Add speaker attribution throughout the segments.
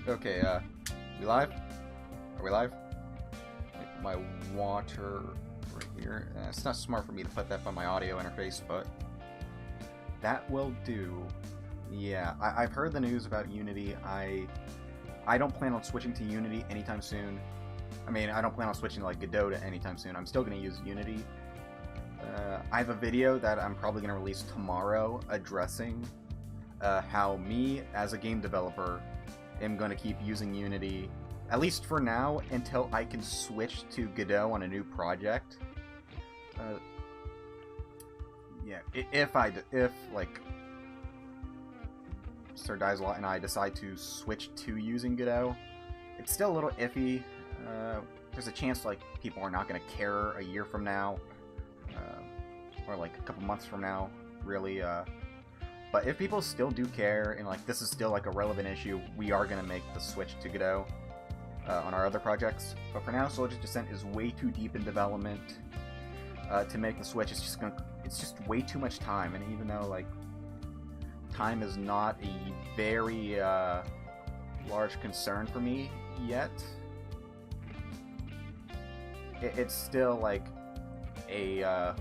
Speaker 1: Okay, we live? Are we live? Like my water right here. It's not smart for me to put that by my audio interface, but that will do. Yeah, I've heard the news about Unity. I don't plan on switching to Unity anytime soon. I mean, I don't plan on switching to like Godot anytime soon. I'm still going to use Unity. I have a video that I'm probably going to release tomorrow addressing how me, as a game developer, am going to keep using Unity, at least for now, until I can switch to Godot on a new project. Yeah, if like Sir Dizelot and I decide to switch to using Godot, it's still a little iffy. There's a chance like people are not going to care a year from now, or like a couple months from now, really. But if people still do care, and like this is still like a relevant issue, we are going to make the switch to Godot on our other projects. But for now, Soldier's Descent is way too deep in development to make the switch. It's just way too much time, and even though like time is not a very large concern for me yet, it's still like a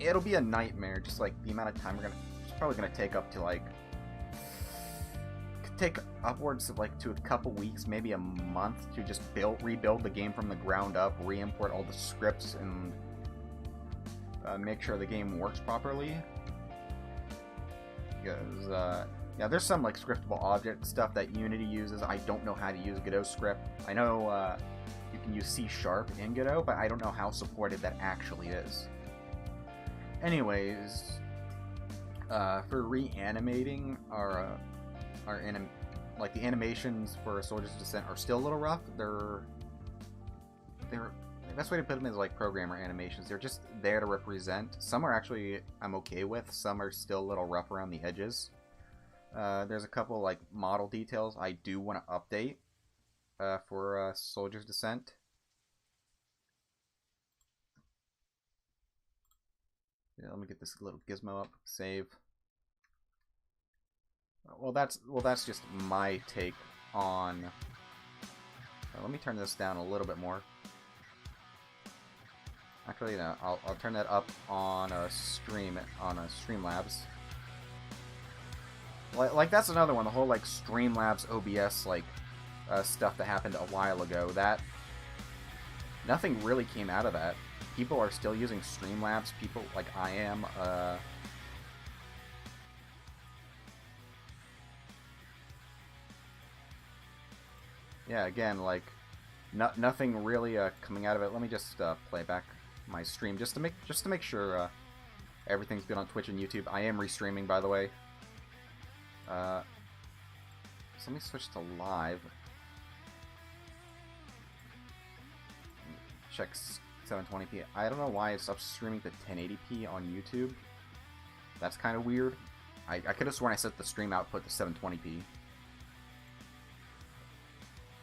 Speaker 1: it'll be a nightmare. Just like the amount of time it's probably gonna take up to like take upwards of like to a couple weeks, maybe a month to just rebuild the game from the ground up, re-import all the scripts, and make sure the game works properly. Because yeah, there's some like scriptable object stuff that Unity uses. I don't know how to use Godot script. I know you can use C# in Godot, but I don't know how supported that actually is. Anyways, for reanimating like the animations for Soldier's Descent are still a little rough. They're the best way to put them is like programmer animations. They're just there to represent. Some are actually I'm okay with. Some are still a little rough around the edges. There's a couple like model details I do want to update for Soldier's Descent. Yeah, let me get this little gizmo up. Save. Well, that's just my take on. Let me turn this down a little bit more. Actually, no, I'll turn that up on a Streamlabs. Like that's another one. The whole like Streamlabs OBS like stuff that happened a while ago. That nothing really came out of that. People are still using Streamlabs. People like I am. Yeah, again, like nothing really coming out of it. Let me just play back my stream just to make sure everything's good on Twitch and YouTube. I am restreaming, by the way. So let me switch to live. Check 720p. I don't know why it's up streaming to 1080p on YouTube. That's kind of weird. I could have sworn I set the stream output to 720p.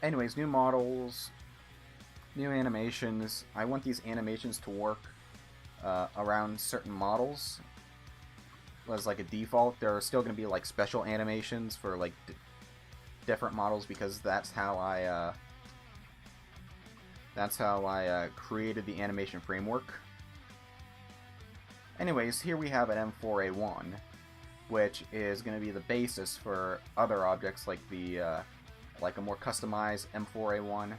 Speaker 1: Anyways, new models, new animations. I want these animations to work around certain models as like a default. There are still going to be like special animations for like different models because that's how I created the animation framework. Anyways, here we have an M4A1, which is going to be the basis for other objects like the like a more customized M4A1.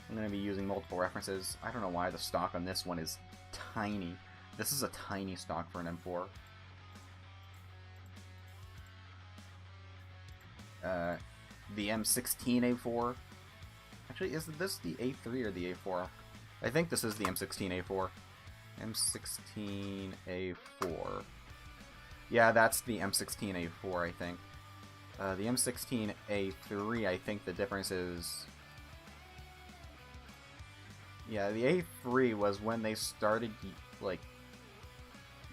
Speaker 1: I'm going to be using multiple references. I don't know why the stock on this one is tiny. This is a tiny stock for an M4. The M16A4. Actually, is this the A3 or the A4? I think this is the M16A4. M16A4. Yeah, that's the M16A4, I think. The M16A3, I think the difference is... Yeah, the A3 was when they started, like,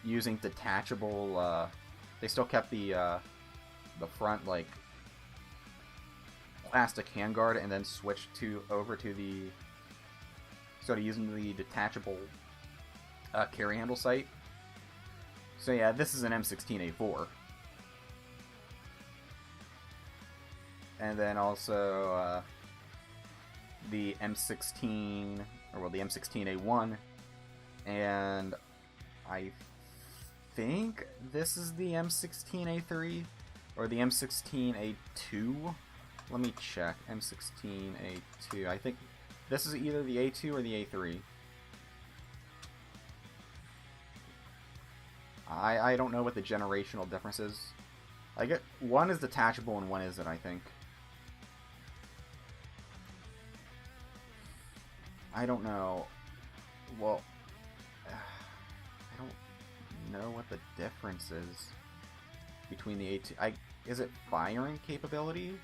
Speaker 1: using detachable, they still kept the front, like, plastic handguard and then switched over to the... started using the detachable carry handle sight. So yeah, this is an M16A4. and then also the M16, or well, the M16A1, and I think this is the M16A3 or the M16A2. Let me check. M16A2. I think this is either the A2 or the A3. I don't know what the generational difference is. I get one is detachable and one isn't, I think. I don't know. Well, I don't know what the difference is between the A2. Is it firing capability?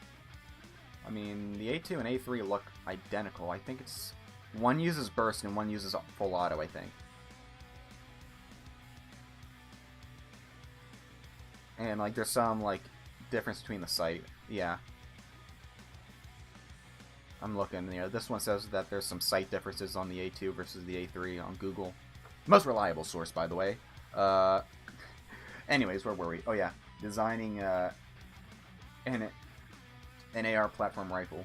Speaker 1: I mean, the A2 and A3 look identical. I think it's one uses burst and one uses full auto, I think. And like there's some like difference between the sight. Yeah. I'm looking, you know, this one says that there's some sight differences on the A2 versus the A3 on Google. Most reliable source, by the way. Anyways, where were we? Oh yeah, designing an AR platform rifle.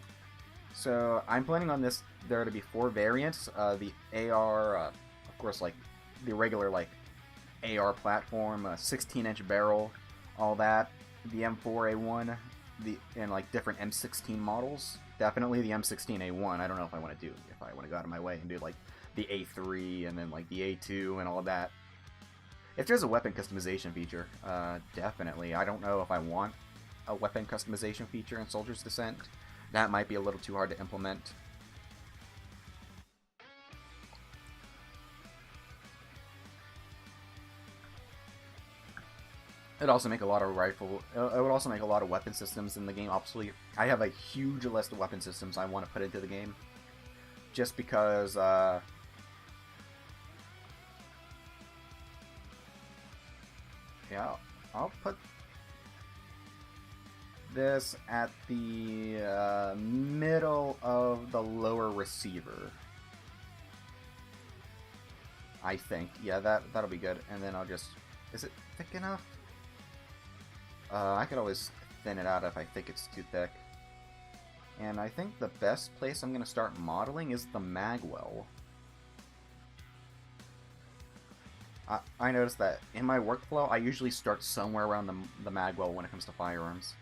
Speaker 1: So I'm planning on there to be 4 variants. The AR, of course, like the regular like AR platform, 16-inch barrel, all that. The M4A1, and like different M16 models. Definitely the M16A1. I don't know if I want to go out of my way and do like the A3 and then like the A2 and all of that. If there's a weapon customization feature, definitely. I don't know if I want a weapon customization feature in Soldier's Descent. That might be a little too hard to implement. It'd also make a lot of it would also make a lot of weapon systems in the game obsolete. I have a huge list of weapon systems I want to put into the game, just because. Yeah, I'll put this at the middle of the lower receiver. I think. Yeah, that'll be good. And then I'll just. Is it thick enough? I could always thin it out if I think it's too thick. And I think the best place I'm going to start modeling is the magwell. I noticed that in my workflow, I usually start somewhere around the magwell when it comes to firearms.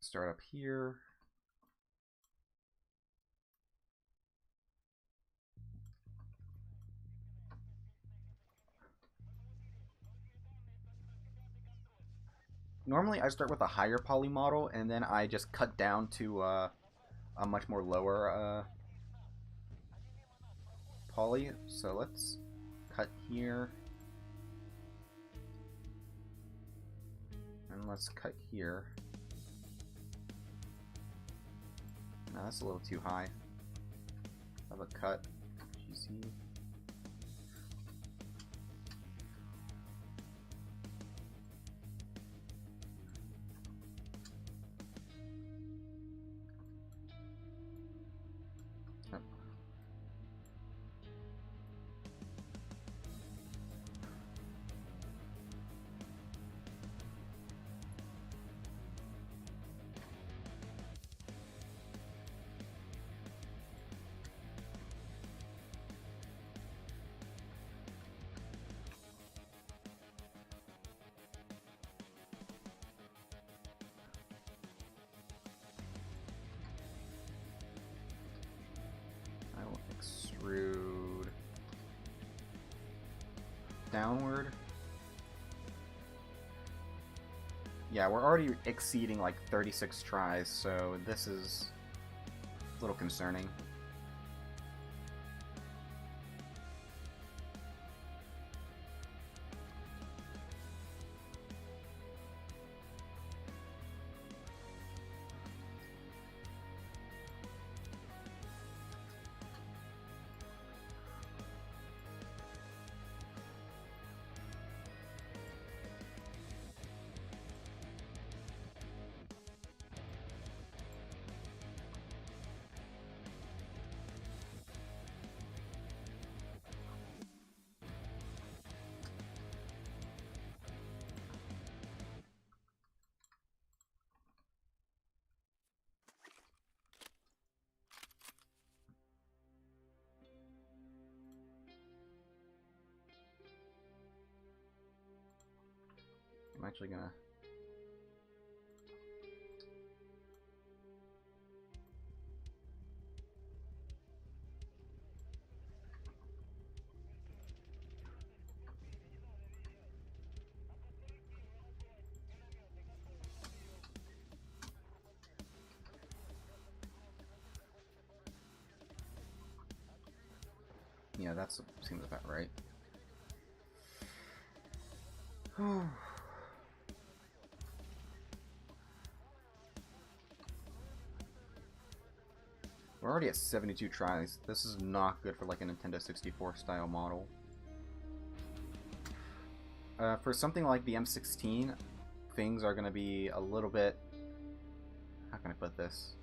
Speaker 1: Start up here. Normally I start with a higher poly model and then I just cut down to a much more lower poly. So let's cut here. And let's cut here. No, that's a little too high. Have a cut. GC. Extrude downward. Yeah, we're already exceeding like 36 tries, so this is a little concerning. actually gonna... Yeah, that seems about right. We're already at 72 tries. This is not good for like a Nintendo 64 style model. For something like the M16, things are going to be a little bit... How can I put this?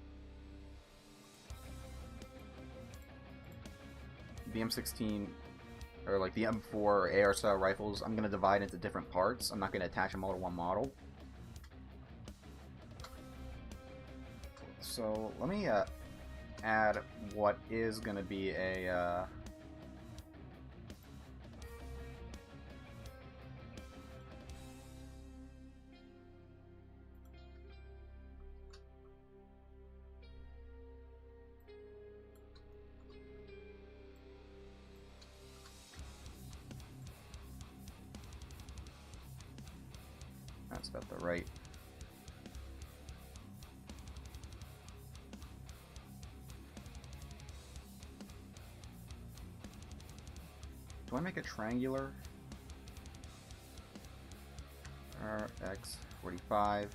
Speaker 1: The M16, or like the M4 or AR style rifles, I'm going to divide into different parts. I'm not going to attach them all to one model. So let me add what is going to be a... That's about the right. Do I make it triangular? RX45.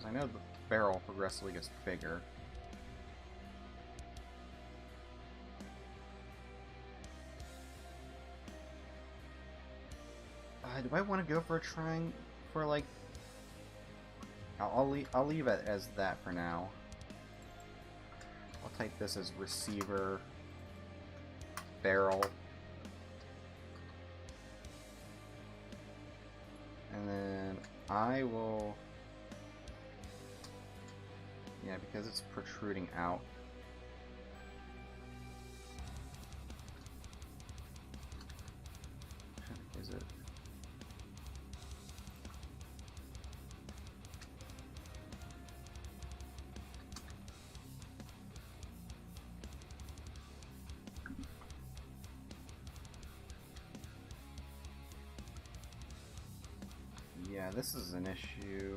Speaker 1: I know the barrel progressively gets bigger. Do I want to go for a triangle for like? I'll leave it as that for now. I'll type this as receiver barrel, and then I will. Yeah, because it's protruding out. Is it? Yeah, this is an issue.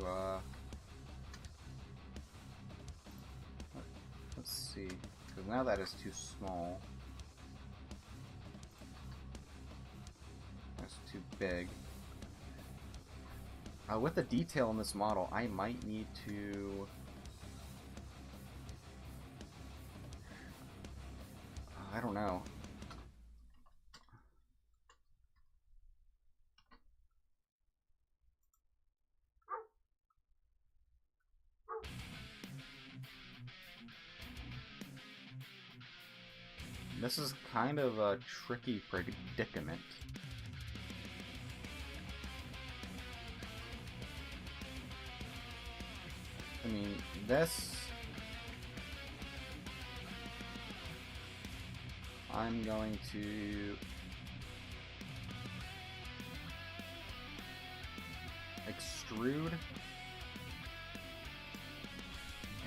Speaker 1: Let's see, because now that is too small. That's too big. With the detail in this model, I might need to... I don't know. This is kind of a tricky predicament. I mean, this... I'm going to... extrude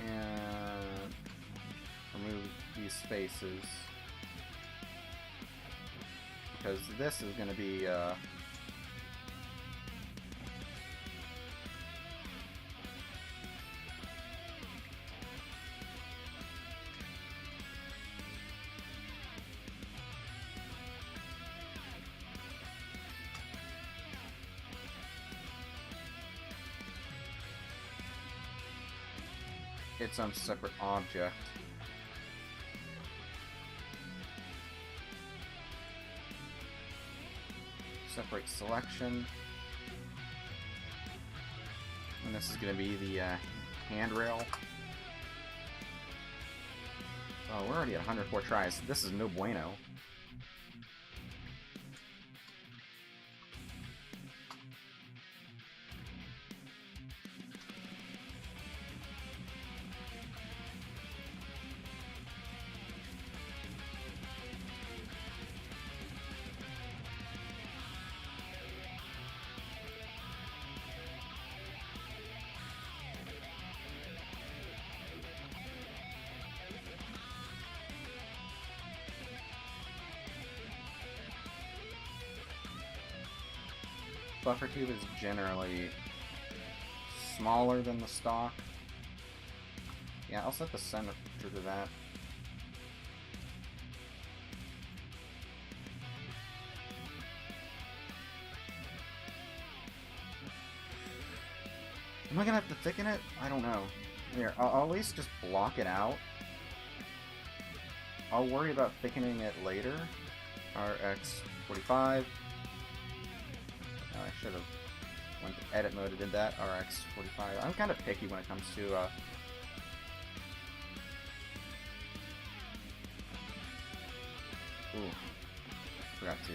Speaker 1: and remove these spaces, because this is going to be its own separate object. Separate selection. And this is going to be the handrail. Oh, we're already at 104 tries. This is no bueno. Buffer tube is generally smaller than the stock. Yeah, I'll set the center to that. Am I gonna have to thicken it? I don't know. Here, I'll at least just block it out. I'll worry about thickening it later. RX45. I should have went to edit mode and did that. RX45. I'm kind of picky when it comes to ooh, forgot to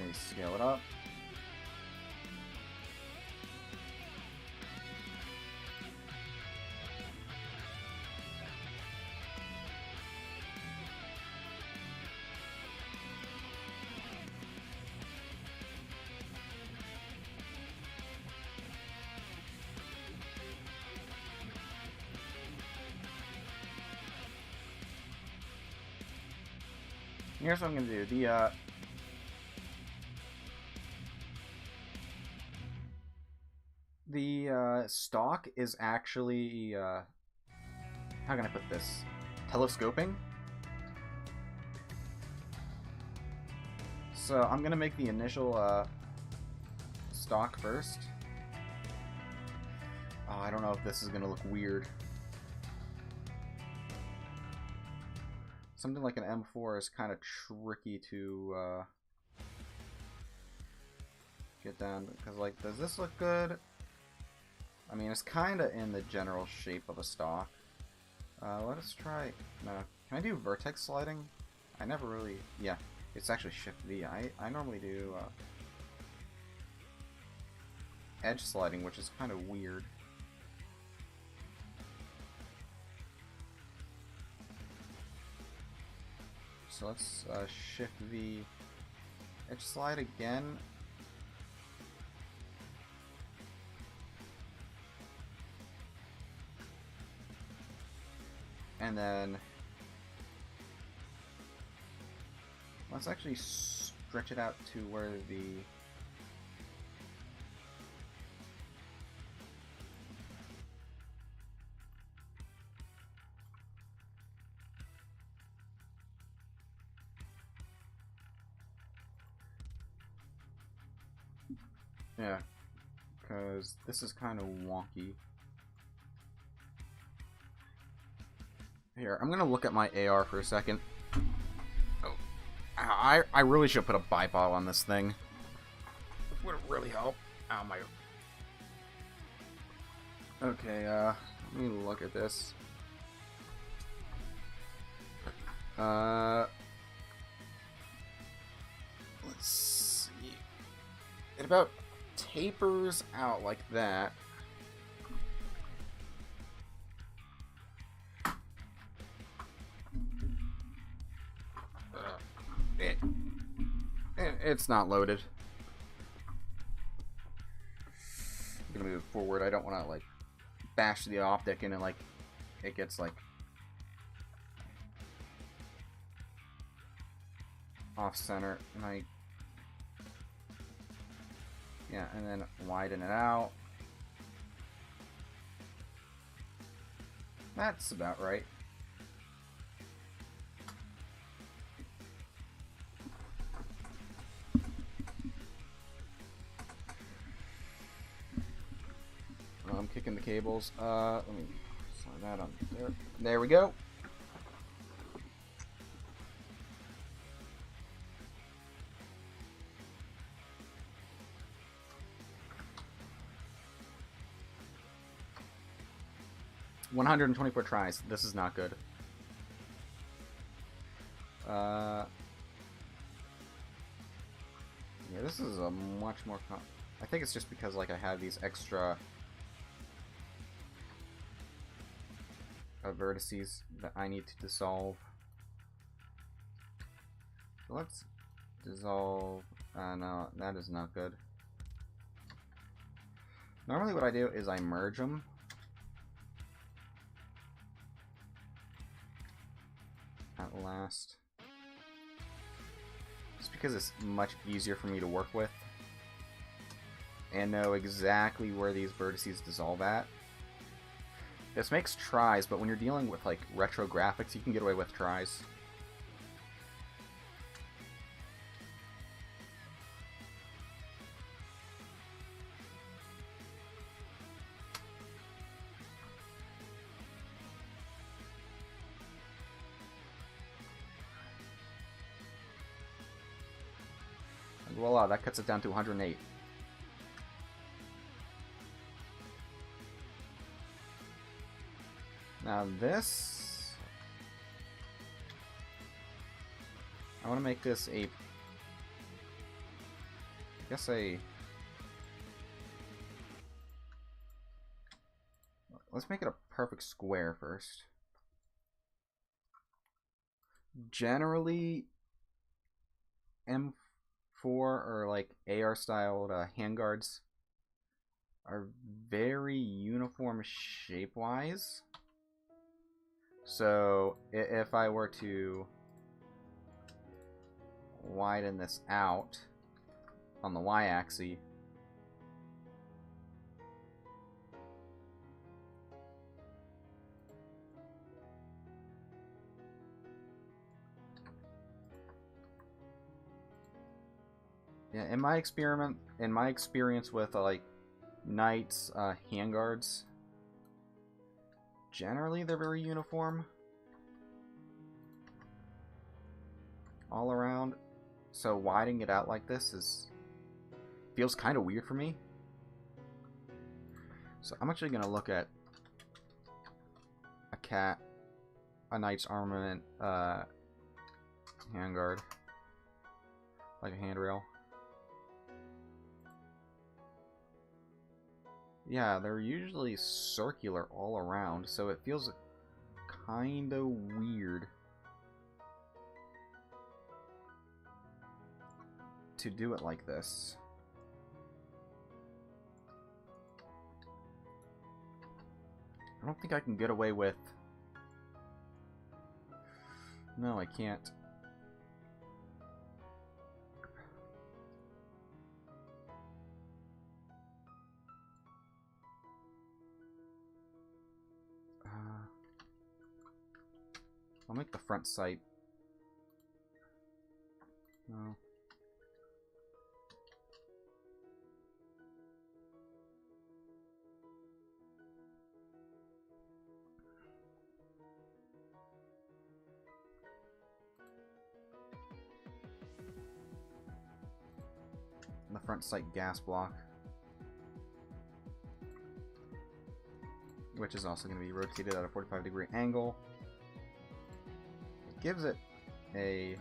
Speaker 1: okay, scale it up. Here's what I'm gonna do. The stock is actually how can I put this? Telescoping. So I'm gonna make the initial stock first. Oh, I don't know if this is gonna look weird. Something like an M4 is kind of tricky to get down, because, like, does this look good? I mean, it's kind of in the general shape of a stock. Let us try... No. Can I do vertex sliding? I never really... Yeah, it's actually Shift V. I normally do edge sliding, which is kind of weird. So let's Shift V, edge slide again. And then let's actually stretch it out to where the yeah, because this is kind of wonky. Here, I'm gonna look at my AR for a second. Oh, I really should put a bipod on this thing. Would it really help? Ow, my... Okay, let me look at this. Let's see. It about tapers out like that. It's not loaded. I'm gonna move forward. I don't want to like bash the optic and like it gets like off center. And yeah, and then widen it out. That's about right. I'm kicking the cables. Let me slide that on there. There we go. $124 tries. This is not good. Yeah, this is a much more. I think it's just because like I have these extra vertices that I need to dissolve. So let's dissolve. No, that is not good. Normally, what I do is I merge them. At last. Just because it's much easier for me to work with and know exactly where these vertices dissolve at. This makes tries, but when you're dealing with like retro graphics, you can get away with tries. And voila, that cuts it down to 108. Now this, I want to make this a, I guess let's make it a perfect square first. Generally, M4 or like AR styled handguards are very uniform shape-wise. So if I were to widen this out on the y-axis, yeah, in my experience with like knights handguards, generally they're very uniform all around. So widening it out like this feels kind of weird for me. So I'm actually gonna look at a knight's armament handguard, like a handrail. Yeah, they're usually circular all around, so it feels kind of weird to do it like this. I don't think I can get away with... No, I can't. I'll make the front sight. No. The front sight gas block, which is also going to be rotated at a 45-degree angle. It gives it a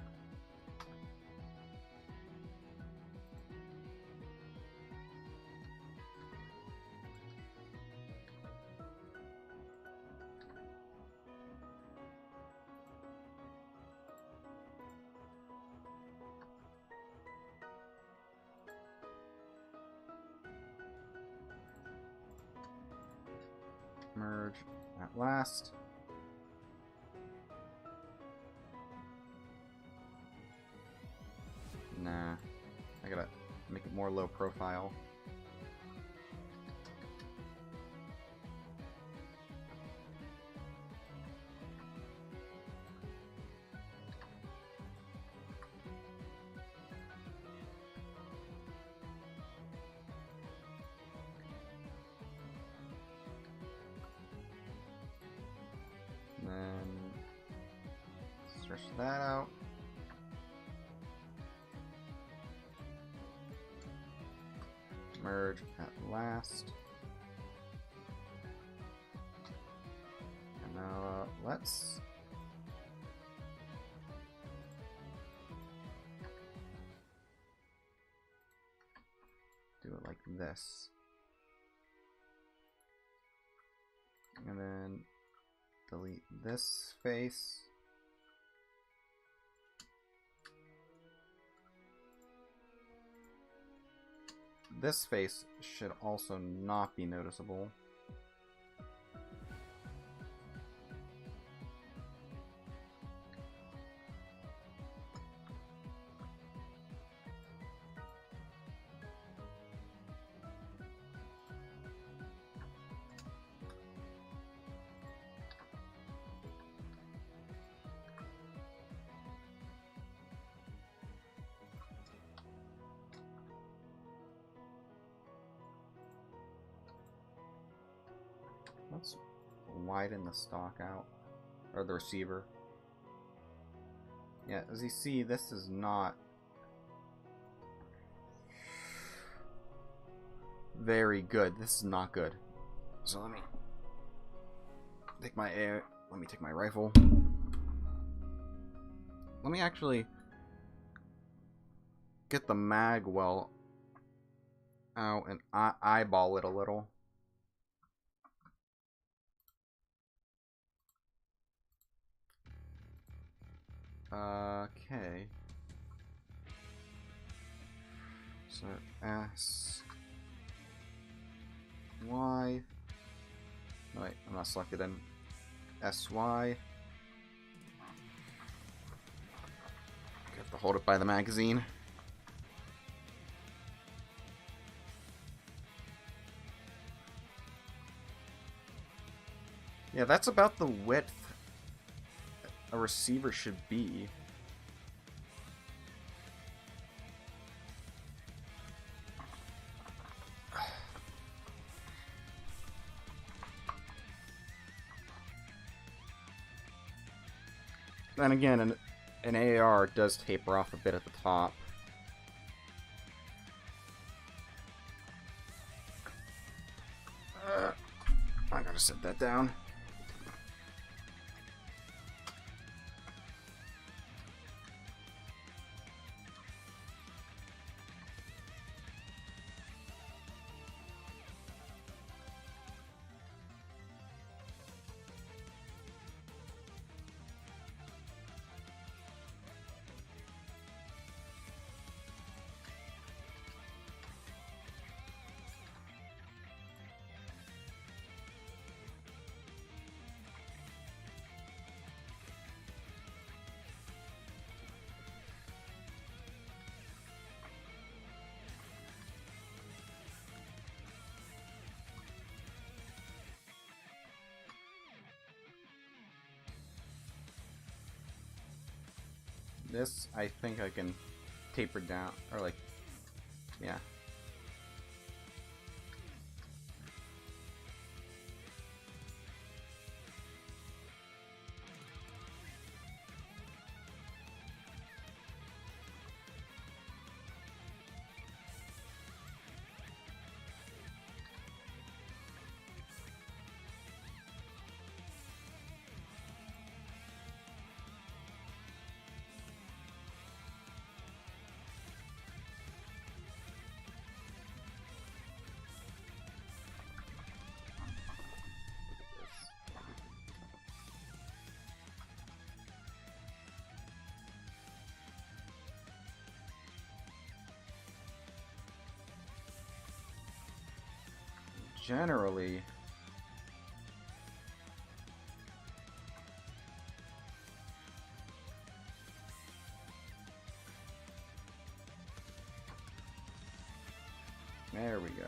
Speaker 1: merge at last. Nah, I gotta make it more low profile. that out. Merge at last. And now let's do it like this. And then delete this face. This face should also not be noticeable. Let's widen the stock out, or the receiver. Yeah, as you see, this is not very good. This is not good. So let me take my rifle. Let me actually get the mag well out and eyeball it a little. Okay. So S Y. No, wait, I'm not selected in. SY. I have to hold it by the magazine. Yeah, that's about the width a receiver should be. Then again, an AR does taper off a bit at the top. I gotta set that down. This, I think I can taper down, or like, yeah. Generally, there we go.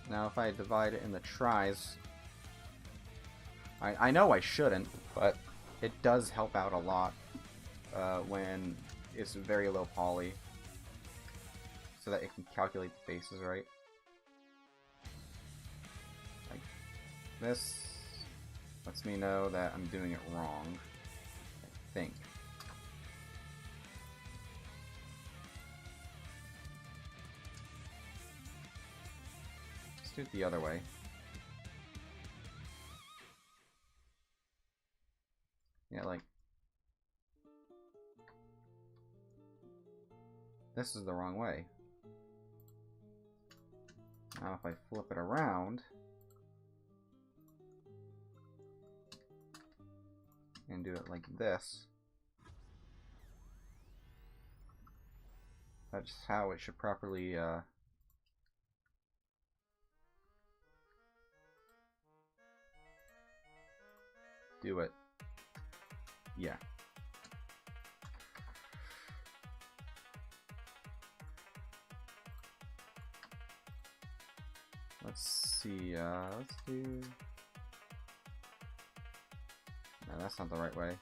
Speaker 1: Now if I divide it in the tries, I know I shouldn't, but it does help out a lot when it's very low poly, so that it can calculate the faces right. Like this lets me know that I'm doing it wrong, I think. Let's do it the other way. Yeah, like this is the wrong way. Now if I flip it around and do it like this, that's how it should properly do it. Yeah. Let's see, let's do... No, that's not the right way.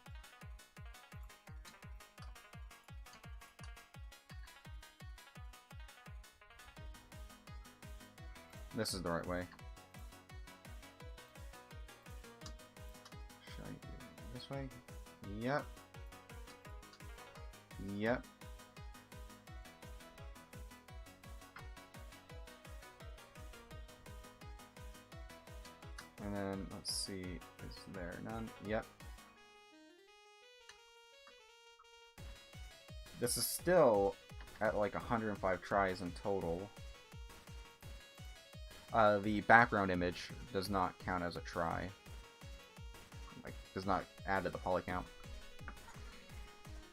Speaker 1: This is the right way. Should I do it this way? Yep. Yep. And then, let's see, is there none? Yep. This is still at like 105 tries in total. The background image does not count as a try. Like, does not add to the poly count.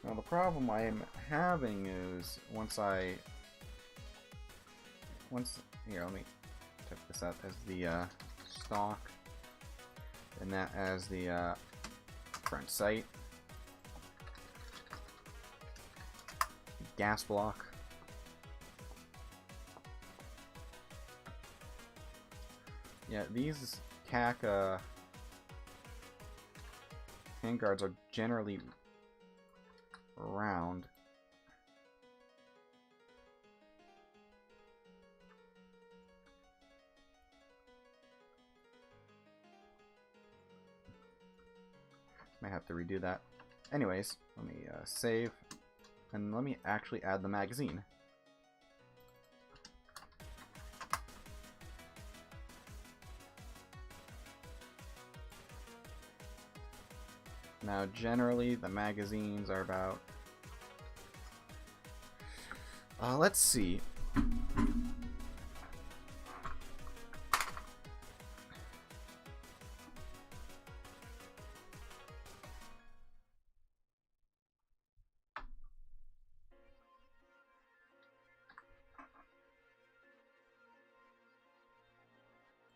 Speaker 1: Now the problem I am having is here, let me check this out as the stock, and that as the front sight. Gas block. Yeah, these CAC handguards are generally round. Might have to redo that. Anyways, let me save, and let me actually add the magazine. Now, generally, the magazines are about... let's see.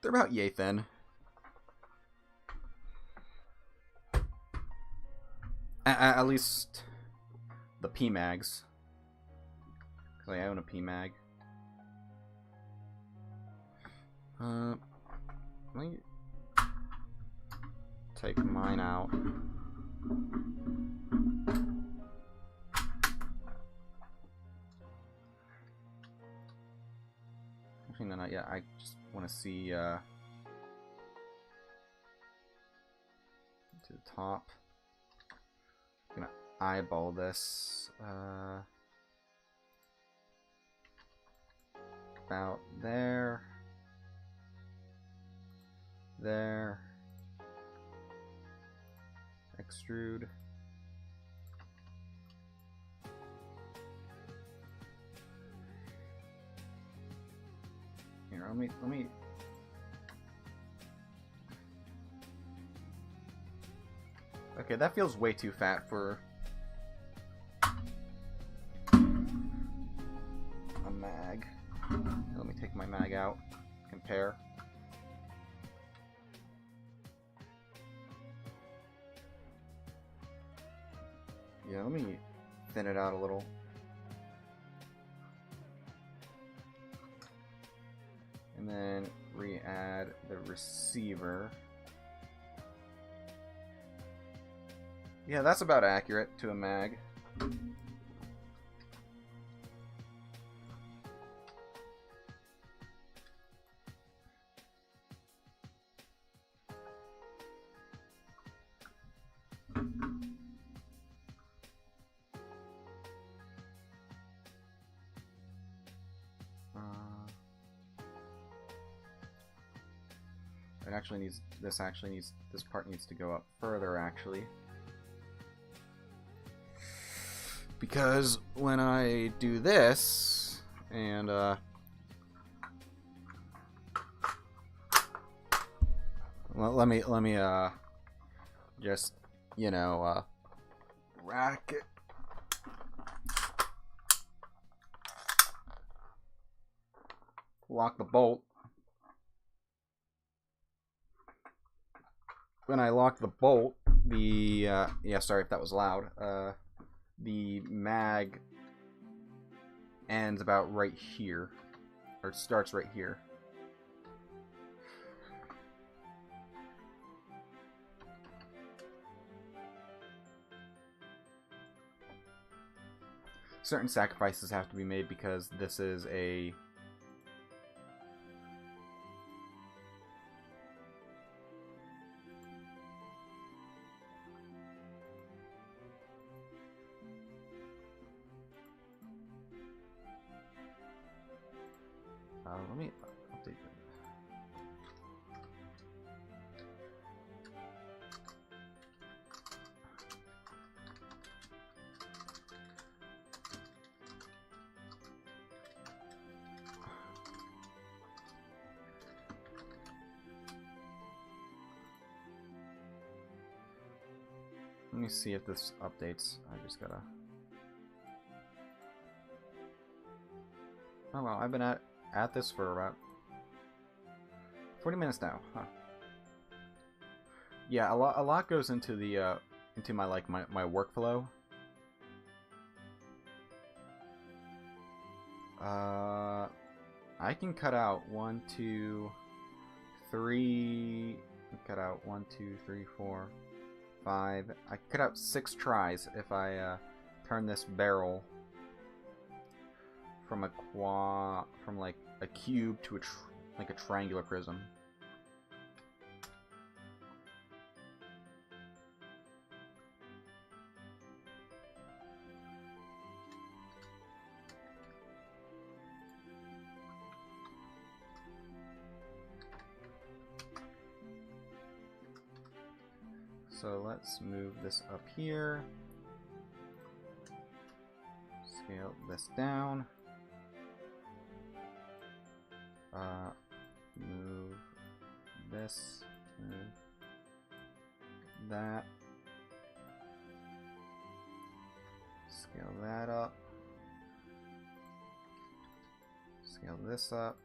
Speaker 1: They're about yay thin. At least the PMags, because I own a PMag. Let me take mine out. Actually, no, not yet. I just want to see to the top. Gonna eyeball this about there, extrude, here, let me okay, that feels way too fat for a mag. Let me take my mag out, compare. Yeah, let me thin it out a little. And then re-add the receiver. Yeah, that's about accurate to a mag. It actually needs, this part needs to go up further, actually. Because when I do this, and, well, let me, just, you know, rack it. Lock the bolt. When I lock the bolt, the, yeah, sorry if that was loud, the mag ends about right here, or it starts right here. Certain sacrifices have to be made because this is a let me update that. Let me see if this updates. I just gotta... Oh well, I've been at this for about 40 minutes now, huh? Yeah, a lot goes into the into my my workflow. I can cut out 1, 2, 3. Cut out 1, 2, 3, 4, 5. I cut out 6 tries if I turn this barrel from like a cube to like a triangular prism. So let's move this up here. Scale this down. Move this. Move that. Scale that up. Scale this up.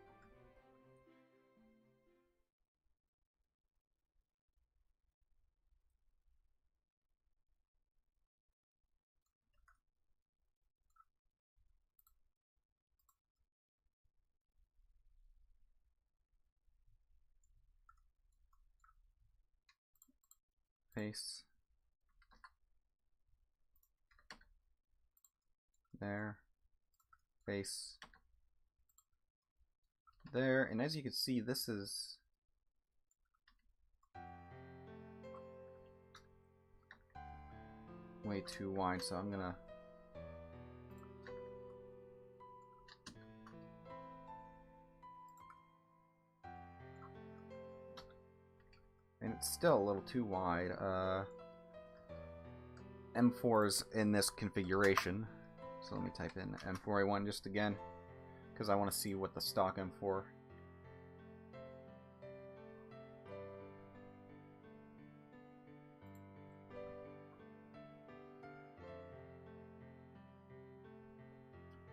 Speaker 1: Face. There. Face. There. And as you can see, this is way too wide, so I'm gonna and it's still a little too wide. M4's in this configuration, so let me type in M4A1 just again, because I want to see what the stock M4.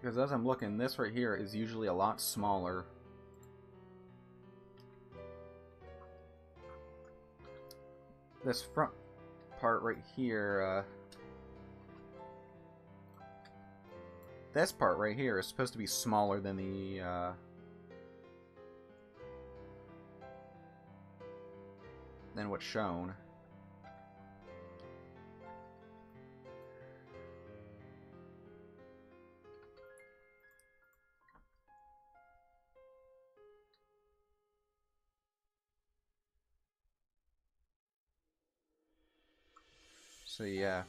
Speaker 1: Because as I'm looking, this right here is usually a lot smaller. This front part right here, this part right here is supposed to be smaller than the, than what's shown. So yeah.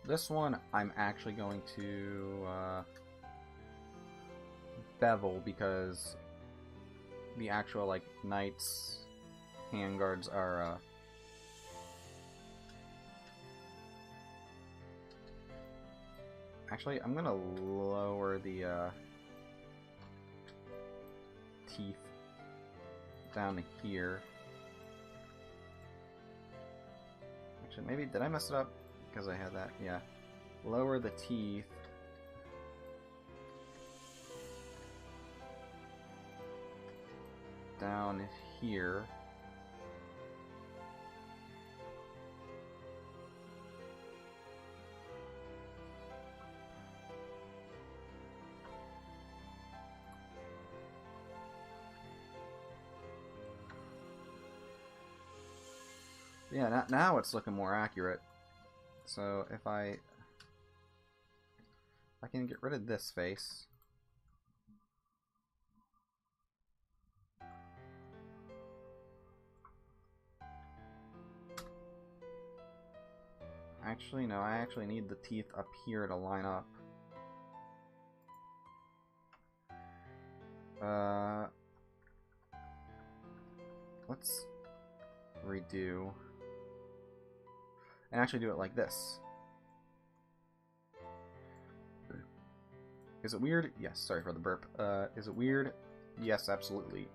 Speaker 1: This one I'm actually going to bevel because the actual like knight's handguards are actually I'm gonna lower the teeth down to here. Actually, maybe did I mess it up? Because I had that, yeah. Lower the teeth. Down here. Yeah, now it's looking more accurate. So if I can get rid of this face. Actually, no, I actually need the teeth up here to line up. Let's redo. And actually do it like this. Is it weird? Yes, sorry for the burp. Is it weird? Yes, absolutely.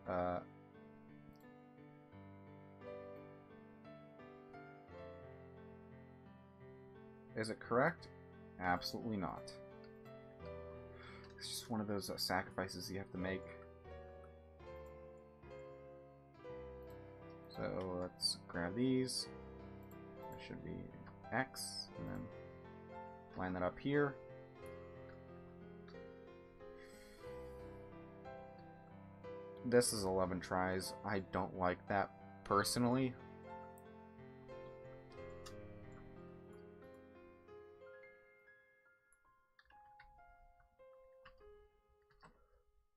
Speaker 1: Is it correct? Absolutely not. It's just one of those sacrifices you have to make. So let's grab these. There should be X, and then line that up here. This is 11 tries. I don't like that personally.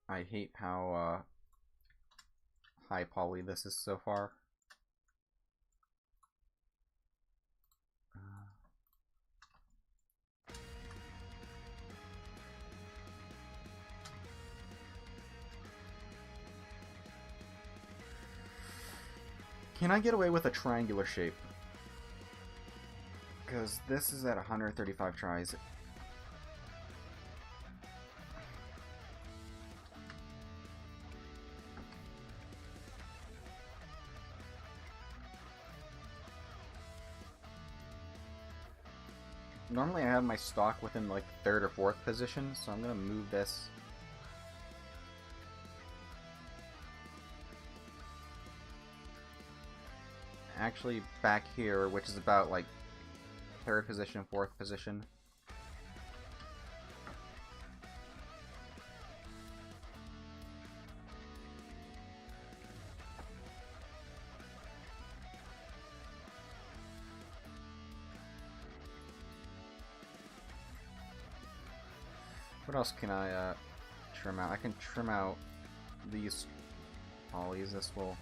Speaker 1: I hate how high poly this is so far. Can I get away with a triangular shape? Because this is at 135 tries. Normally I have my stock within like third or fourth position, so I'm going to move this. Actually back here, which is about like third position, fourth position. What else can I trim out? I can trim out these polys. This will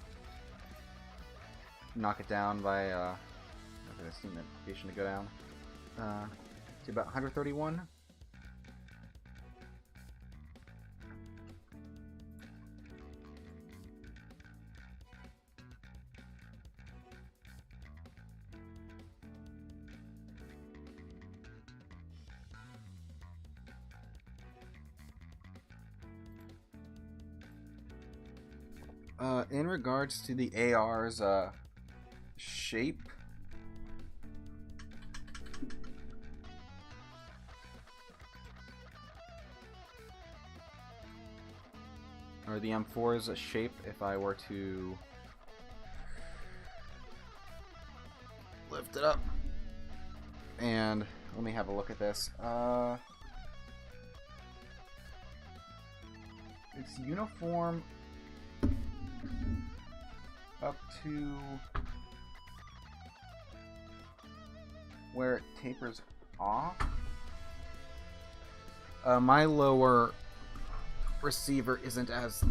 Speaker 1: knock it down by okay, I see notification to go down to about 131. In regards to the AR's shape, or the M4's shape, if I were to lift it up, and let me have a look at this. It's uniform up to where it tapers off. My lower receiver isn't as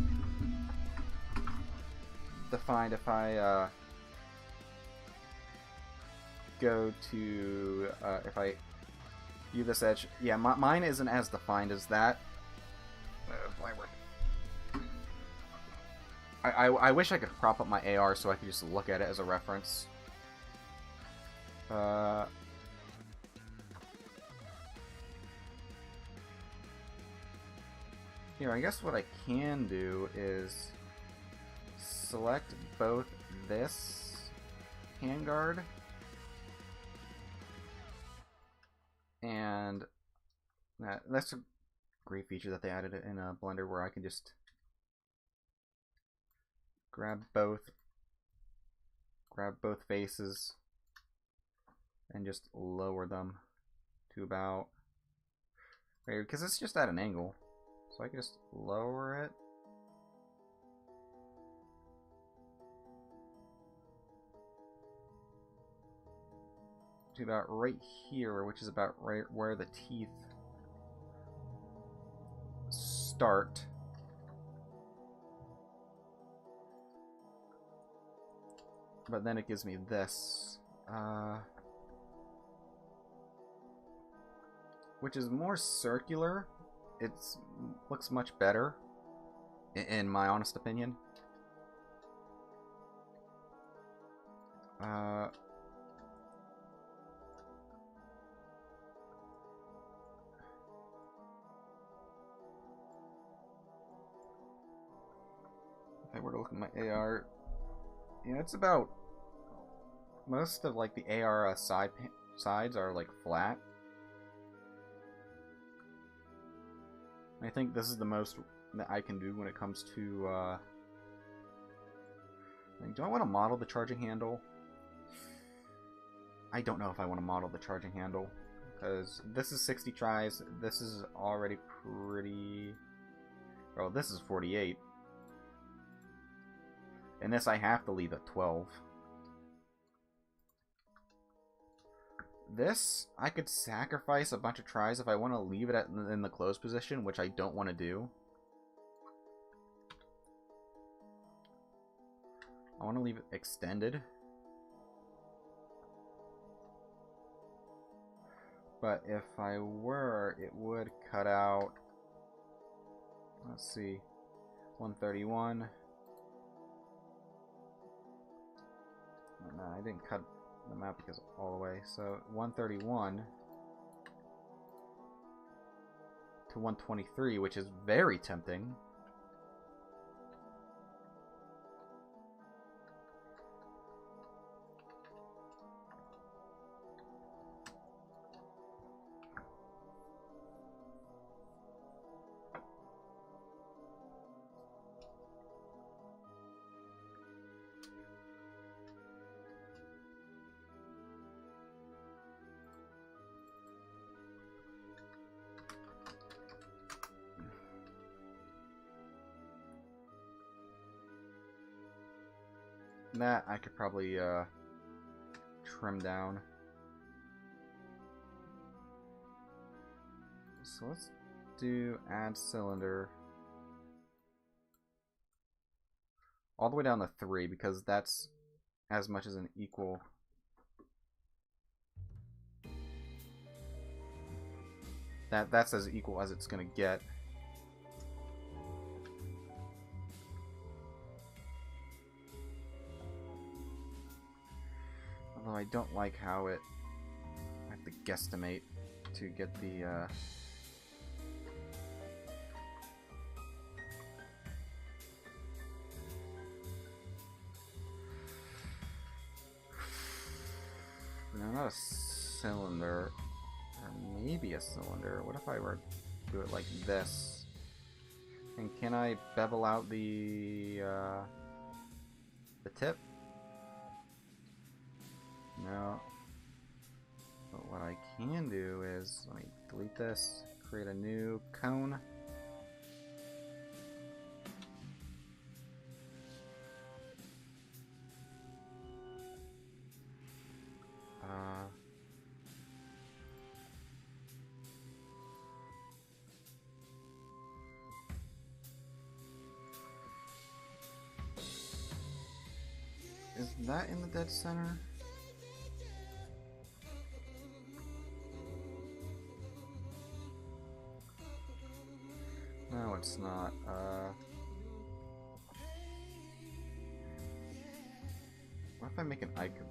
Speaker 1: defined. If I go to if I view this edge, yeah, mine isn't as defined as that. I wish I could prop up my AR so I could just look at it as a reference. Here, I guess what I can do is select both this handguard and that's a great feature that they added in Blender, where I can just grab both faces and just lower them to about, because it's just at an angle. So I can just lower it. To about right here, which is about right where the teeth start. But then it gives me this. Which is more circular. It looks much better, in my honest opinion. Okay, we're looking at my AR. Yeah, it's about, most of like the AR sides are like flat. I think this is the most that I can do when it comes to, do I want to model the charging handle? I don't know if I want to model the charging handle, because this is 60 tries, this is already pretty... Oh, this is 48. And this I have to leave at 12. This, I could sacrifice a bunch of tries if I want to leave it in the closed position, which I don't want to do. I want to leave it extended. But if I were, it would cut out, let's see, 131. No, I didn't cut them out because all the way. So 131 to 123, which is very tempting. That I could probably trim down. So let's do add cylinder all the way down to 3, because that's as much as an equal. That's as equal as it's gonna get. Although I don't like how I have to guesstimate to get the no, not a cylinder, or maybe a cylinder. What if I were to do it like this? And can I bevel out the tip? No. But what I can do is, let me delete this, create a new cone. Is that in the dead center? No, it's not. What if I make an icon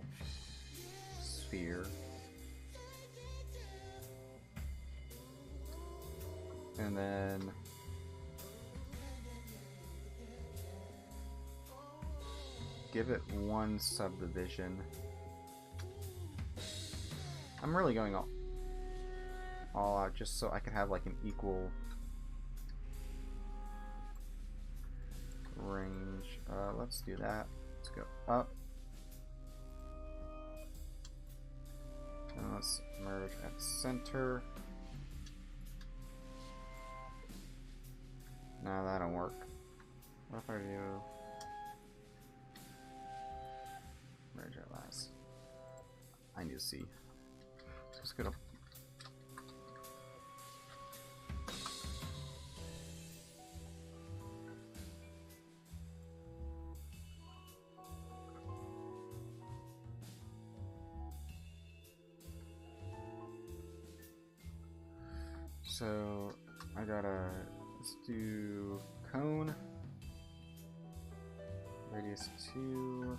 Speaker 1: sphere? And then give it one subdivision. I'm really going all out just so I can have like an equal range. Let's do that. Let's go up. And let's merge at the center. No, that don't work. What if I do merge at last? I need to see. Let's go to so I gotta, let's do cone, radius 2,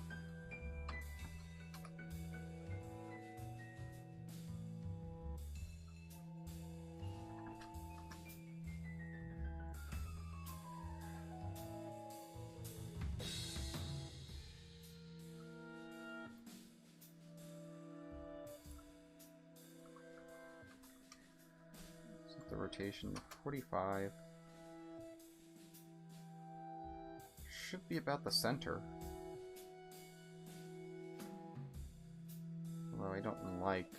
Speaker 1: the rotation 45. Should be about the center. Although I don't like.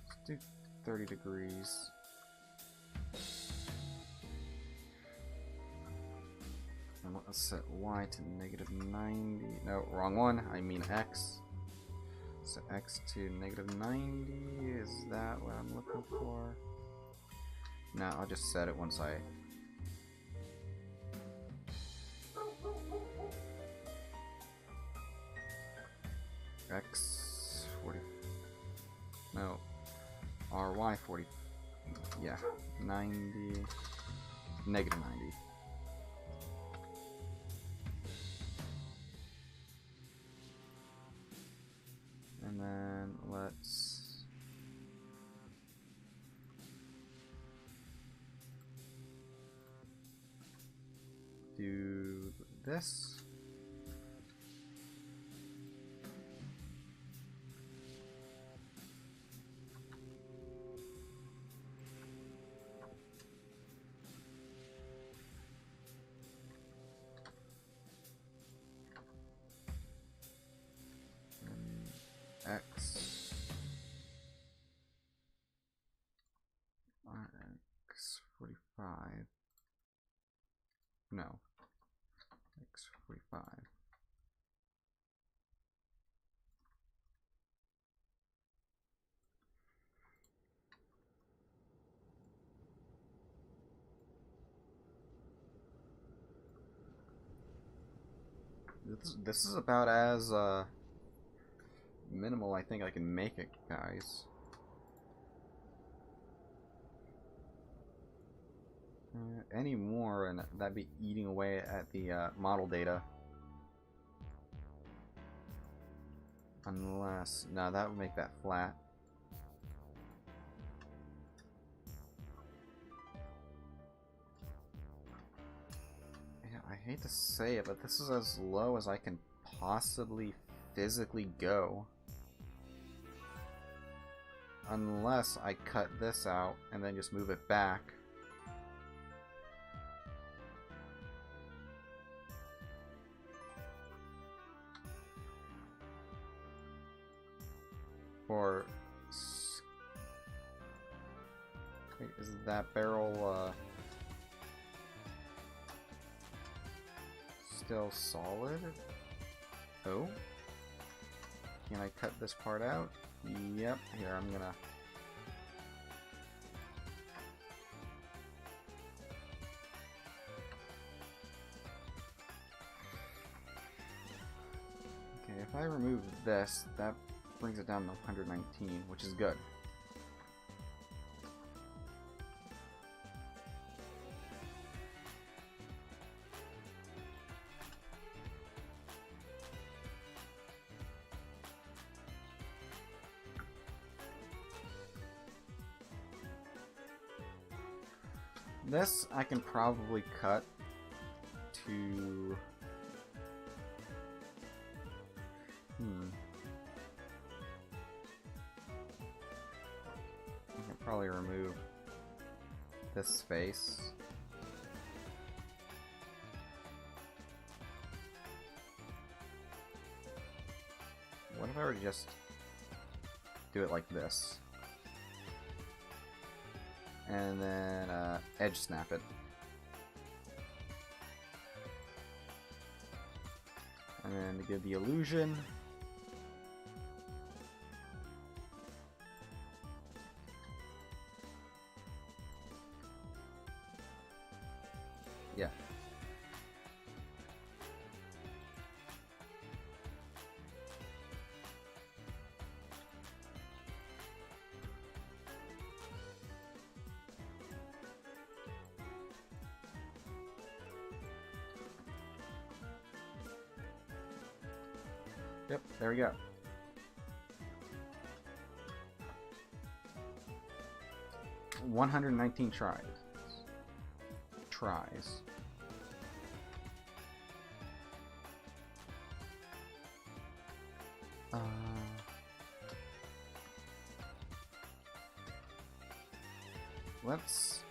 Speaker 1: Let's do 30 degrees. And let's set Y to -90. No, wrong one. I mean X. So X to -90. Is that what I'm looking for? No, I'll just set it once I. X 40. No. RY 40. Yeah. 90. -90. And then let's do this. X X 45. No. X 45. This is about as minimal I think I can make it, guys. Any more and that'd be eating away at the model data. Unless, no, that would make that flat. Yeah, I hate to say it, but this is as low as I can possibly physically go. Unless I cut this out and then just move it back. Or wait, is that barrel still solid? Oh, can I cut this part out? Yep. Here, I'm gonna if I remove this, that brings it down to 119, which is good. This I can probably cut to... I can probably remove this space. What if I were to just do it like this? And then edge snap it. And then to give the illusion, yeah. Yep, there we go. $119 tries. Let's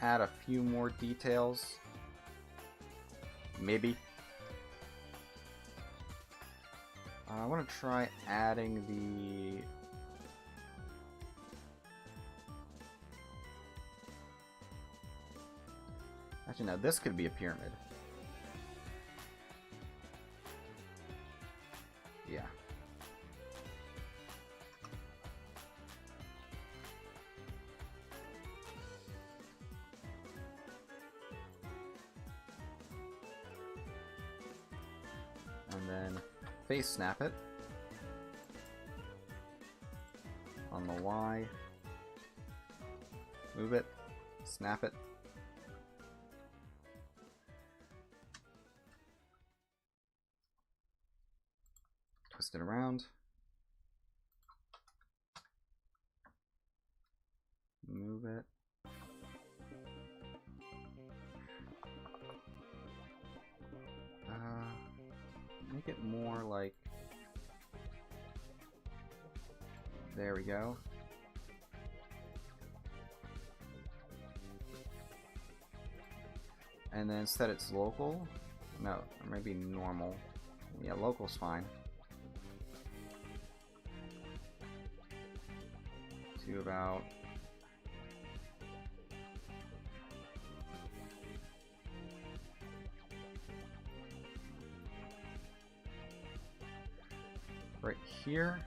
Speaker 1: add a few more details. Maybe. I want to try adding the... Actually, no, this could be a pyramid. Yeah. And then face snap it on the Y, move it, snap it, twist it around, move it, make it more like, there we go. And then set its local. No, or maybe normal. Yeah, local's fine. To about right here.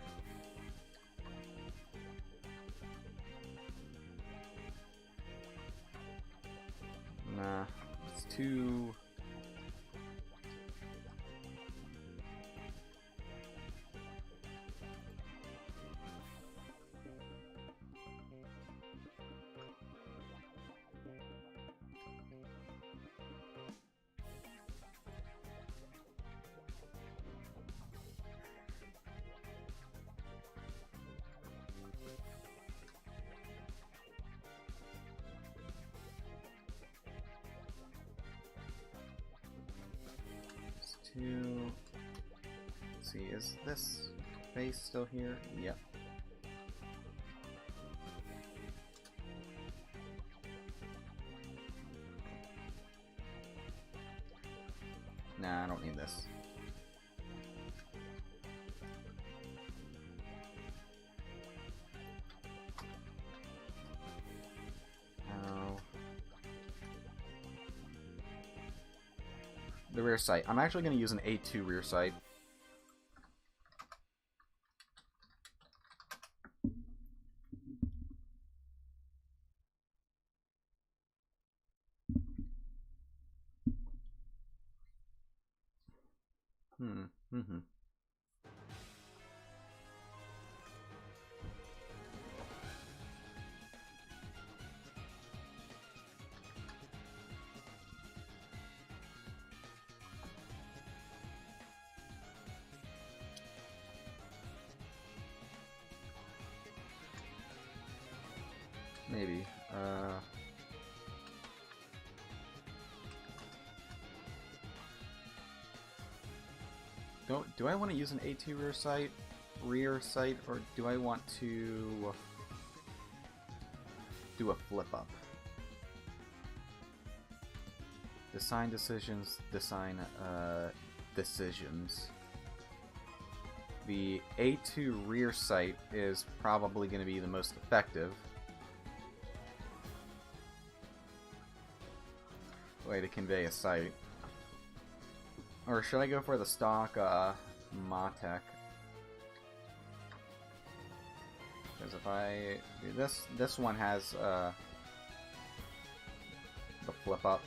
Speaker 1: Nah, it's too... Let's see, is this face still here? Yep. Nah, I don't need this. The rear sight. I'm actually going to use an A2 rear sight. Maybe. Do I want to use an A2 rear sight, or do I want to do a flip up? Design decisions. The A2 rear sight is probably going to be the most effective way to convey a sight. Or should I go for the stock Matek? Because if I do this one has the flip up.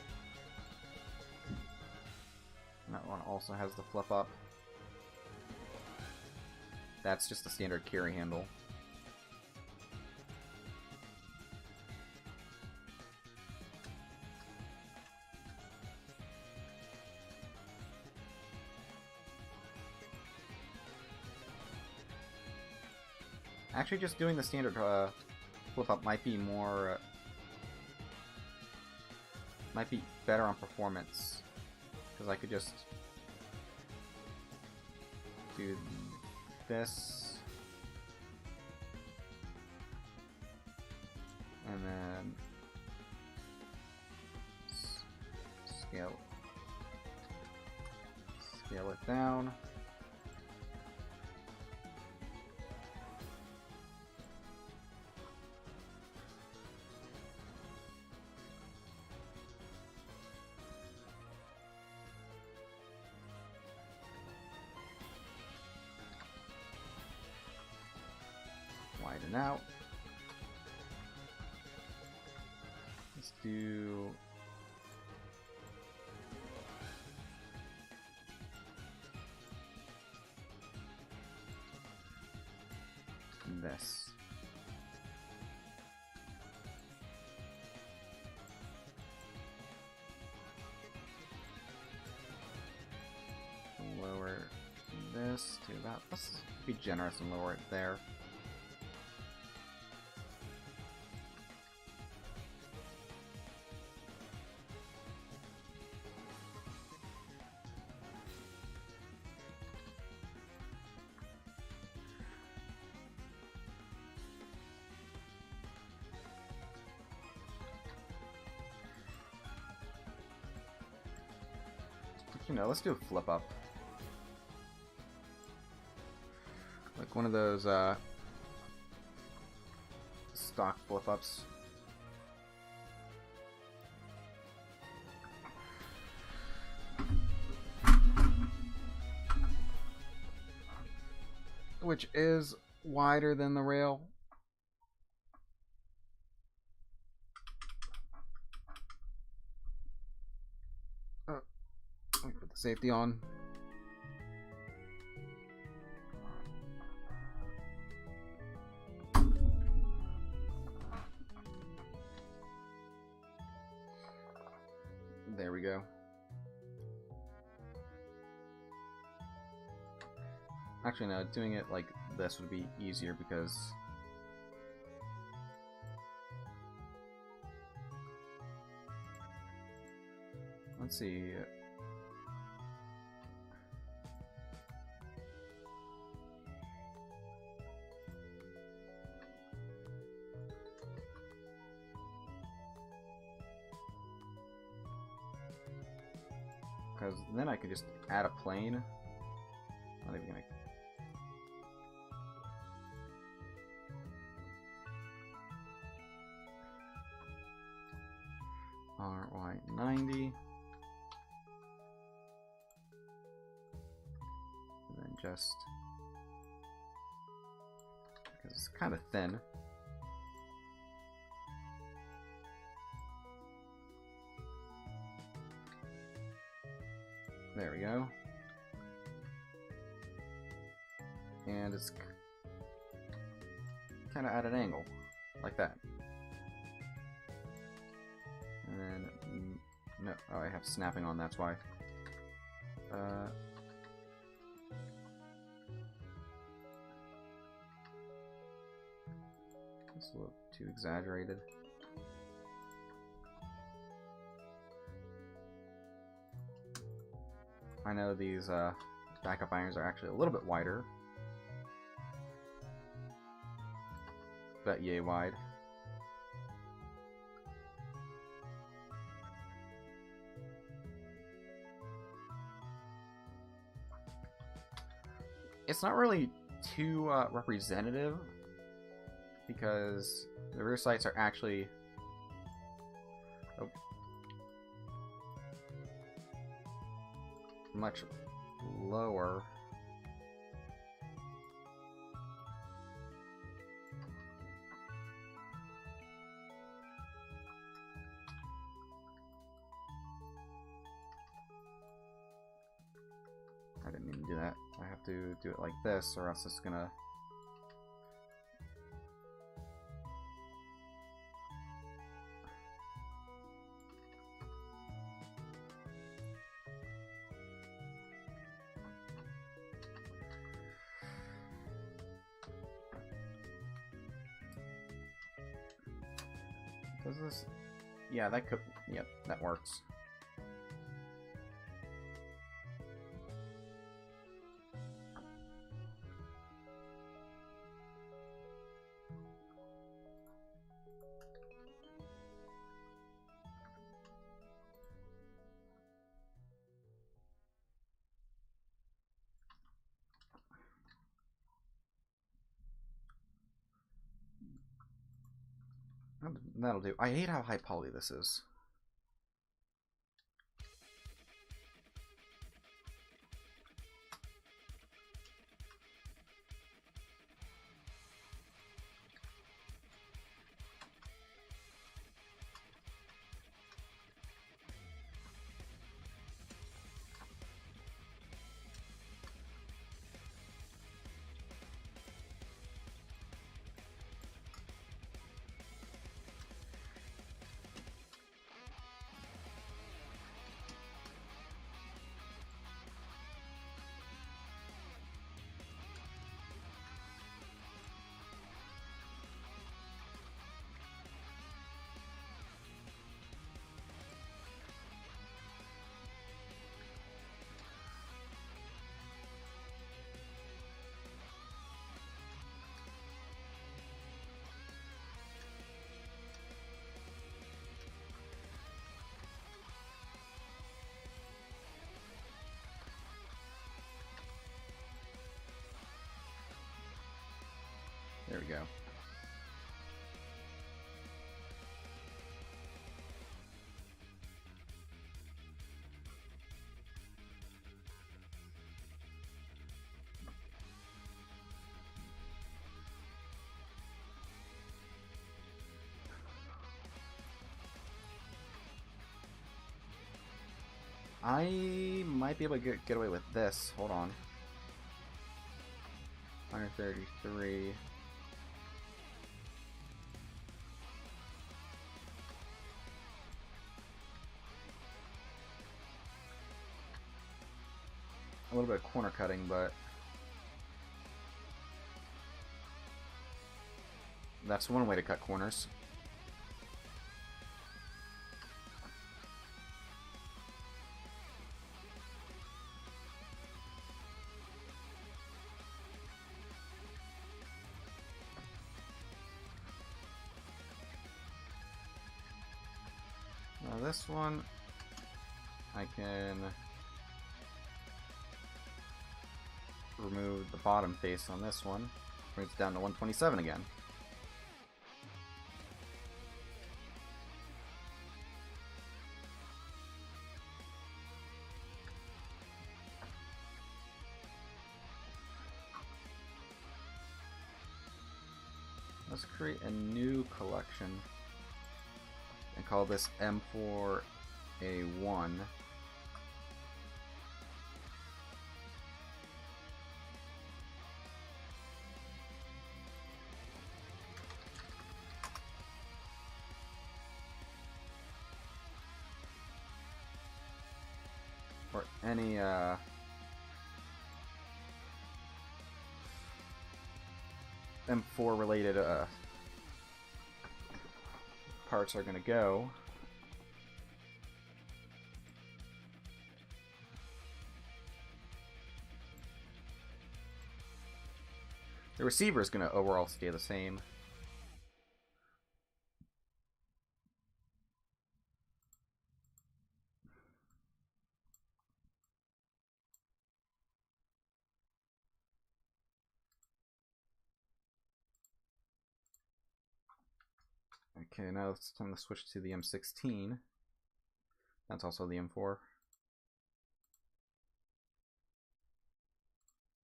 Speaker 1: And that one also has the flip up. That's just a standard carry handle. Actually, just doing the standard flip up might be more, might be better on performance, because I could just do this, and then scale it down. Widen out. Let's do this. Lower this to about, let's be generous and lower it there. You know, let's do a flip up. Like one of those stock flip ups. Which is wider than the rail. Put the safety on. There we go. Actually, no, doing it like this would be easier because let's see. Because then I could just add a plane. Not even gonna. RY90. And then just, because it's kind of thin. There we go. And it's kind of at an angle, like that. And then, no, oh, I have snapping on, that's why. It's a little too exaggerated. I know these backup irons are actually a little bit wider, but yay wide. It's not really too representative because the rear sights are actually much lower. I didn't mean to do that. I have to do it like this or else it's gonna... Does this? Yeah, that could... Yep, that works. That'll do. I hate how high poly this is. There we go. I might be able to get away with this. Hold on. 133. A little bit of corner cutting, but that's one way to cut corners. Now this one, I can remove the bottom face on this one. Brings it down to 127 again. Let's create a new collection and call this M4A1. Or any M4 related parts are going to go. The receiver is going to overall stay the same. Okay, now it's time to switch to the M16. That's also the M4.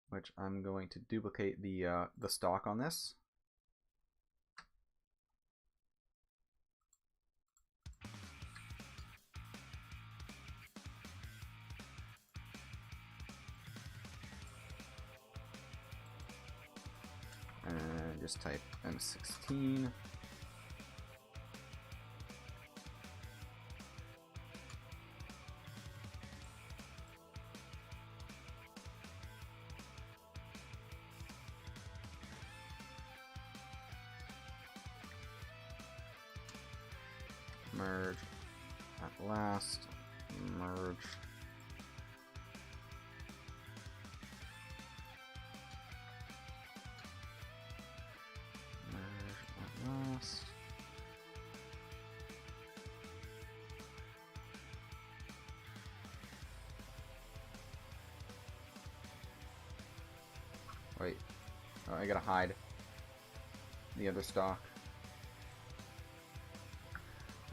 Speaker 1: Which I'm going to duplicate the stock on this. And just type M16. Merge at last. Merge. Merge at last. Wait. Oh, I gotta hide the other stock.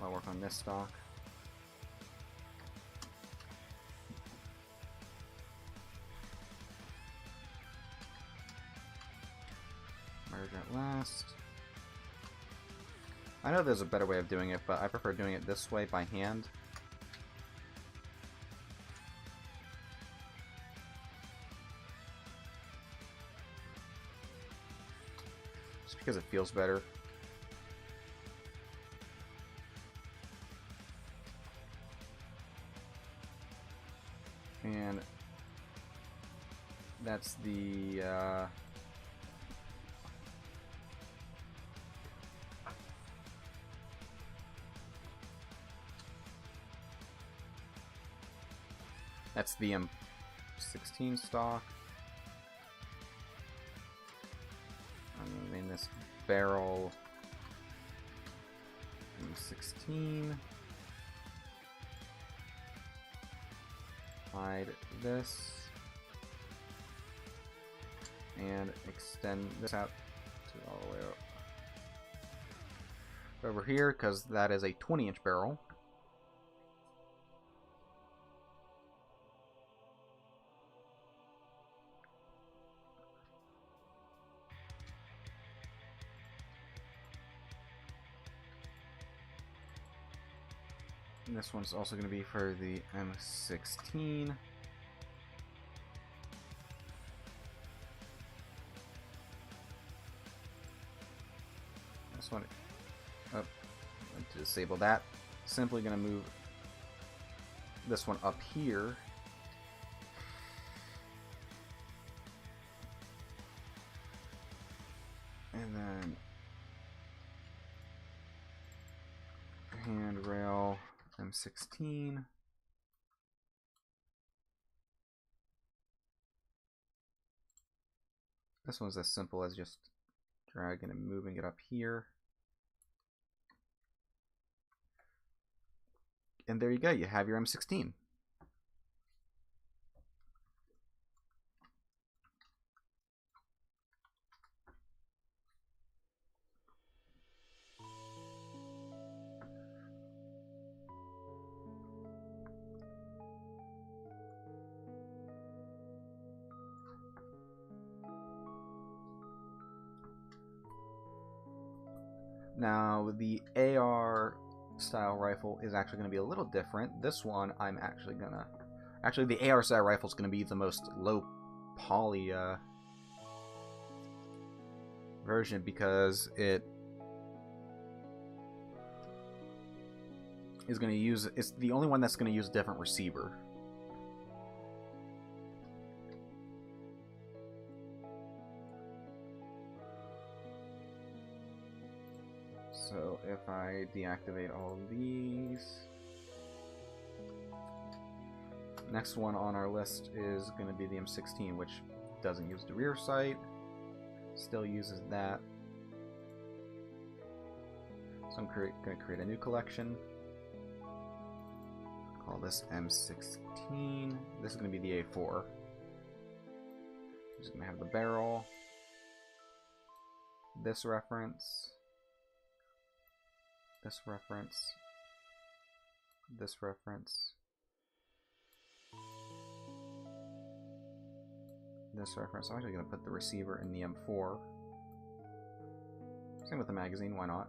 Speaker 1: I'll work on this stock. Merge at last. I know there's a better way of doing it, but I prefer doing it this way by hand. Just because it feels better. And that's the M16 stock. I'm gonna name this barrel M16. Hide this and extend this out to all the way over here, because that is a 20-inch barrel. And this one's also going to be for the M16. This one, oh, to disable that, simply going to move this one up here. And then handrail M16. This one's as simple as just dragging and moving it up here. And there you go, you have your M16. Now, the AR style rifle is actually going to be a little different. This one, I'm actually going to... Actually, the AR style rifle is going to be the most low poly version, because it is going to use... It's the only one that's going to use a different receiver. So if I deactivate all of these, next one on our list is going to be the M16, which doesn't use the rear sight. still uses that. So I'm going to create a new collection. Call this M16. This is going to be the A4. I'm just going to have the barrel. This reference. This reference. This reference. This reference. I'm actually going to put the receiver in the M4. Same with the magazine, why not?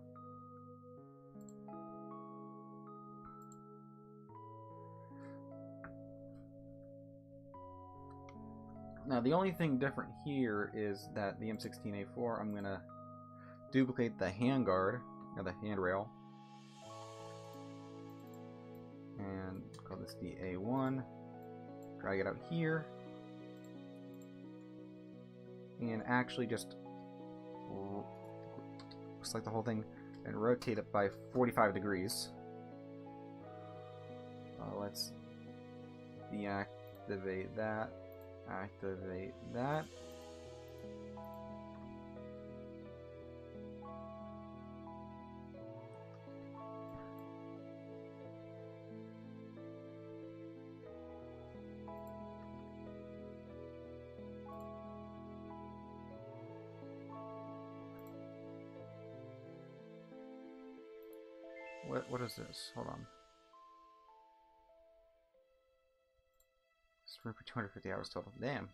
Speaker 1: Now the only thing different here is that the M16A4, I'm going to duplicate the handguard, or the handrail, and call this the A1, drag it out here, and actually just select the whole thing and rotate it by 45 degrees. Let's deactivate that, activate that. What is this? Hold on. Stream for 250 hours total. Damn.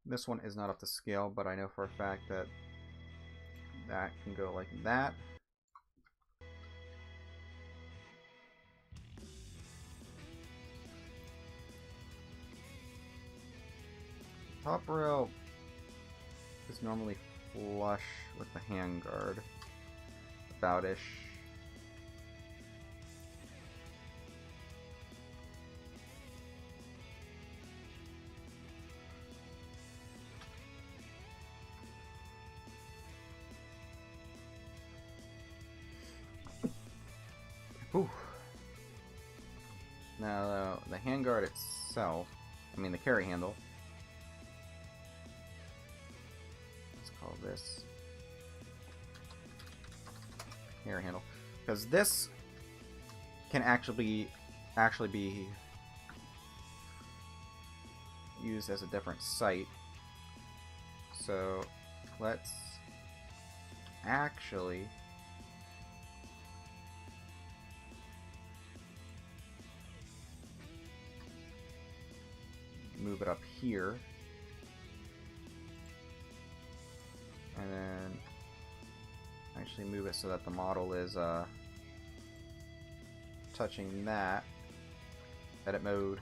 Speaker 1: This one is not up to scale, but I know for a fact that that can go like that. Top rail is normally flush with the handguard, about-ish. Ooh. Now the handguard itself, I mean the carry handle. This carry handle, because this can actually be used as a different sight. So let's actually move it up here. And then actually move it so that the model is touching that. Edit mode,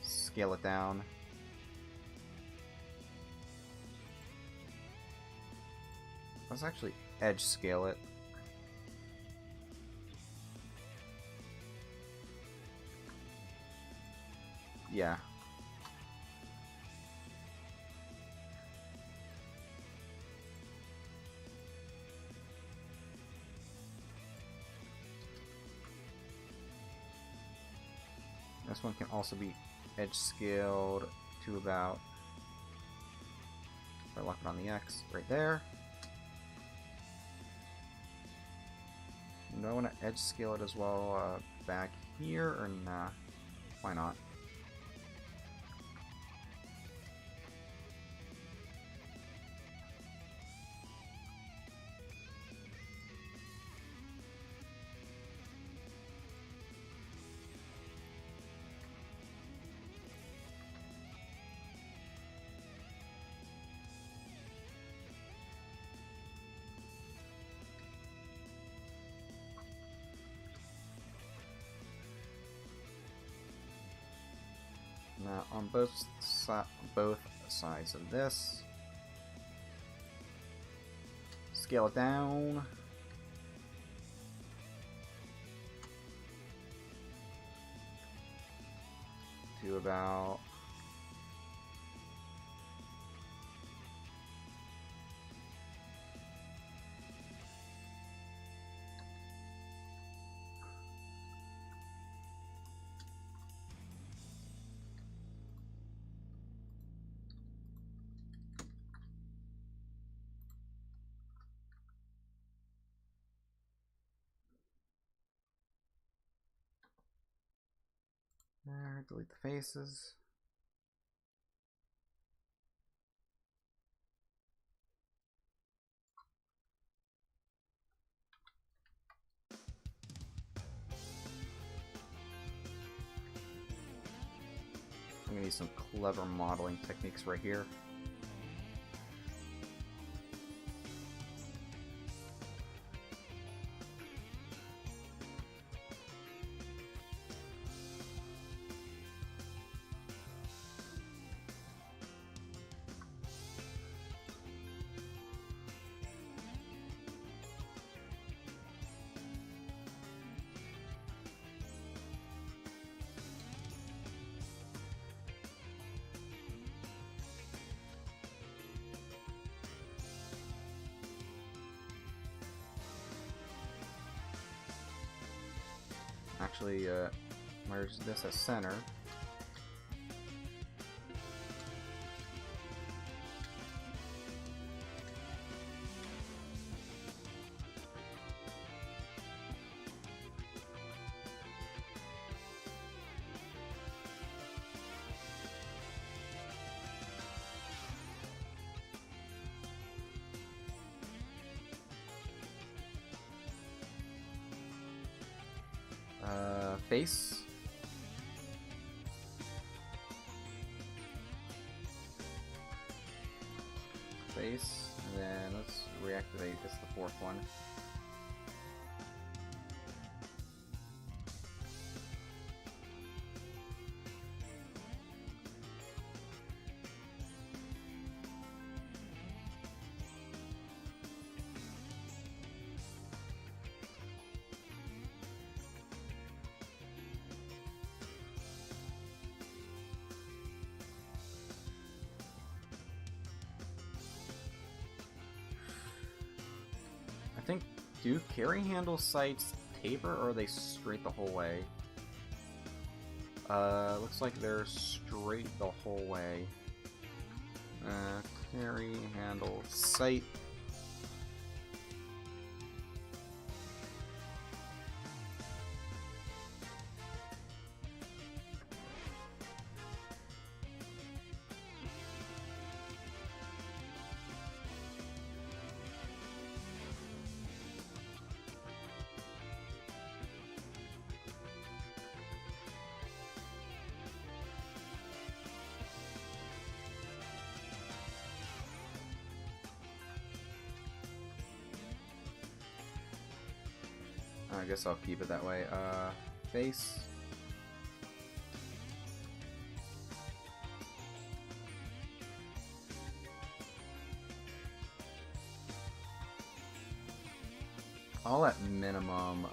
Speaker 1: scale it down. Let's actually edge scale it. Yeah. This one can also be edge scaled to about, if I lock it on the X, right there. Do I want to edge scale it as well back here, or nah? Why not? Now on both sides of this, scale it down to about There, delete the faces. I'm gonna use some clever modeling techniques right here. Actually, merge this as center. Face. Face, and then let's reactivate this, the fourth one. I think, do carry handle sights taper, or are they straight the whole way? Looks like they're straight the whole way. Carry handle sight. I guess I'll keep it that way. Face. I'll at minimum,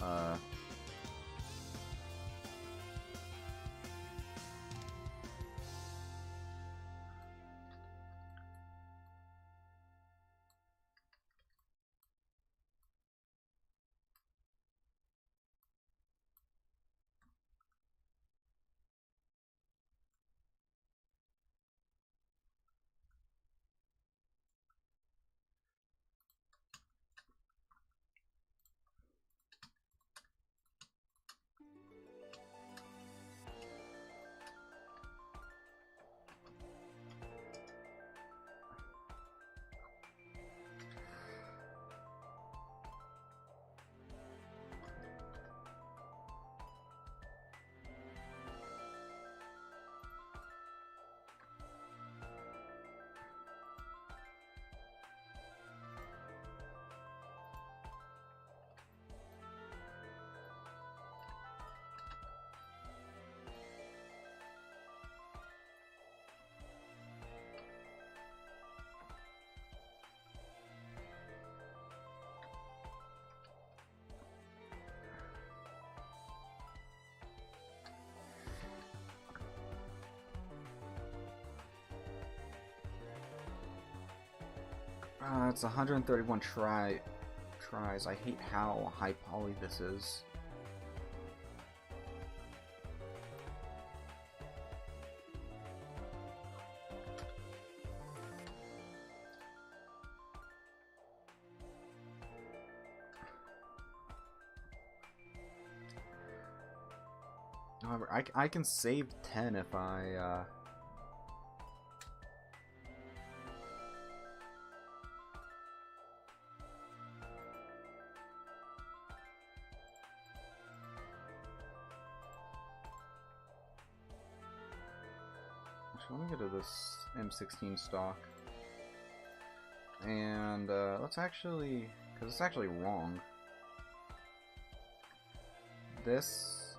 Speaker 1: it's 131 tries. I hate how high poly this is. However, I can save 10 if I, Let me go to this M16 stock, and let's actually, because it's actually wrong. This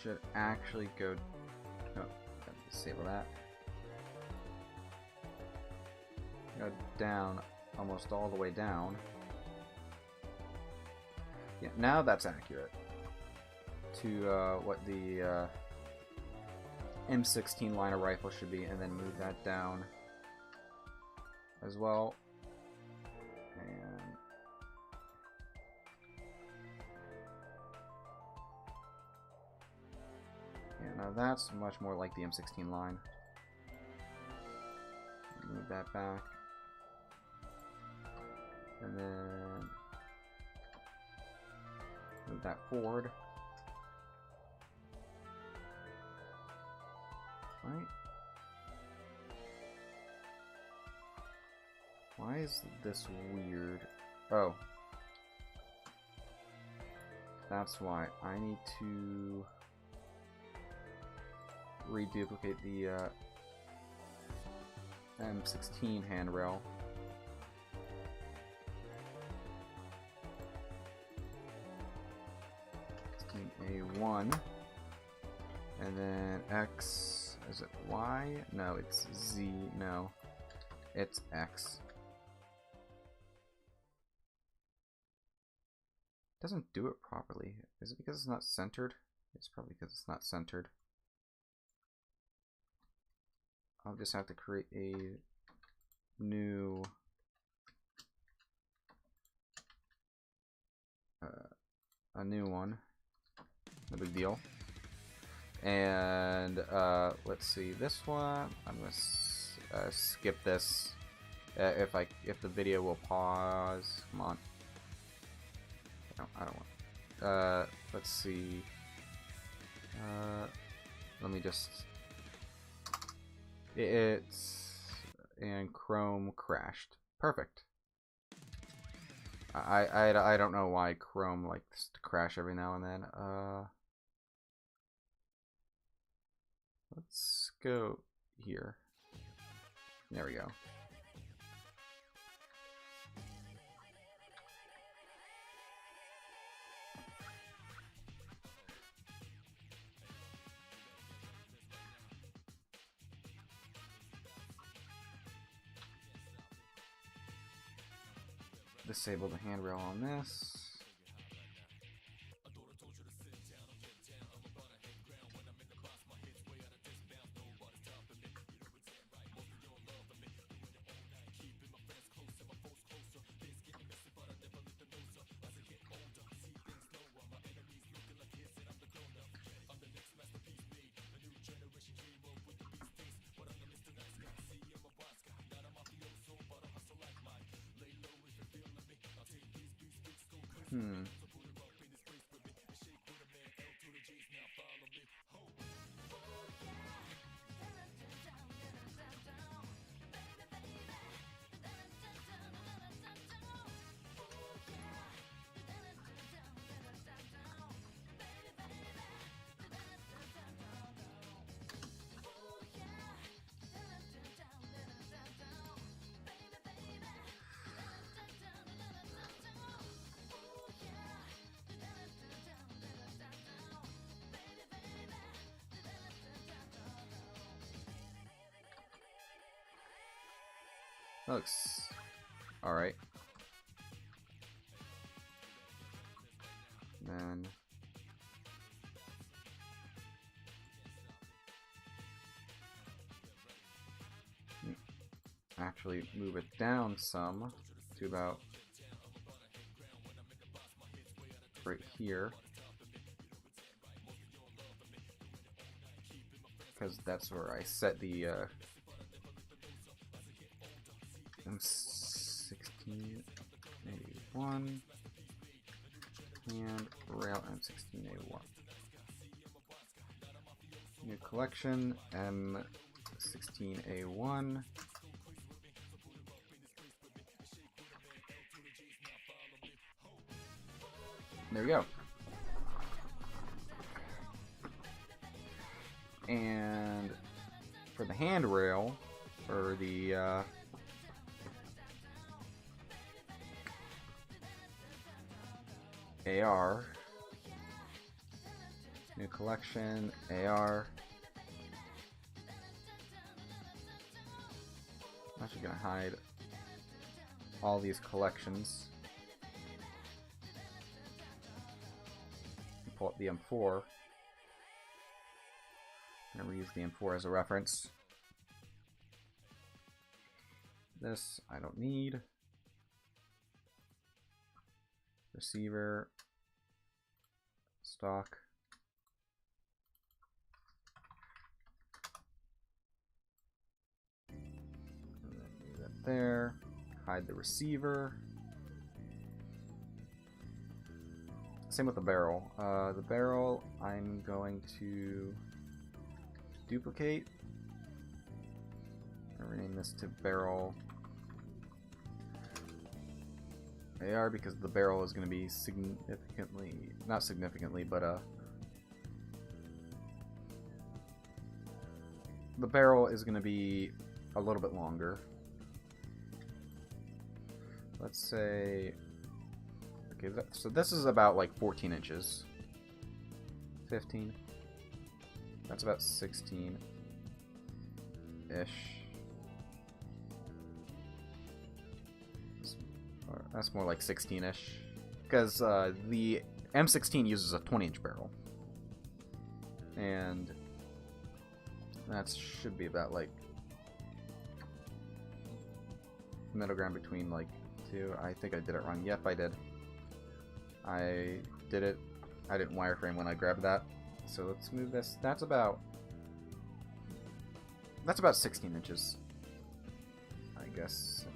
Speaker 1: should actually go. No, gotta disable that. Go down, almost all the way down. Yeah, now that's accurate to what the M16 line of rifle should be, and then move that down as well. And yeah, now that's much more like the M16 line. Move that back, and then move that forward. Right? Why is this weird? Oh. That's why. I need to reduplicate the M16 handrail. A1, and then X, is it Y? No, it's Z, no, it's X. Doesn't do it properly. Is it because it's not centered? It's probably because it's not centered. I'll just have to create a new one. No big deal. And let's see, this one I'm gonna skip this. If the video will pause, come on. I don't want. Let's see. Let me just. And Chrome crashed. Perfect. I don't know why Chrome likes to crash every now and then. Let's go here. There we go. Disable the handrail on this. Looks alright. Then actually move it down some to about right here, because that's where I set the M16. M16A1 and rail M16A1. New collection M16A1. There we go. And for the handrail, or the AR, new collection, AR. I'm actually going to hide all these collections. Pull up the M4. I'm going to reuse the M4 as a reference. This I don't need. Receiver. Stock. And then leave that there. Hide the receiver. Same with the barrel. The barrel I'm going to duplicate. I'll rename this to barrel AR because the barrel is going to be significantly, not significantly, but the barrel is going to be a little bit longer. Let's say, okay, so this is about like 14 inches. 15. That's about 16-ish. That's more like 16-ish. Because the M16 uses a 20-inch barrel. And that should be about like middle ground between like two. I think I did it wrong. Yep, I did. I did it. I didn't wireframe when I grabbed that. So let's move this. That's about 16 inches. I guess.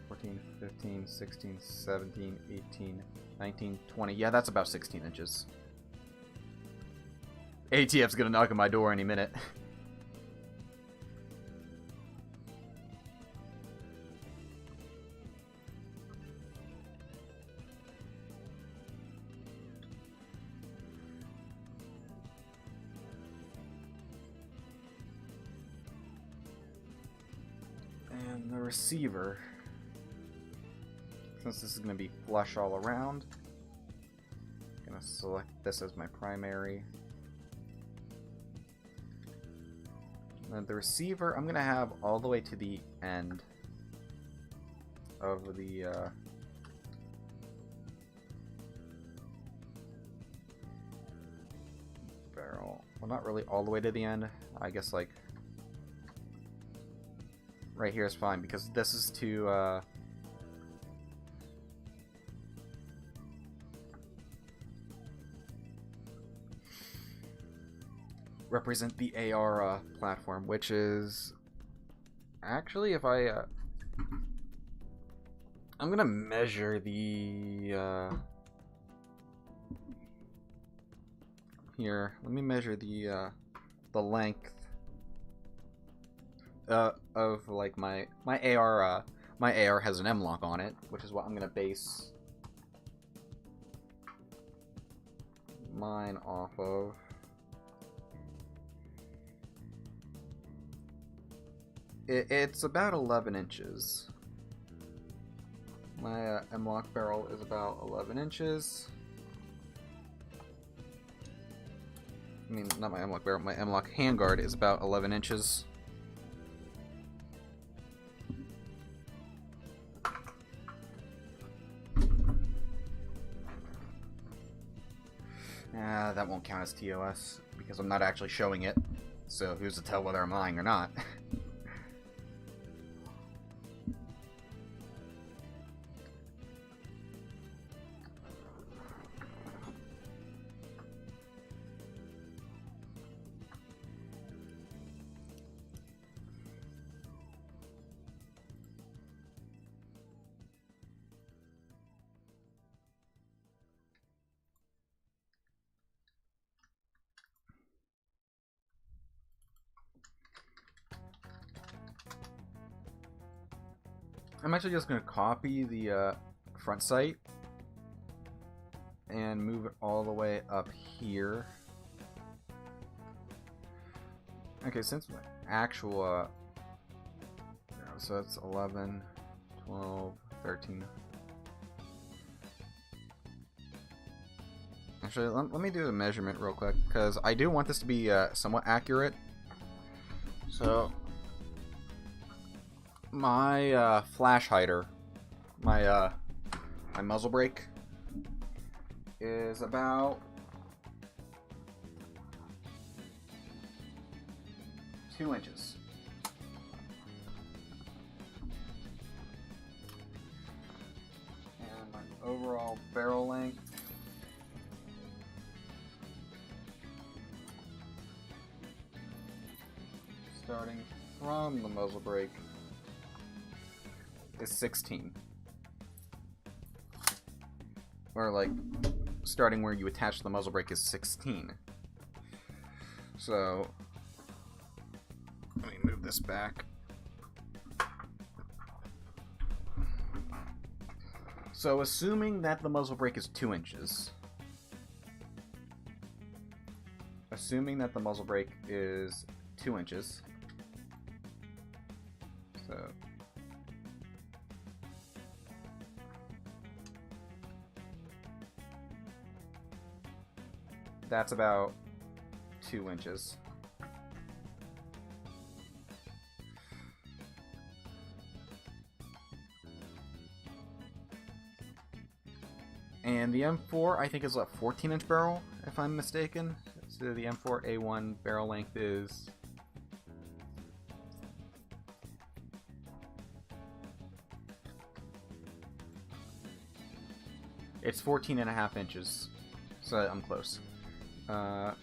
Speaker 1: 14, 15, 16, 17, 18, 19, 20. Yeah, that's about 16 inches. ATF's gonna knock on my door any minute. And the receiver, since this is going to be flush all around, I'm going to select this as my primary. And the receiver, I'm going to have all the way to the end of the barrel. Well, not really all the way to the end. I guess like right here is fine because this is to represent the AR platform, which is actually, if I I'm gonna measure the here. Let me measure the length of like my AR. My AR has an M-lock on it, which is what I'm gonna base mine off of. It's about 11 inches. My M-lock barrel is about 11 inches. I mean, not my M-lock barrel, my M-lock handguard is about 11 inches. That won't count as TOS because I'm not actually showing it. So who's to tell whether I'm lying or not? I'm actually just going to copy the front sight and move it all the way up here. Okay, since my actual so that's 11, 12, 13. Actually, let me do the measurement real quick, because I do want this to be somewhat accurate. So, my flash hider, my muzzle brake, is about 2 inches. And my overall barrel length starting from the muzzle brake is 16. Or like starting where you attach the muzzle brake is 16. So let me move this back. So assuming that the muzzle brake is 2 inches. Assuming that the muzzle brake is 2 inches. So that's about 2 inches. And the M4, I think, is a 14-inch barrel, if I'm mistaken. So the M4A1 barrel length is... It's 14.5 inches. So I'm close. So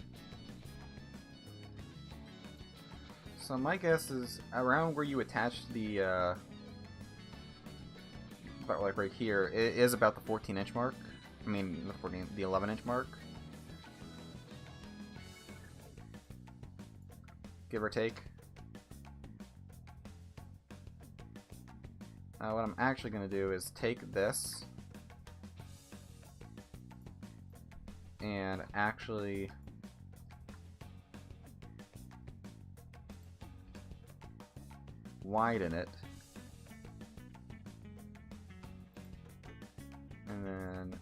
Speaker 1: my guess is around where you attach the... about like right here, it is about the 14-inch mark. I mean, the 11-inch mark. Give or take. What I'm actually going to do is take this and actually widen it. And then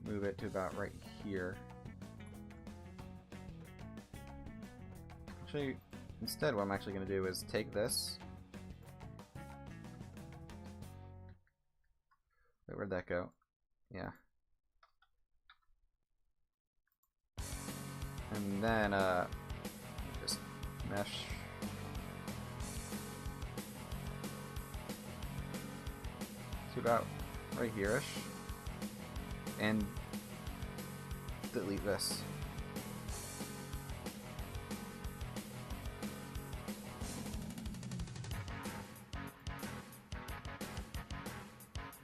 Speaker 1: move it to about right here. Actually, instead what I'm actually going to do is take this. Wait, where'd that go? Yeah. And then just mesh. To about right here-ish. And delete this.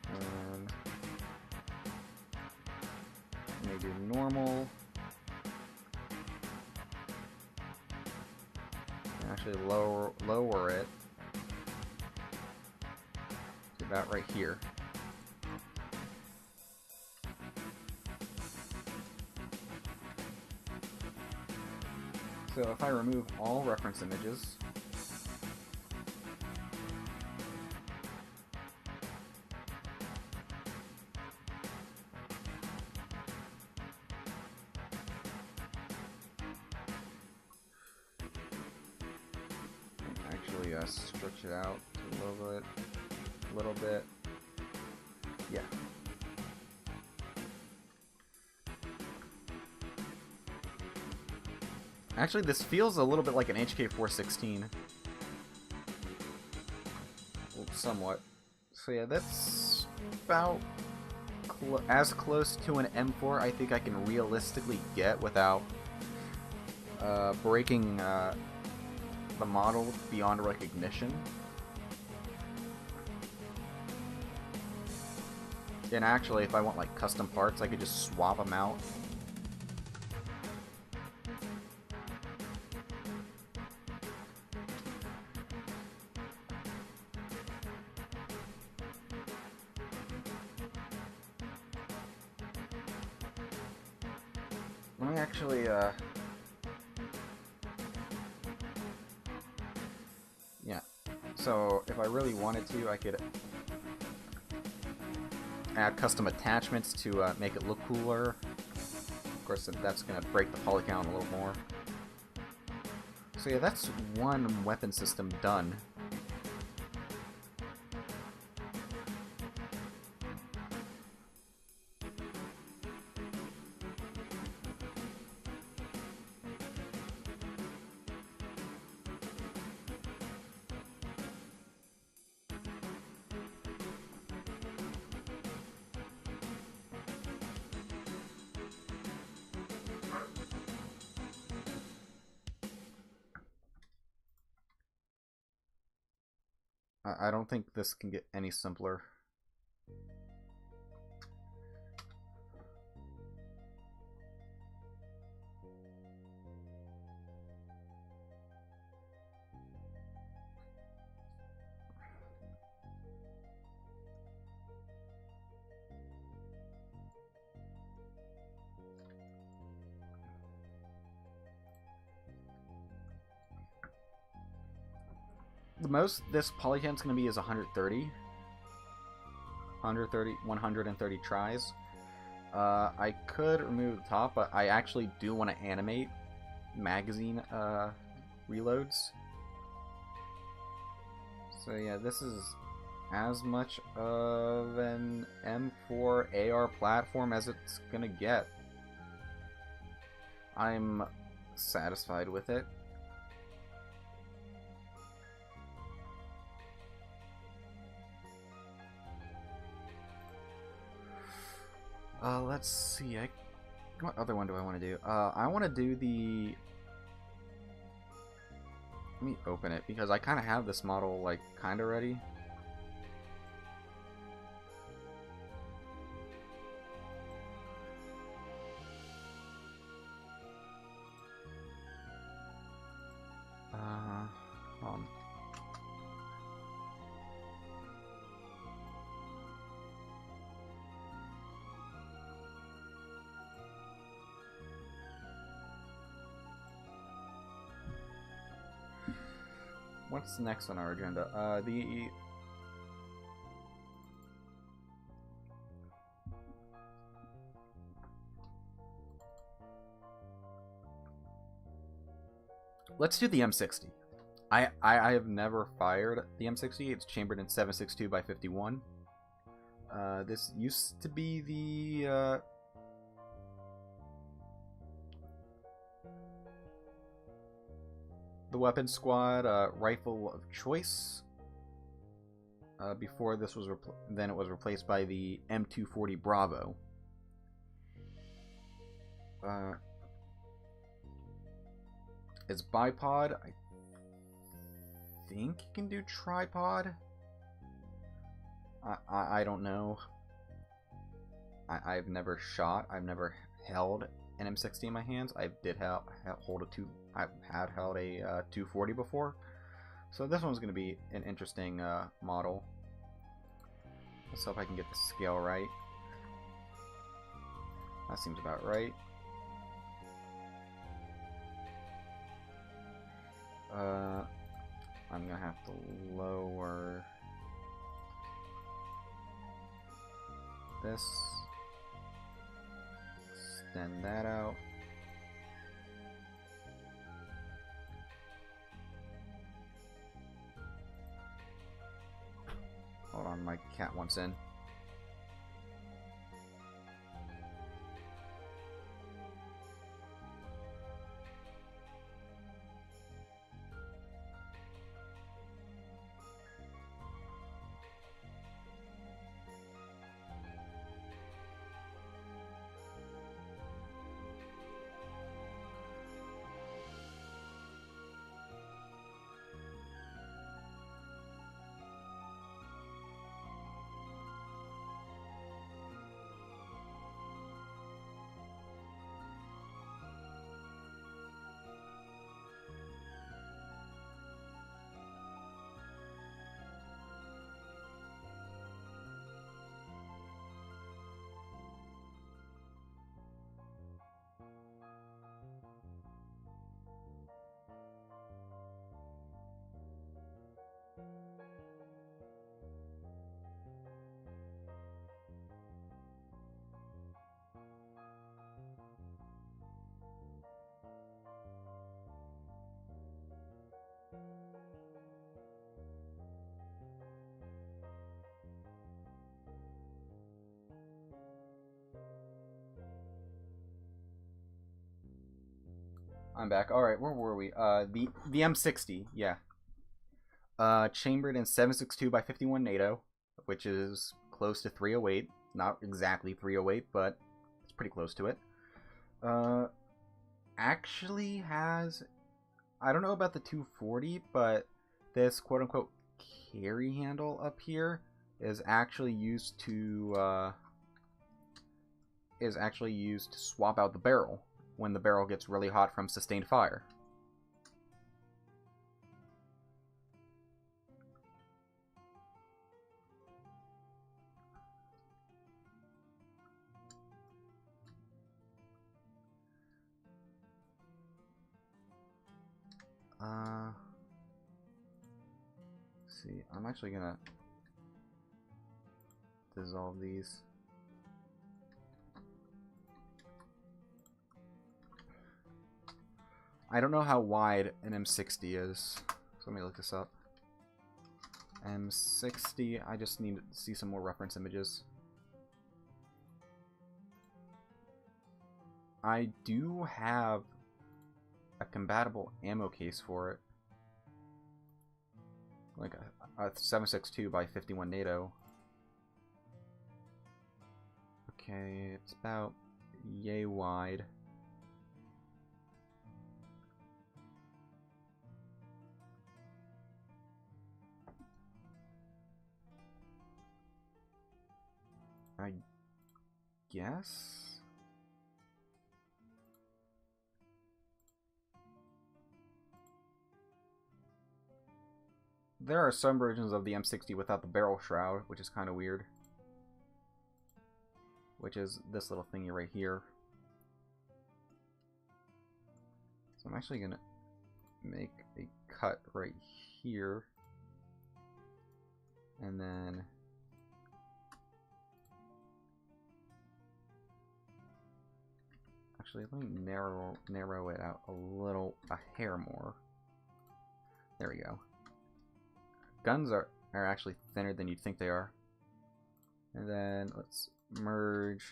Speaker 1: And maybe normal. And actually lower it to about right here. So if I remove all reference images, actually stretch it out a little bit, yeah. Actually, this feels a little bit like an HK416. Well, somewhat. So yeah, that's about as close to an M4 I think I can realistically get without breaking the model beyond recognition. And actually, if I want like custom parts, I could just swap them out. Let me actually, yeah. So, if I really wanted to, I could add custom attachments to make it look cooler. Of course, that's going to break the poly count a little more. So yeah, that's one weapon system done. I don't think this can get any simpler. The most this polycount's going to be is 130. 130 tries. I could remove the top, but I actually do want to animate magazine reloads. So yeah, this is as much of an M4 AR platform as it's gonna get. I'm satisfied with it. Let's see. What other one do I want to do? I want to do the... Let me open it, because I kind of have this model, like, kind of ready. Hold on. What's next on our agenda? Let's do the M60. I have never fired the M60. It's chambered in 7.62 by 51. This used to be the weapon squad rifle of choice. Before this was then it was replaced by the M240 Bravo. It's bipod. I think you can do tripod. I don't know. I've never shot. I've never held an M60 in my hands. I did hold I've held a 240 before, so this one's going to be an interesting model. Let's see if I can get the scale right. That seems about right. I'm gonna have to lower this, extend that out. Hold on, my cat wants in. I'm back. All right, where were we? The M60, yeah. Chambered in 7.62 by 51 NATO, which is close to 308. Not exactly 308, but it's pretty close to it. Actually has, I don't know about the 240, but this quote-unquote carry handle up here is actually used to swap out the barrel when the barrel gets really hot from sustained fire. See, I'm actually gonna dissolve these. I don't know how wide an M60 is, so let me look this up. M60, I just need to see some more reference images. I do have a compatible ammo case for it. Like a 7.62 by 51 NATO. Okay, it's about yay wide. I guess. There are some versions of the M60 without the barrel shroud, which is kind of weird. Which is this little thingy right here. So I'm actually going to make a cut right here. And then actually let me narrow it out a hair more. There we go. Guns are actually thinner than you'd think they are. And then let's merge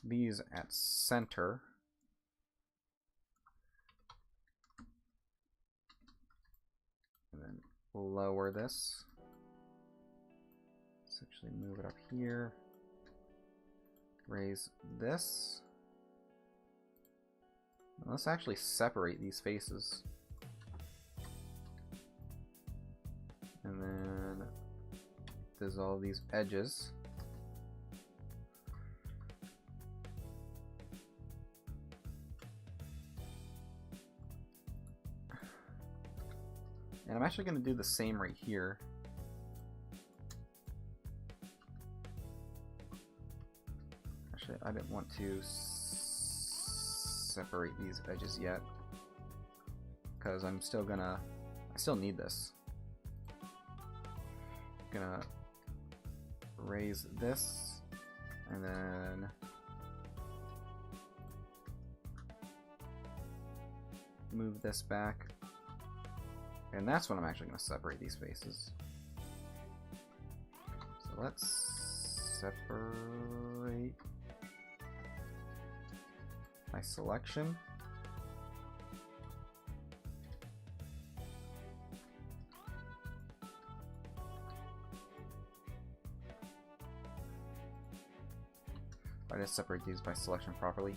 Speaker 1: these at center. And then lower this. Let's actually move it up here. Raise this. Let's actually separate these faces. And then dissolve these edges. And I'm actually going to do the same right here. Actually, I didn't want to separate these edges yet, because I still need this. Gonna raise this and then move this back, and that's when I'm actually going to separate these faces. So let's separate my selection. I just separate these by selection properly.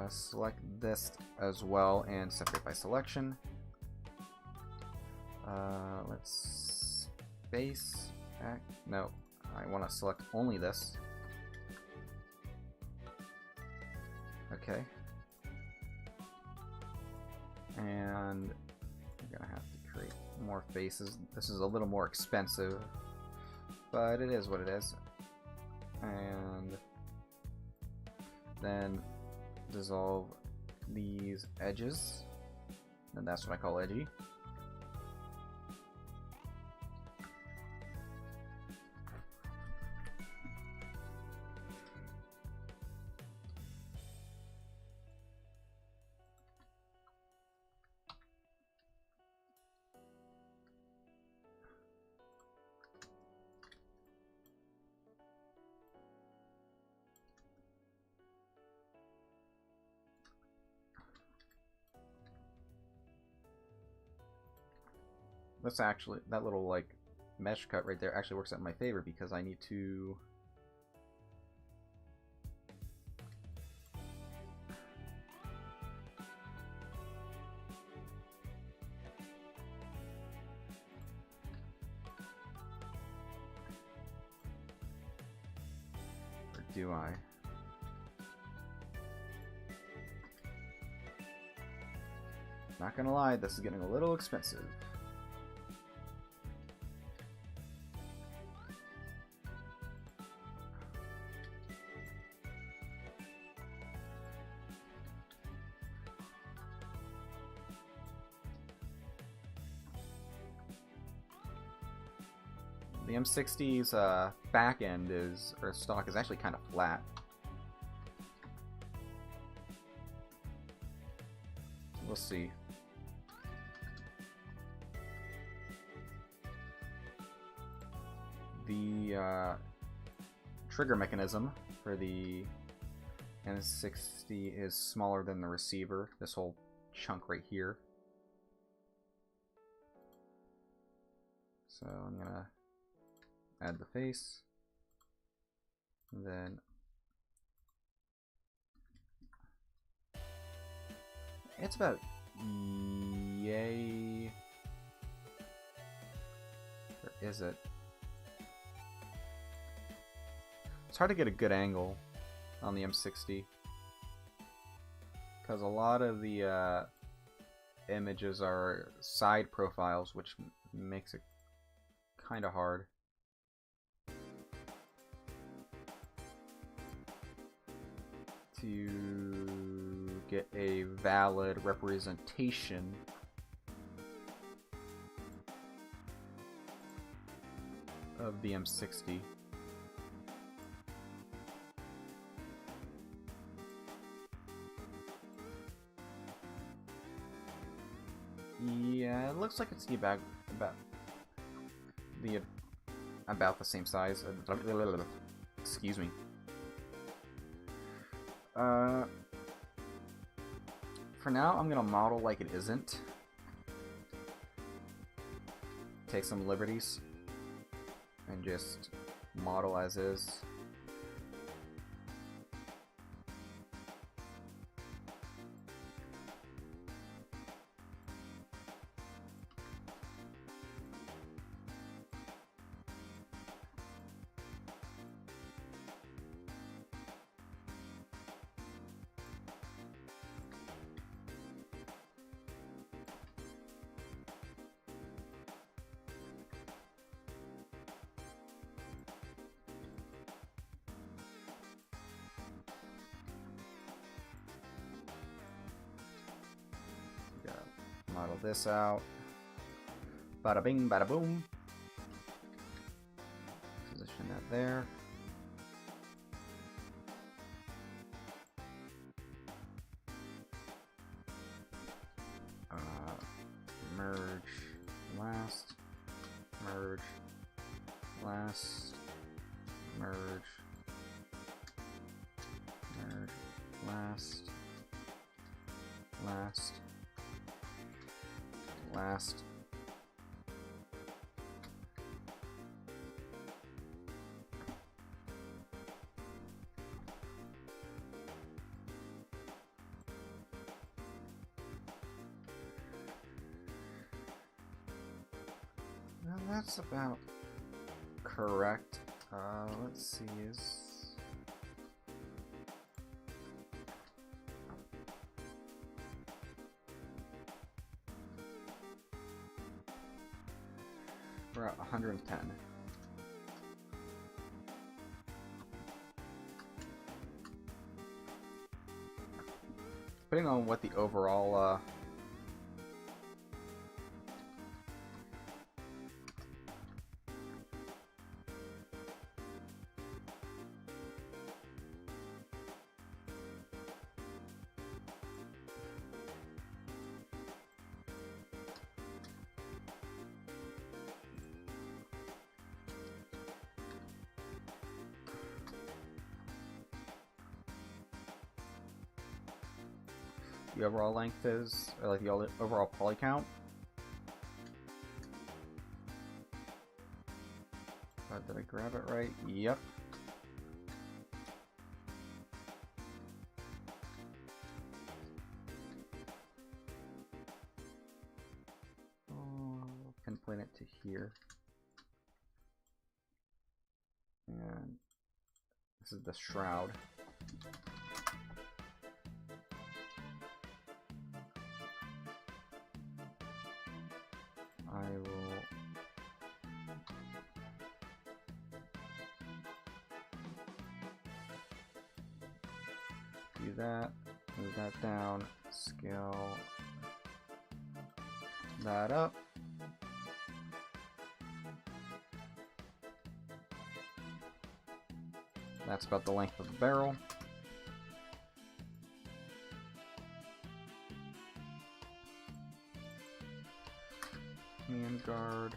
Speaker 1: Select this as well and separate by selection. Let's space back. No, I want to select only this. Okay. And I'm gonna have to create more faces. This is a little more expensive, but it is what it is. And then dissolve these edges, and that's what I call edgy. let's actually, that little like mesh cut right there actually works out in my favor because I need to or do I? Not gonna lie, this is getting a little expensive. The M60's back end is, or stock is actually kind of flat. We'll see. The trigger mechanism for the N60 is smaller than the receiver, this whole chunk right here. So I'm gonna add the face, and then it's about yay. Or is it? It's hard to get a good angle on the M60 because a lot of the images are side profiles, which makes it kind of hard. To get a valid representation of the M60. Yeah, it looks like it's about the same size. Excuse me. For now, I'm gonna model like it isn't. Take some liberties and just model as is. Model this out. Bada bing, bada boom. Position that there. Merge last. Merge last. Merge. Merge last. Last. Last. Well, that's about correct. Let's see, we're at 110. Depending on what the overall the overall length is, or like the overall poly count. Did I grab it right? Yep. Pinpoint it to here. And this is the shroud. I will do that, move that down, scale that up. That's about the length of the barrel. Handguard.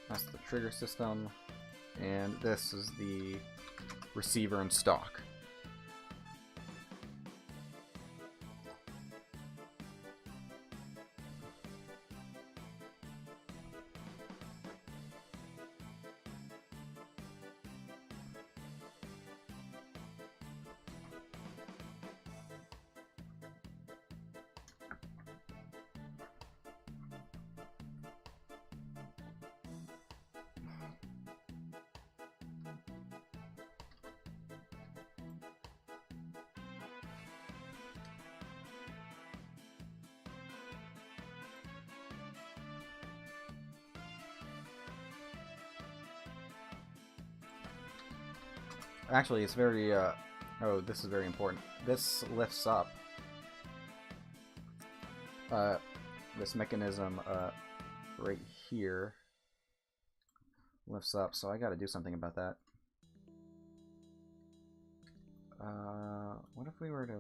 Speaker 1: That's the trigger system, and this is the receiver and stock. Actually, it's very, oh, this is very important. This lifts up. This mechanism, right here lifts up, so I gotta do something about that. What if we were to...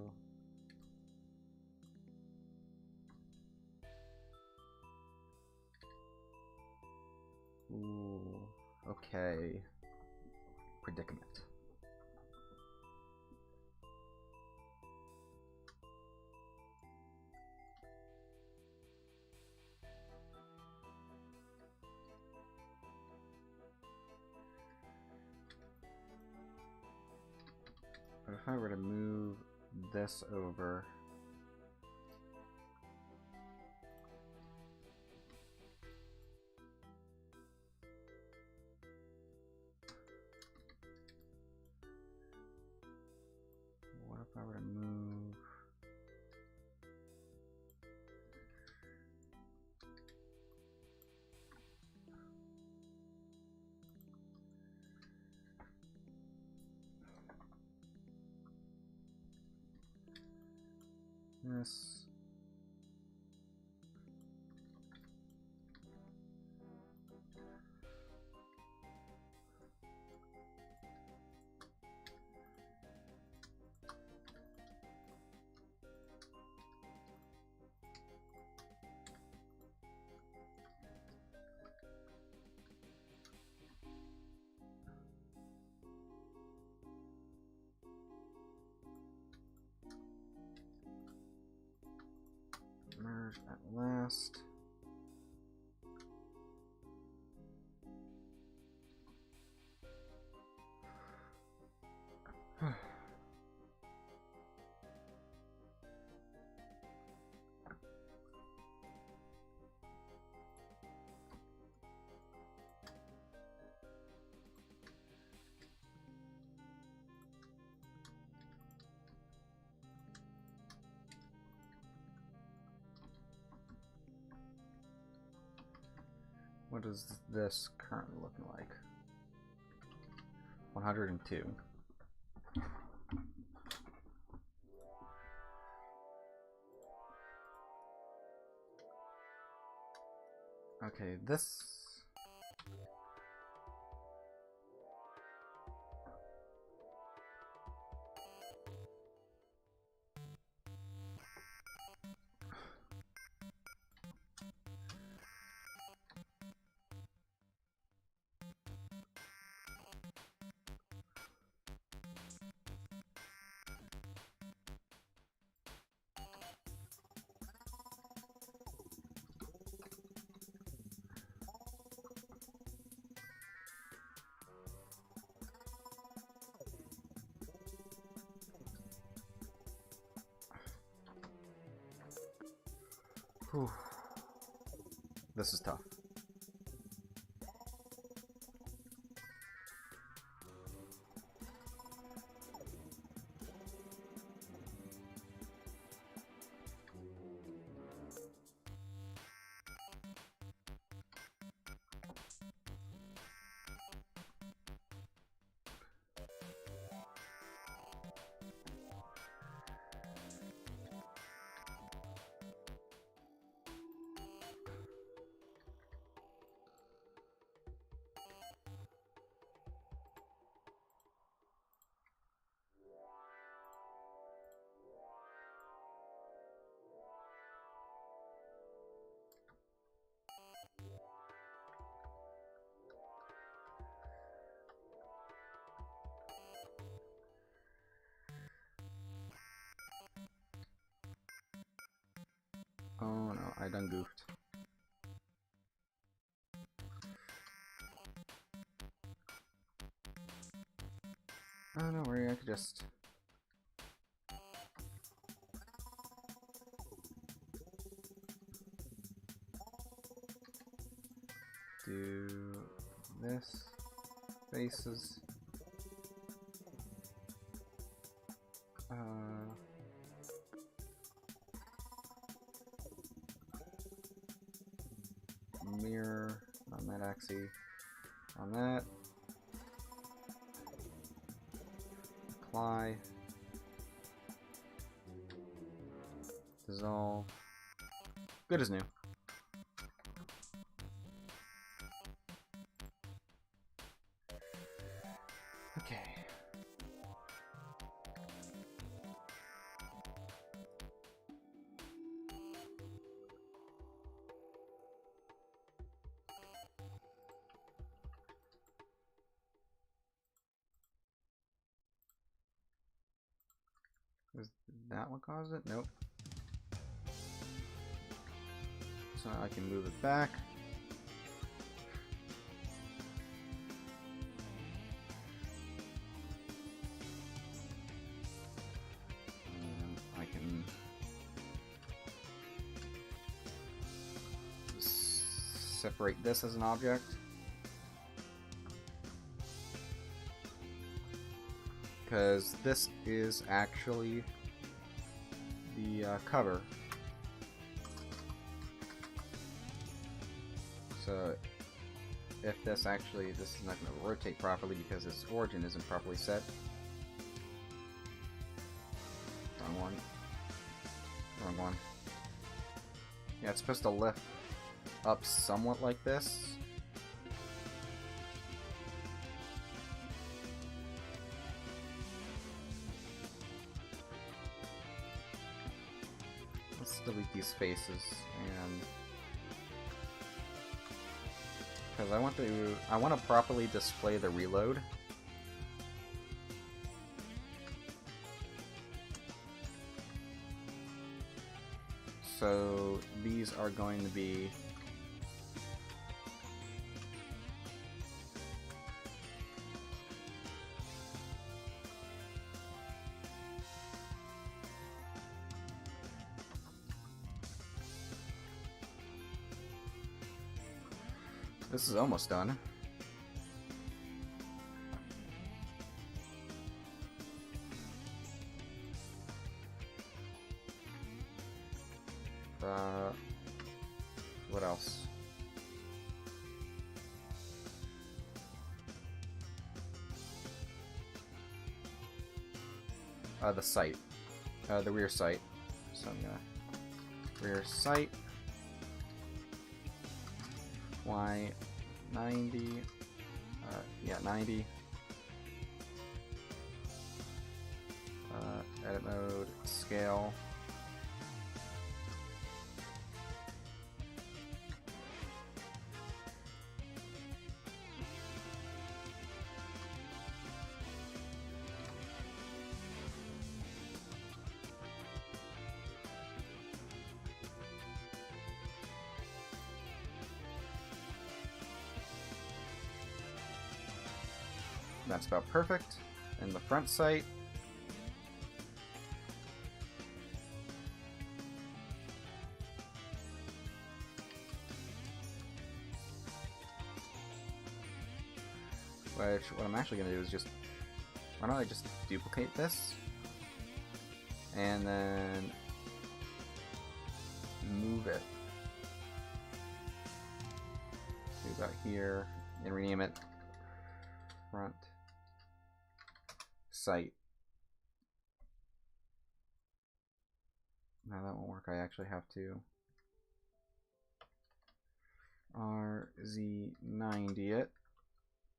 Speaker 1: Ooh, okay. Predicament. But if I were to move this over... What if I were to move... this... merge at last. What is this currently looking like? 102. Okay, this... Whew. This is tough. Oh no, I done goofed. Oh, no worry, I could just... do this. Faces. Mirror on that axis. On that. Apply. Dissolve. Good as new. Okay. Is that what caused it? Nope. So I can move it back. And I can separate this as an object. Because this is actually the cover. So if this is not going to rotate properly because its origin isn't properly set. Wrong one. Yeah, it's supposed to lift up somewhat like this. Let's delete these faces, and because I want to properly display the reload. So these are going to be this is almost done. What else? The sight. The rear sight. So I'm gonna rear sight. Y 90. Yeah, 90. Edit mode, scale. That's about perfect. And the front sight. Which, what I'm actually going to do is just, why don't I just duplicate this, and then move it to about here, and rename it front sight. No, that won't work. I actually have to RZ90 it.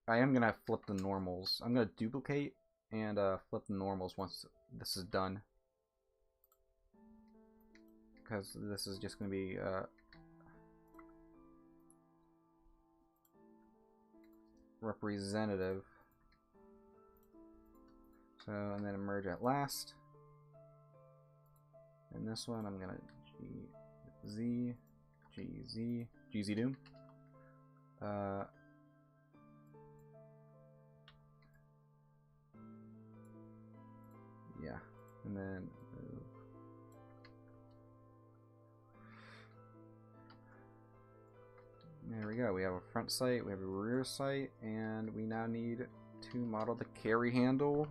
Speaker 1: I am going to flip the normals. I'm going to duplicate and flip the normals once this is done. Because this is just going to be representative. So, and then merge at last. And this one I'm going to GZ Doom. Yeah, and then move. There we go. We have a front sight, we have a rear sight, and we now need to model the carry handle.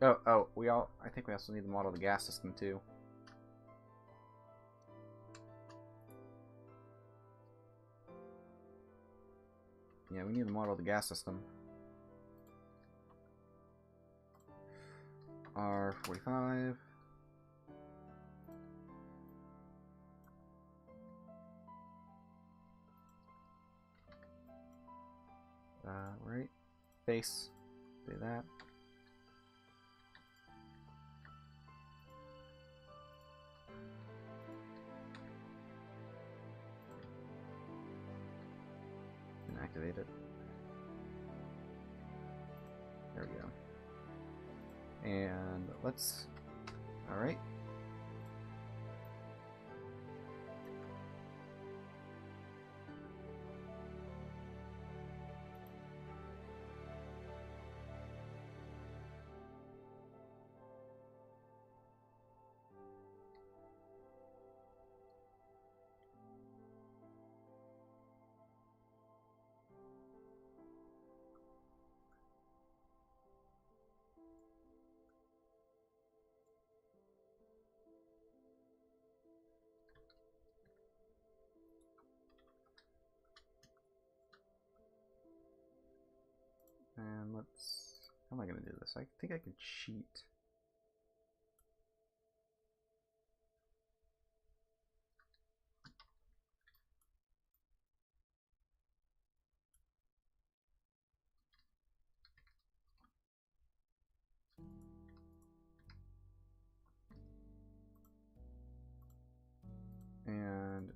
Speaker 1: I think we also need to model the gas system too. Yeah, we need to model the gas system. R45. Right. Face. Do that. And activate it. There we go. And let's, all right. And let's, how am I going to do this? I think I can cheat. And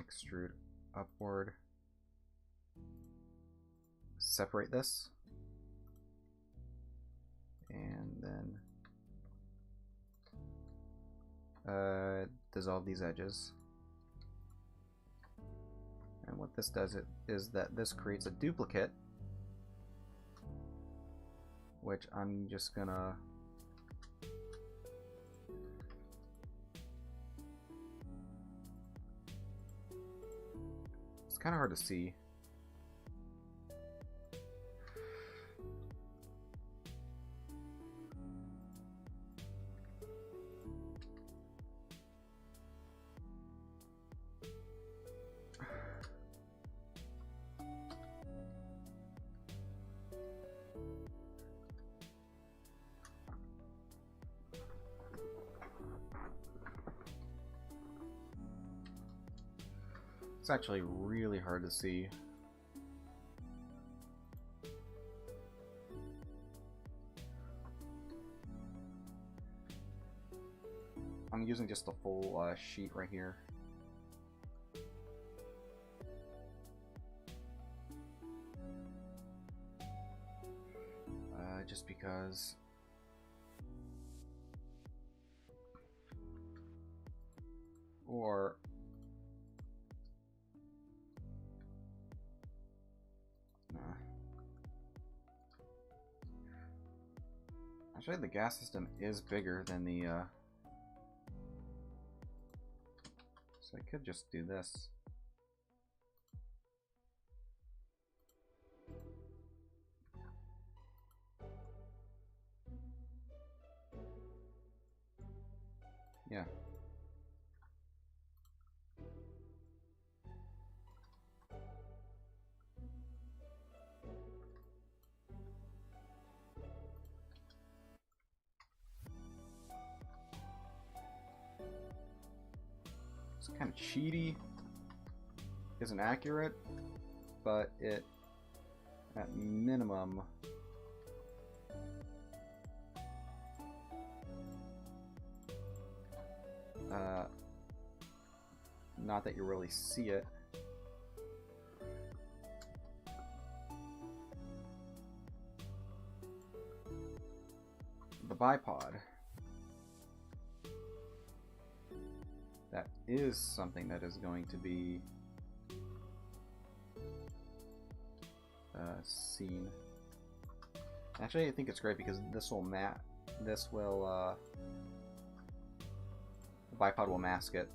Speaker 1: extrude upward. Separate this. And then dissolve these edges. And what this does is that this creates a duplicate, which I'm just gonna it's kind of hard to see. It's actually really hard to see. I'm using just the full sheet right here. Just because or actually the gas system is bigger than the so I could just do this. Yeah. It's kind of cheaty. Isn't accurate, but it, at minimum, not that you really see it. The bipod. That is something that is going to be seen. Actually, I think it's great because this will the bipod will mask it.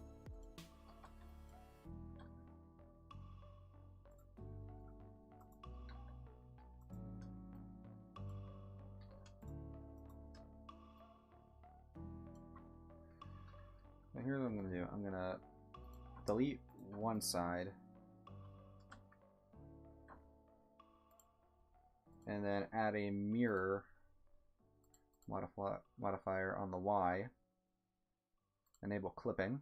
Speaker 1: So here's what I'm gonna do. I'm gonna delete one side and then add a mirror modifier on the Y. Enable clipping.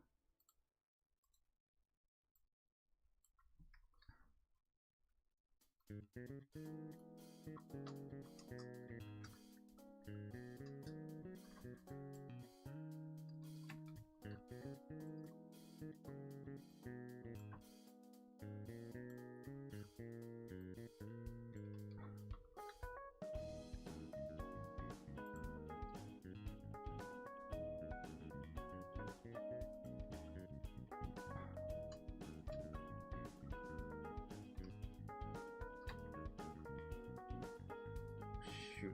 Speaker 1: Shoot.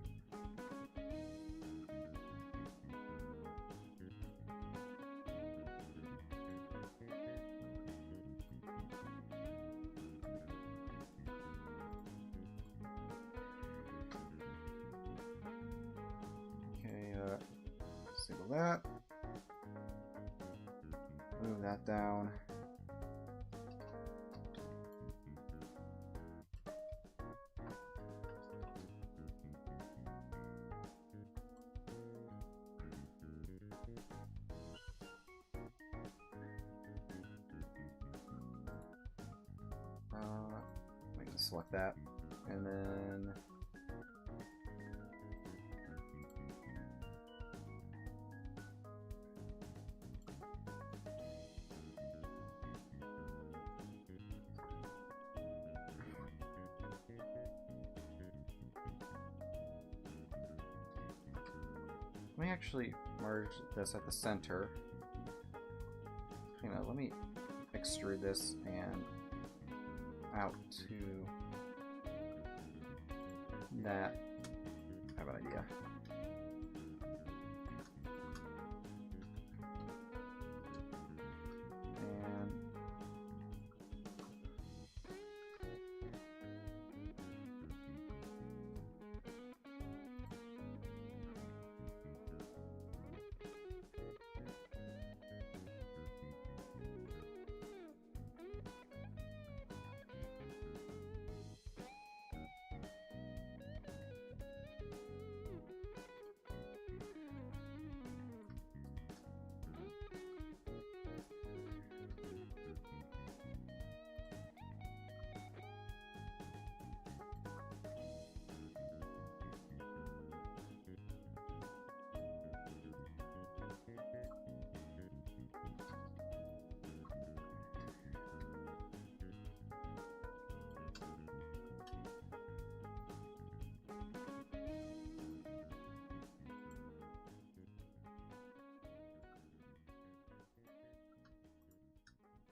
Speaker 1: Okay, single that. Move that down. I can select that, and then let me actually merge this at the center. You know, let me extrude this and out to that. I have an idea.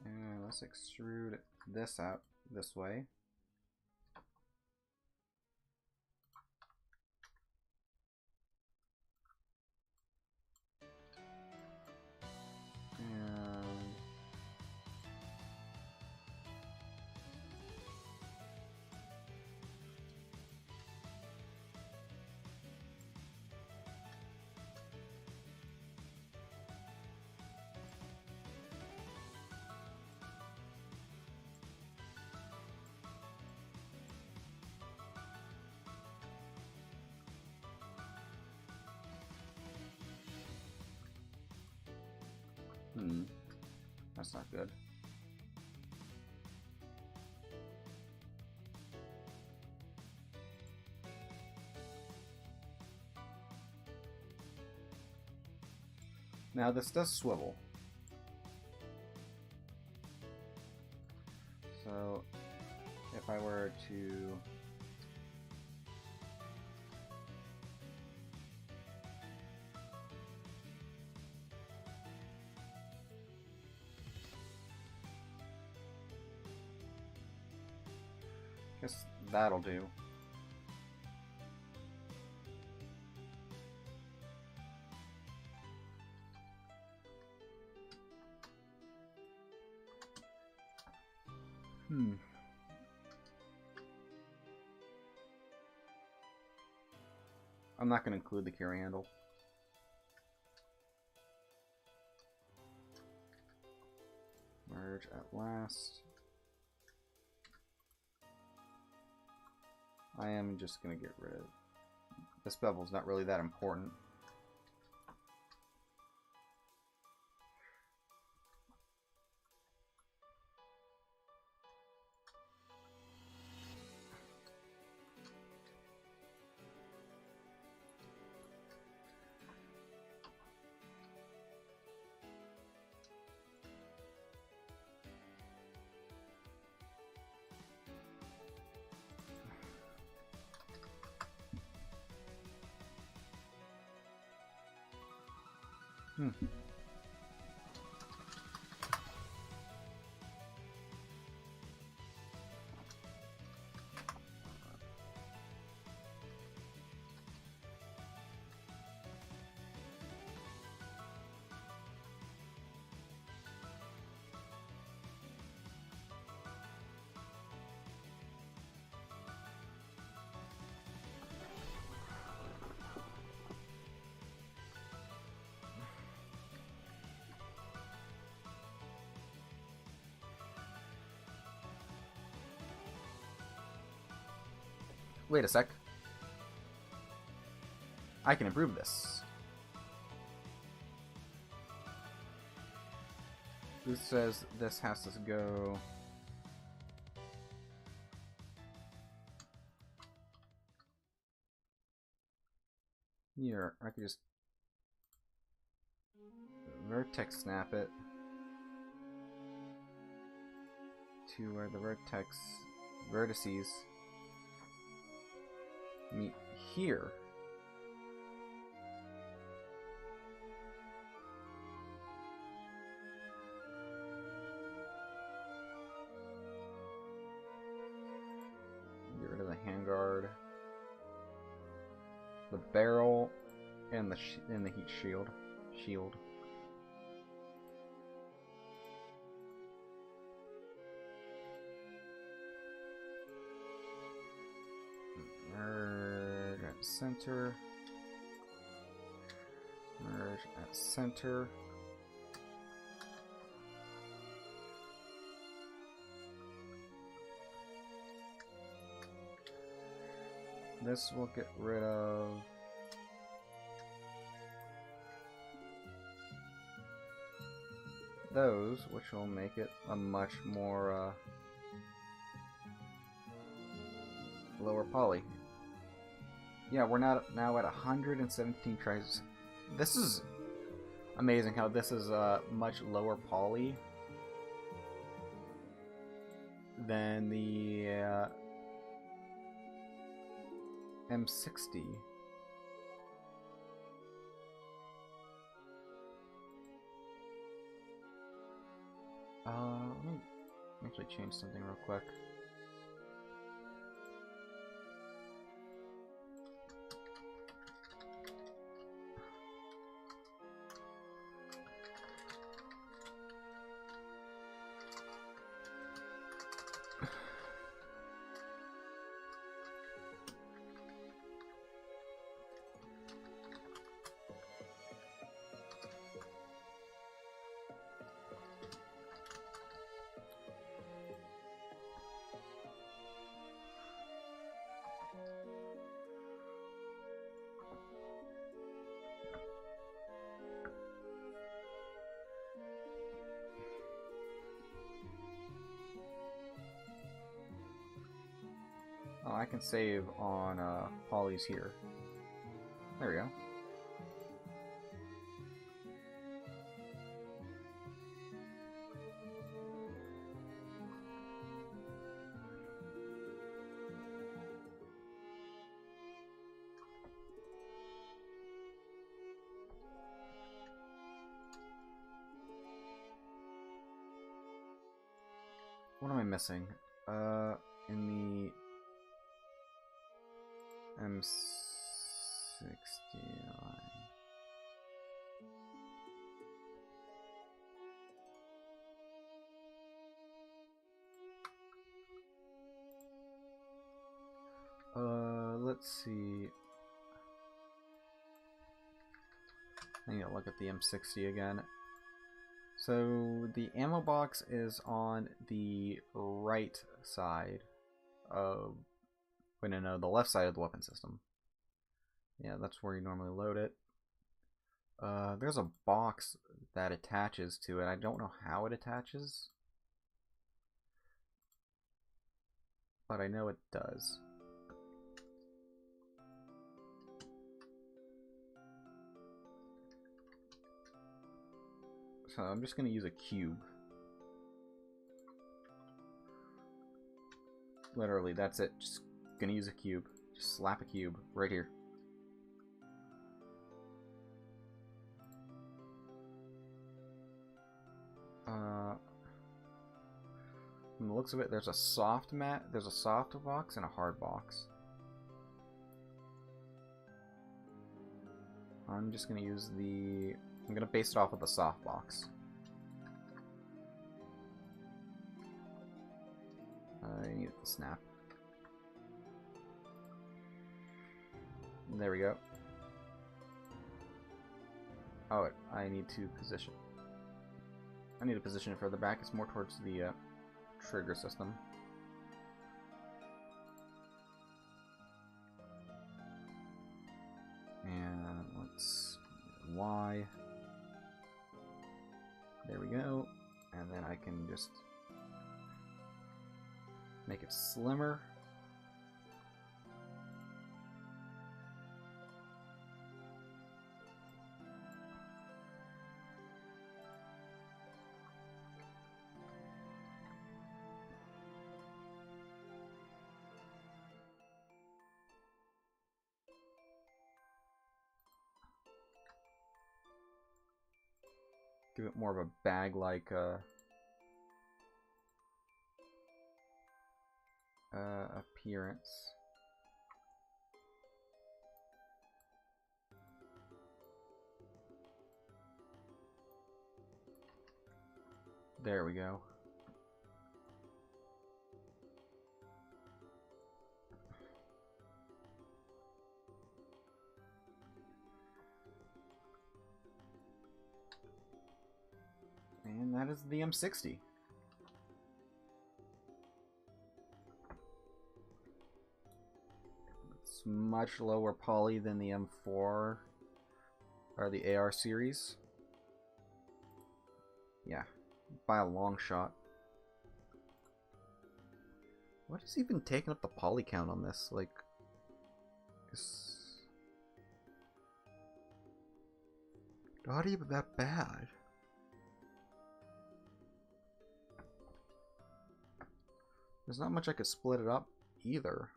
Speaker 1: And let's extrude this out this way. And That's not good. Now this does swivel. So if I were to guess that'll do. I'm not going to include the carry handle. Merge at last. I am just going to get rid of this bevel's not really that important. Wait a sec. I can improve this. This says this has to go here. I could just vertex snap it to where the vertices meet here. Get rid of the handguard, the barrel, and the heat shield. Merge at center. Merge at center. This will get rid of those, which will make it a much more lower poly. Yeah, we're now at 117 tries. This is amazing how this is much lower poly than the M60. Let me actually change something real quick. I can save on polys here. There we go. What am I missing? In the M60 line. Let's see. I need to look at the M60 again. So the ammo box is on the right side of, wait, no, the left side of the weapon system. Yeah, that's where you normally load it. There's a box that attaches to it. I don't know how it attaches, but I know it does. So I'm just going to use a cube. Literally, that's it. Just going to use a cube. Just slap a cube right here. From the looks of it, there's a soft mat, there's a soft box and a hard box. I'm just going to use the... I'm going to base it off of the soft box. I need it to snap. There we go. Oh, I need to position. I need to position it further back. It's more towards the trigger system. And let's Y. There we go. And then I can just make it slimmer. Give it more of a bag-like appearance. There we go. And that is the M60. It's much lower poly than the M4 or the AR series. Yeah, by a long shot. What is even taking up the poly count on this? Like, it's not even that bad. There's not much I could split it up either.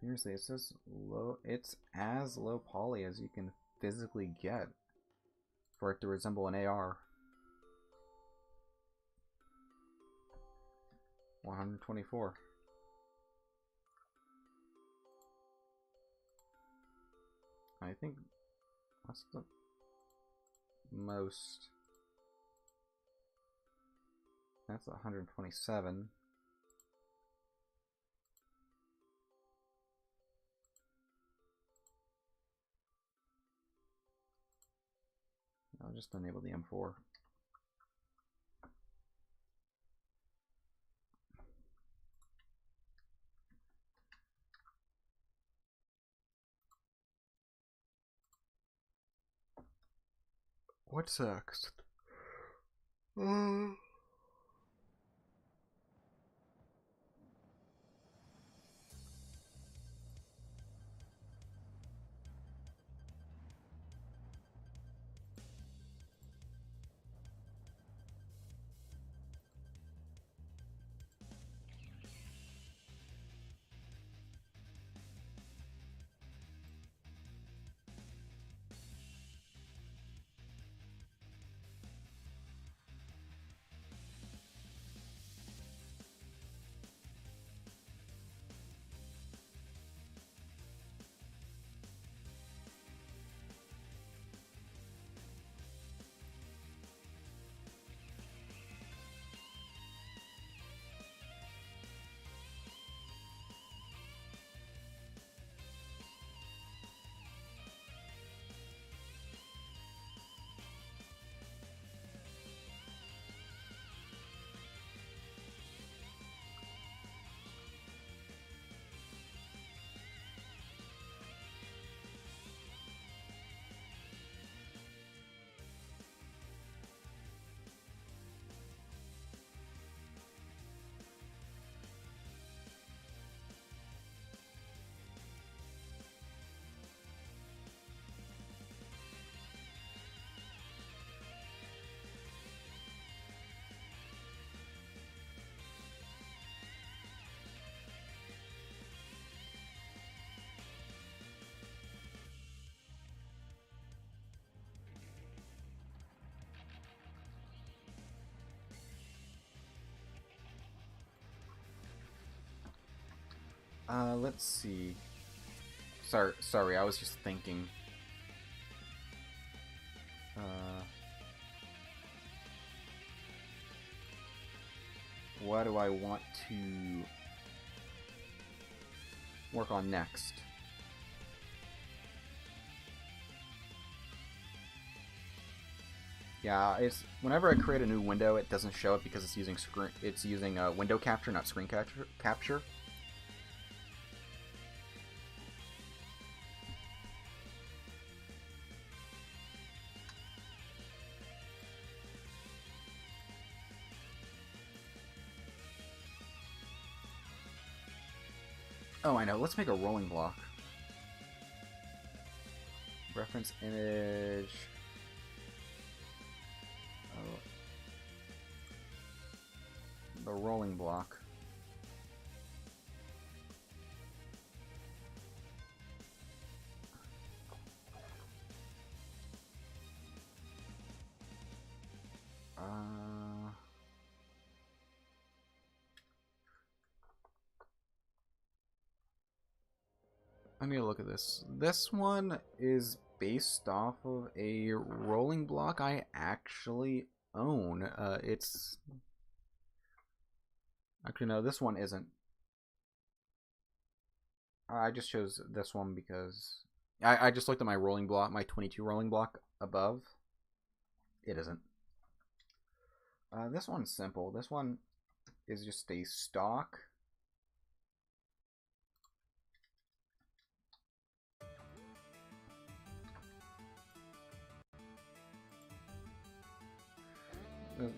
Speaker 1: Seriously, it says low. It's as low poly as you can physically get for it to resemble an AR. 124. I think what's the most? That's 127. I'll just enable the M4. What's next? Mm. Let's see. Sorry, I was just thinking. What do I want to work on next? Yeah, it's whenever I create a new window, it doesn't show it because it's using window capture, not screen capture. Oh, I know. Let's make a rolling block. Reference image. Oh. The rolling block. I need to look at this. This one is based off of a rolling block I actually own. It's actually no, this one isn't. I just chose this one because I just looked at my rolling block, my 22 rolling block above. It isn't. This one's simple. This one is just a stock.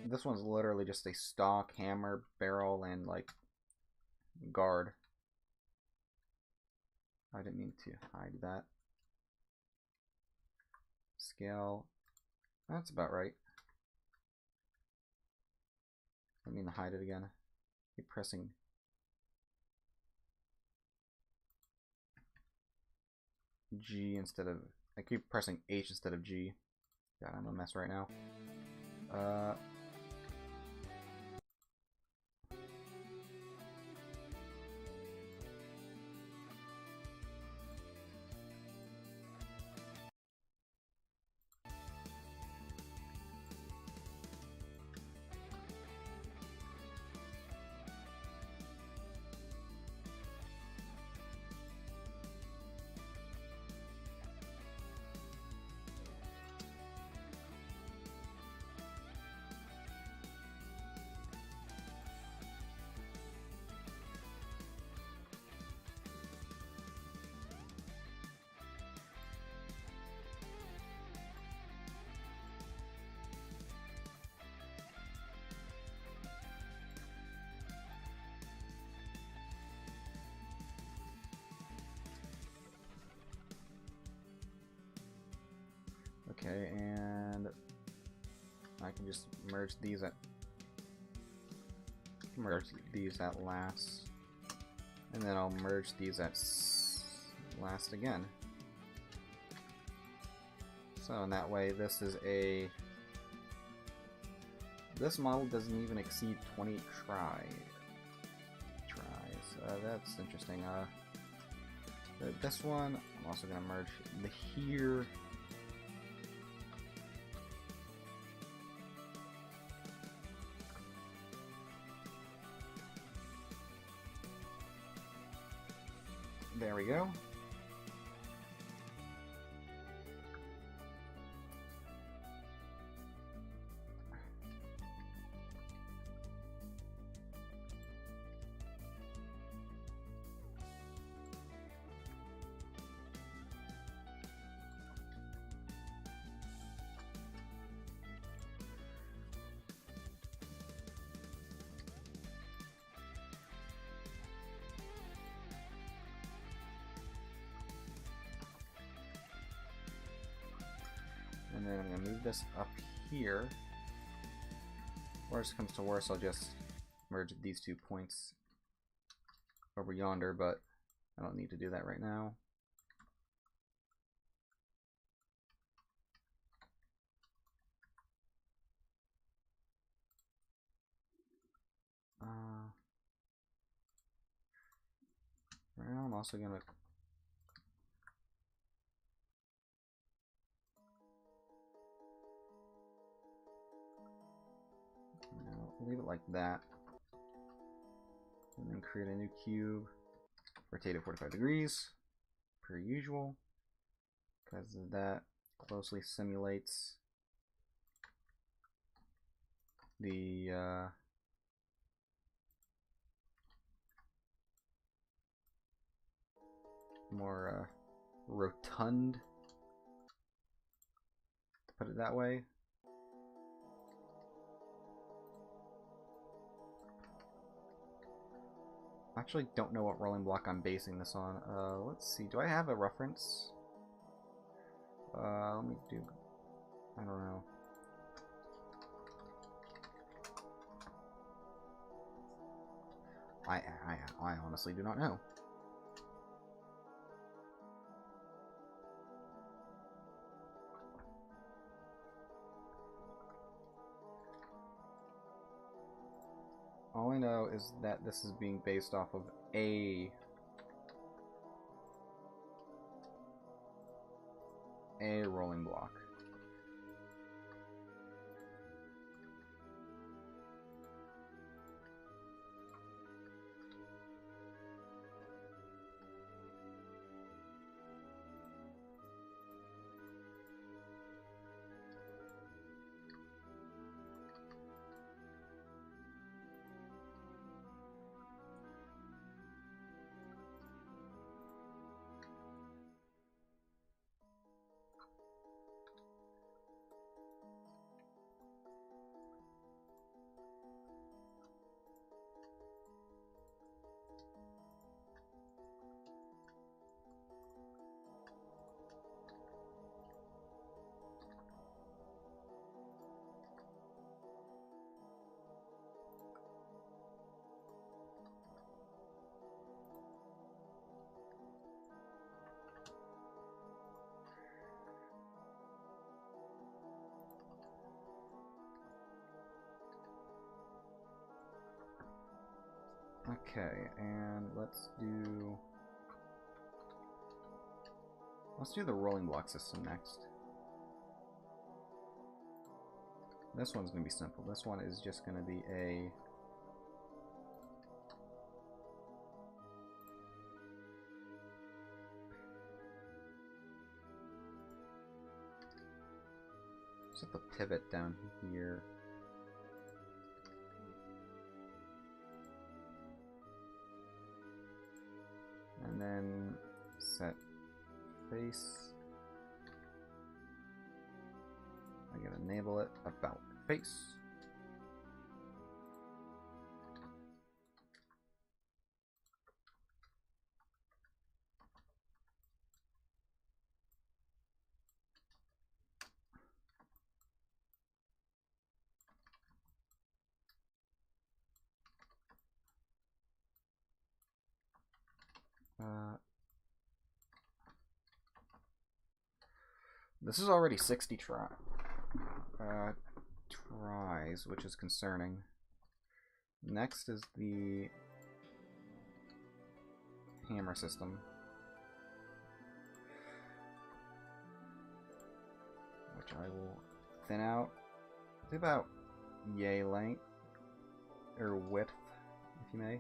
Speaker 1: This one's literally just a stock hammer, barrel, and like guard. I didn't mean to hide that. Scale. That's about right. I mean to hide it again. Keep pressing G instead of... I keep pressing H instead of G. God, I'm a mess right now. can just merge these at last, and then I'll merge these at last again. So in that way, this model doesn't even exceed 20 tries. That's interesting. This one, I'm also going to merge the here. There we go. And then I'm going to move this up here. Worst comes to worst, I'll just merge these 2 points over yonder, but I don't need to do that right now. Now I'm also going to leave it like that, and then create a new cube, rotate it 45 degrees per usual, because that closely simulates the more rotund, to put it that way. I actually don't know what rolling block I'm basing this on. Let's see, do I have a reference? Let me do, I don't know. I honestly do not know. All I know is that this is being based off of a rolling block. Okay, and let's do the rolling block system next. This one's going to be simple. This one is just going to be a set the pivot down here. And then set face. I gotta enable it about face. This is already 60 tries, which is concerning. Next is the hammer system, which I will thin out to about yay length, or width, if you may.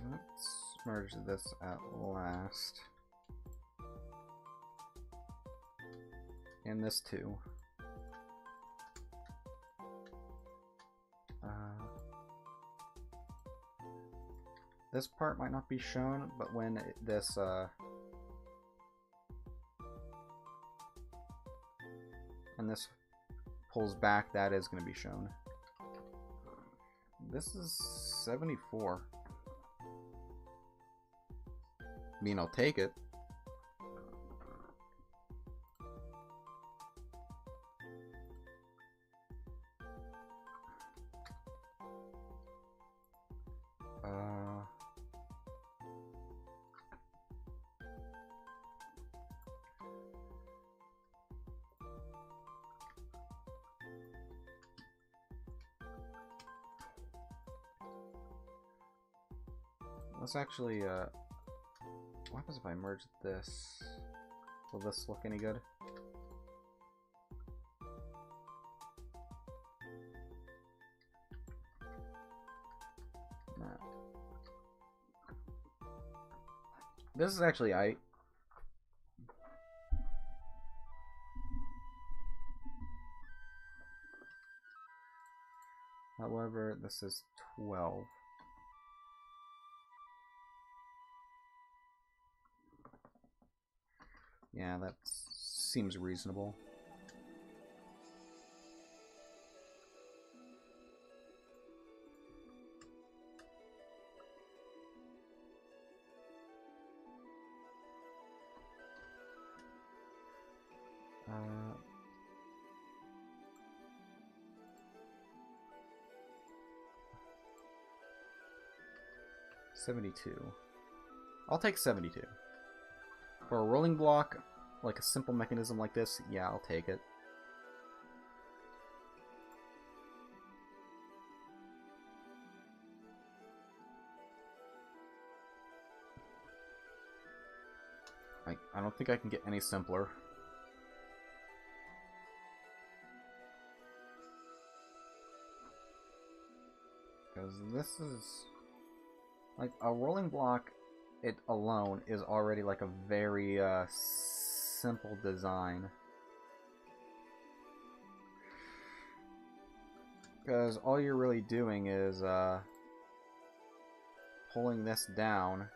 Speaker 1: Let's merge this at last. And this too. This part might not be shown, but when this pulls back, that is going to be shown. This is 74. I mean, I'll take it. Let's actually, what happens if I merge this? Will this look any good? No. This is actually However, this is 12. Yeah, that seems reasonable. $72. I'll take 72. For a rolling block, like a simple mechanism like this, yeah, I'll take it. I don't think I can get any simpler. Because this is... like, a rolling block, it alone is already like a very simple design. Because all you're really doing is pulling this down.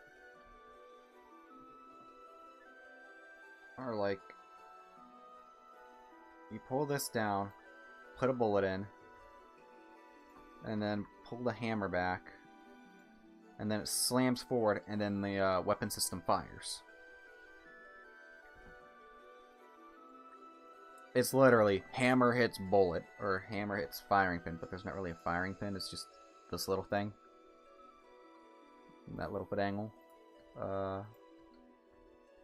Speaker 1: Or like, you pull this down, put a bullet in, and then pull the hammer back. And then it slams forward, and then the weapon system fires. It's literally hammer hits bullet, or hammer hits firing pin, but there's not really a firing pin, it's just this little thing. That little foot angle.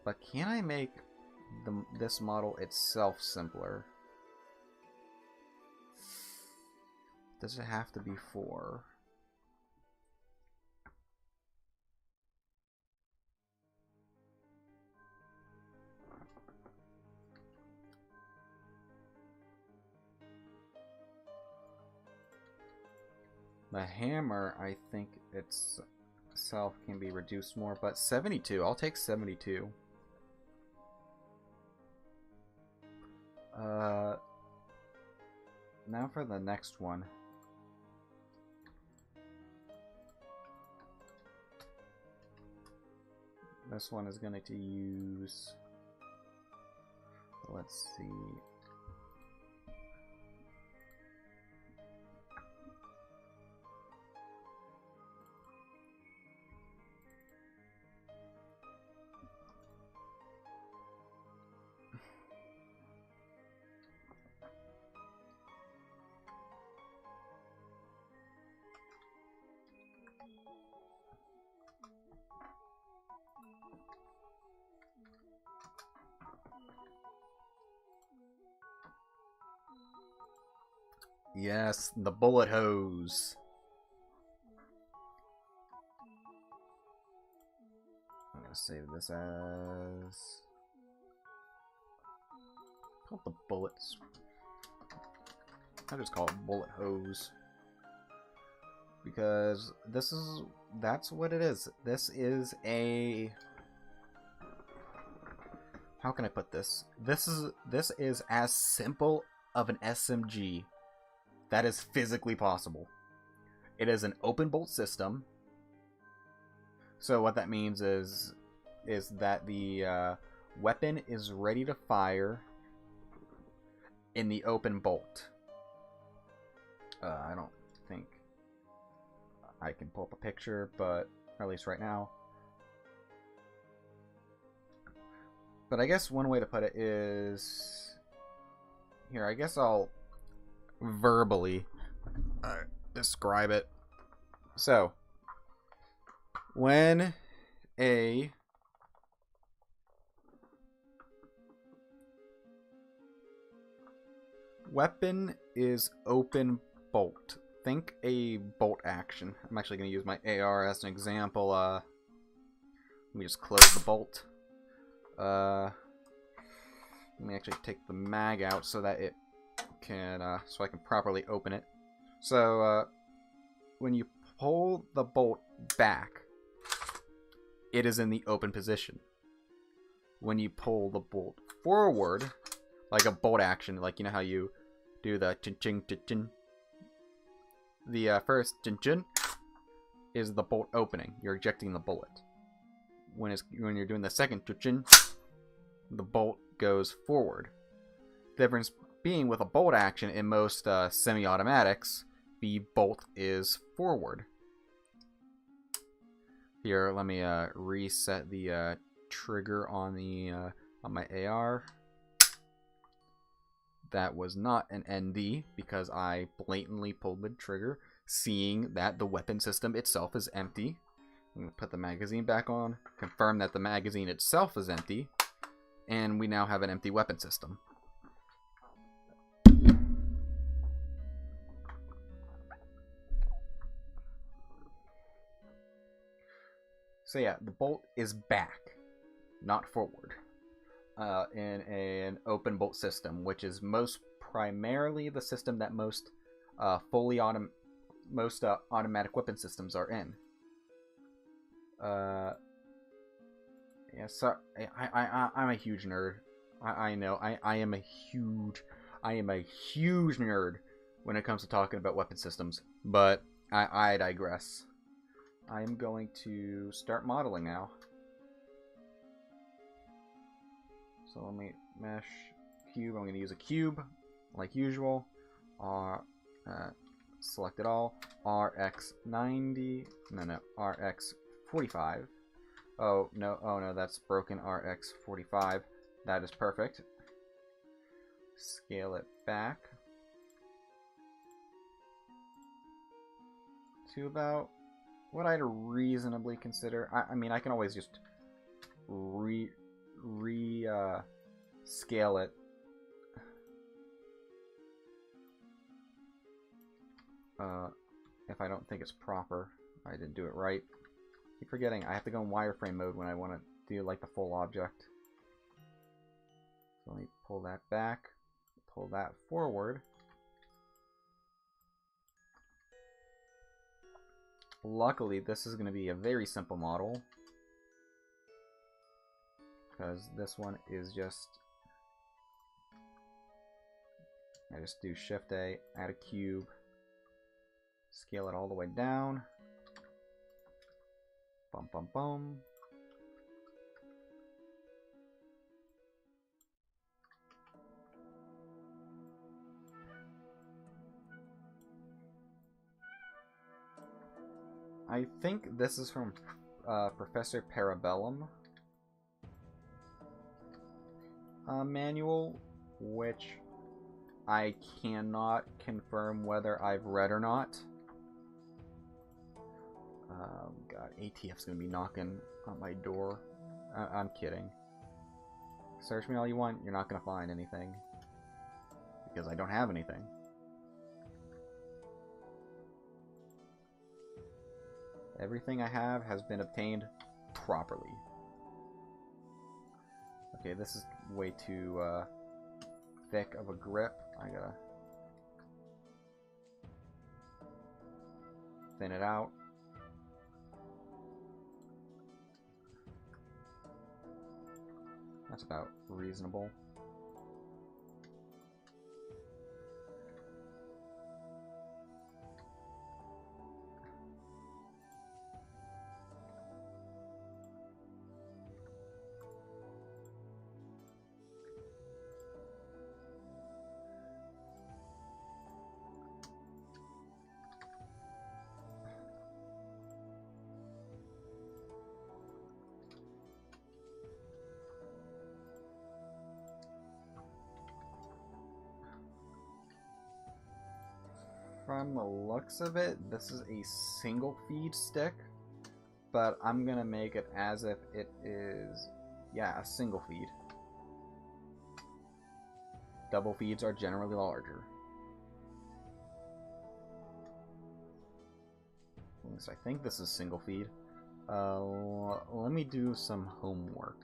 Speaker 1: But can I make this model itself simpler? Does it have to be 4? The hammer, I think itself can be reduced more, but 72. I'll take 72. Now for the next one. This one is going to use... Let's see... Yes, the bullet hose. I'm gonna save this as... Call it the bullets. I just call it bullet hose. Because that's what it is. This is a... How can I put this? This is as simple of an SMG that is physically possible. It is an open bolt system. So what that means is that the weapon is ready to fire in the open bolt. I don't think I can pull up a picture, but at least right now. But I guess one way to put it is... Here, I guess I'll verbally describe it. So, when a weapon is open bolt, think a bolt action. I'm actually going to use my AR as an example. Let me just close the bolt. Let me actually take the mag out so that it can, so I can properly open it. So, when you pull the bolt back, it is in the open position. When you pull the bolt forward, like a bolt action, like you know how you do the chin-chin, chin-chin. The first chin-chin is the bolt opening. You're ejecting the bullet. When you're doing the second chin-chin, the bolt goes forward. The difference being with a bolt action in most semi-automatics, the bolt is forward. Here, let me reset the trigger on the on my AR. That was not an ND because I blatantly pulled the trigger, seeing that the weapon system itself is empty. I'm going to put the magazine back on, confirm that the magazine itself is empty, and we now have an empty weapon system. So yeah, the bolt is back, not forward, in an open bolt system, which is most primarily the system that most automatic weapon systems are in. Yeah, so I'm a huge nerd. I know I am a huge nerd when it comes to talking about weapon systems, but I digress. I am going to start modeling now. So let me mesh cube. I'm going to use a cube like usual. Select it all. RX90. No, RX45. Oh no, that's broken. RX45. That is perfect. Scale it back to about what I'd reasonably consider. I mean, I can always just scale it. If I don't think it's proper, I didn't do it right. Keep forgetting I have to go in wireframe mode when I want to do like the full object. So let me pull that back, pull that forward. luckily, this is going to be a very simple model. Because this one is just... I just do Shift A, add a cube, scale it all the way down. Bum bum bum. I think this is from Professor Parabellum manual, which I cannot confirm whether I've read or not. God, ATF's gonna be knocking on my door. I'm kidding. Search me all you want, you're not gonna find anything. Because I don't have anything. Everything I have has been obtained properly. Okay, this is way too thick of a grip. I gotta thin it out. That's about reasonable. From the looks of it, this is a single feed stick, but I'm gonna make it as if it is, yeah, a single feed. Double feeds are generally larger. At least I think this is single feed. Let me do some homework.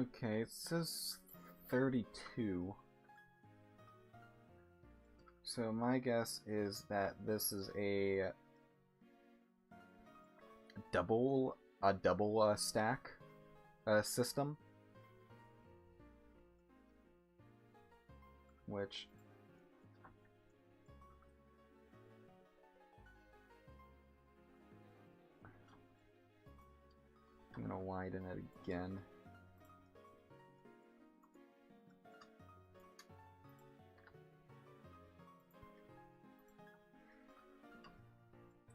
Speaker 1: Okay, it says 32. So my guess is that this is a double stack system, which I'm gonna widen it again.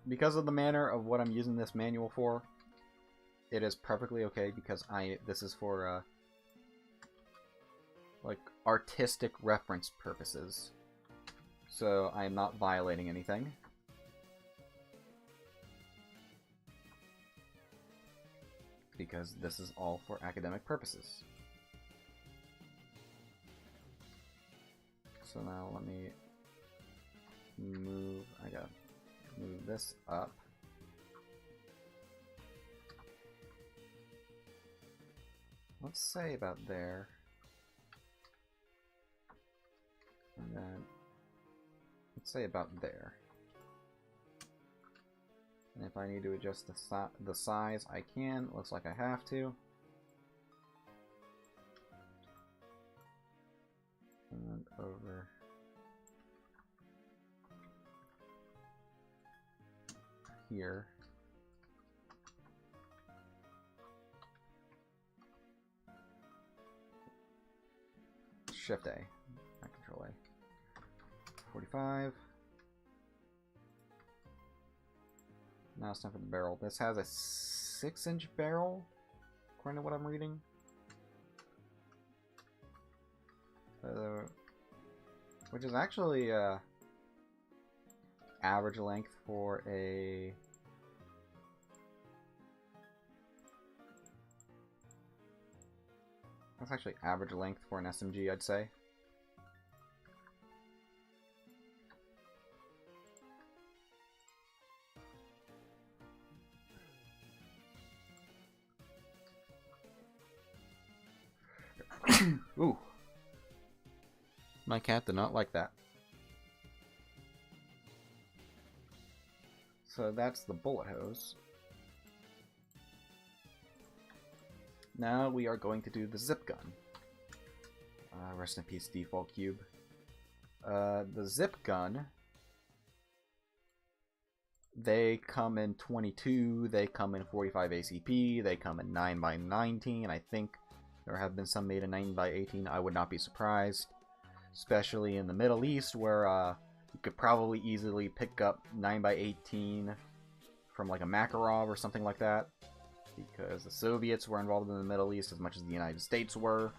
Speaker 1: Because of the manner of what I'm using this manual for, it is perfectly okay because this is for like artistic reference purposes. So I am not violating anything. Because this is all for academic purposes. So now let me move, I gotta move this up. Let's say about there. And then let's say about there. If I need to adjust the size, I can. Looks like I have to. And over here. Shift A, not Control A. 45. Now it's time for the barrel. This has a 6-inch barrel, according to what I'm reading. Which is actually average length for a... That's actually average length for an SMG, I'd say. Ooh. My cat did not like that. So that's the bullet hose. Now we are going to do the zip gun. Rest in peace, default cube. The zip gun, they come in 22, they come in 45 ACP, they come in 9x19, I think there have been some made in 9x18. I would not be surprised, especially in the Middle East, where you could probably easily pick up 9x18 from like a Makarov or something like that, because the Soviets were involved in the Middle East as much as the United States were.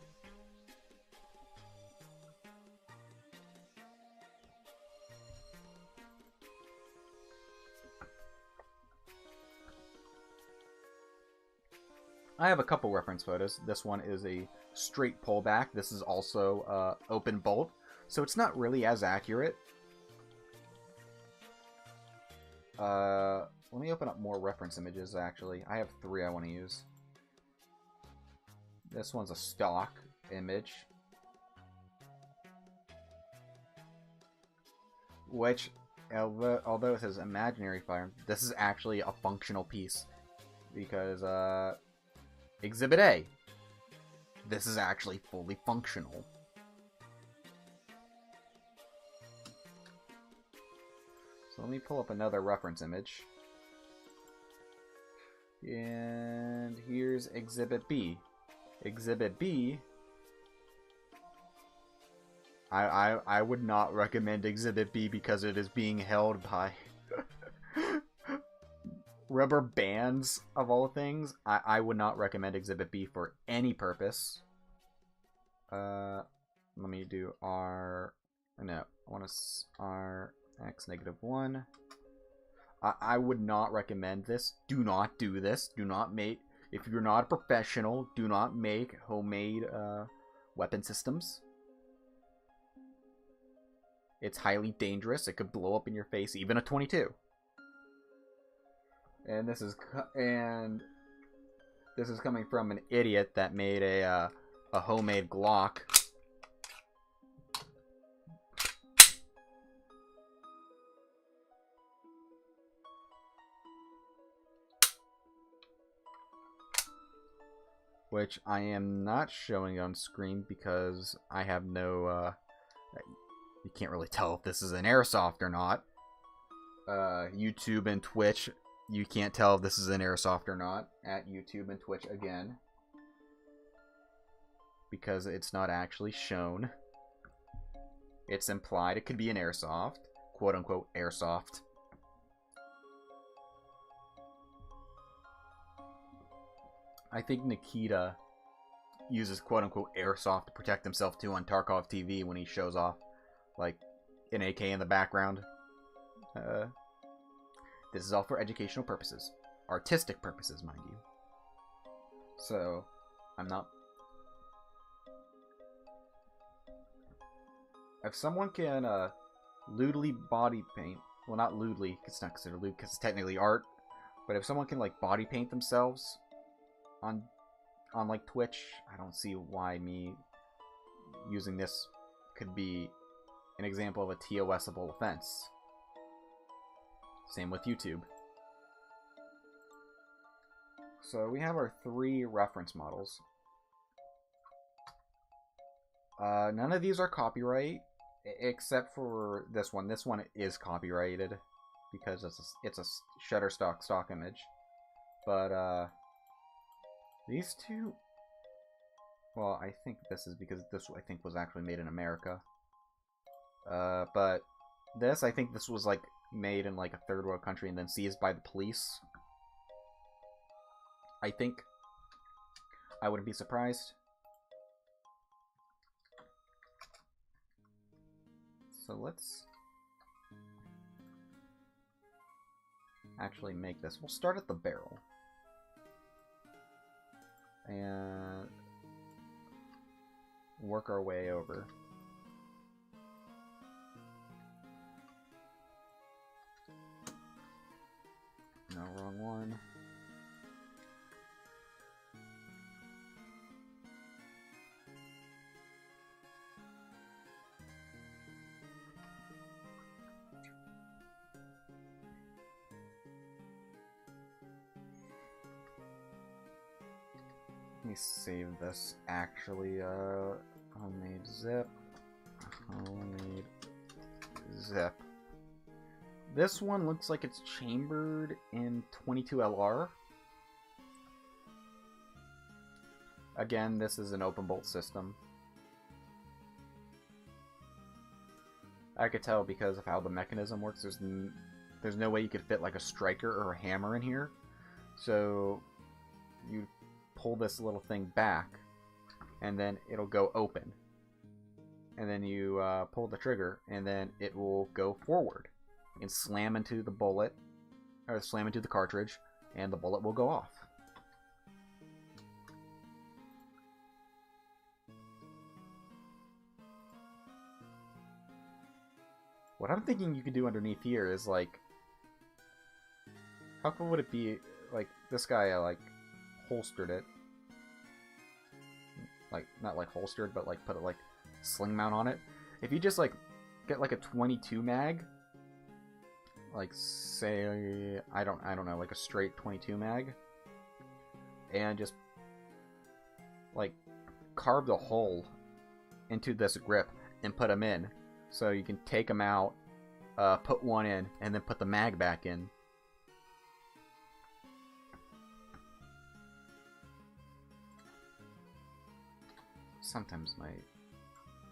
Speaker 1: I have a couple reference photos. This one is a straight pullback. This is also open bolt, so it's not really as accurate. Let me open up more reference images, actually. I have 3 I want to use. This one's a stock image, which, although it says imaginary firearm, this is actually a functional piece, because, Exhibit A. This is actually fully functional. So let me pull up another reference image. And here's Exhibit B. Exhibit B, I would not recommend Exhibit B because it is being held by rubber bands, of all things. I would not recommend Exhibit B for any purpose. Let me do R... No, I want to RX -1. I would not recommend this. Do not do this. Do not make... If you're not a professional, do not make homemade weapon systems. It's highly dangerous. It could blow up in your face, even a 22. And this is coming from an idiot that made a homemade Glock. Which I am not showing on screen because I have no, you can't really tell if this is an airsoft or not. YouTube and Twitch, you can't tell if this is an airsoft or not at YouTube and Twitch again, because it's not actually shown. It's implied it could be an airsoft, quote unquote airsoft. I think Nikita uses quote-unquote airsoft to protect himself too on Tarkov TV when he shows off, like, an AK in the background. This is all for educational purposes. Artistic purposes, mind you. So, I'm not... If someone can, lewdly body paint... Well, not lewdly, it's not considered lewd because it's technically art. But if someone can, like, body paint themselves on like Twitch, I don't see why me using this could be an example of a TOS-able offense. Same with YouTube. So we have our 3 reference models. None of these are copyright, except for this one. This one is copyrighted because it's a Shutterstock stock image. But these 2, well, I think this is because this I think was actually made in America. But this, I think this was like made in like a third world country and then seized by the police. I think. I wouldn't be surprised. So let's actually make this. We'll start at the barrel. And work our way over. No, wrong one. Let me save this actually. Homemade zip. Homemade zip. This one looks like it's chambered in 22LR. Again, this is an open bolt system. I could tell because of how the mechanism works. There's no way you could fit like a striker or a hammer in here. So you pull this little thing back, and then it'll go open. And then you pull the trigger, and then it will go forward and slam into the bullet, or slam into the cartridge, and the bullet will go off. What I'm thinking you could do underneath here is like, how cool would it be, like, this guy, like, holstered it. Like, not like holstered, but like put it like sling mount on it. If you just like get like a 22 mag, like say I don't know, like a straight 22 mag, and just like carve the hole into this grip and put them in, so you can take them out, put one in, and then put the mag back in. Sometimes my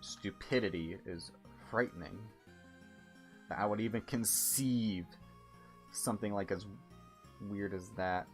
Speaker 1: stupidity is frightening. I would even conceive something like as weird as that.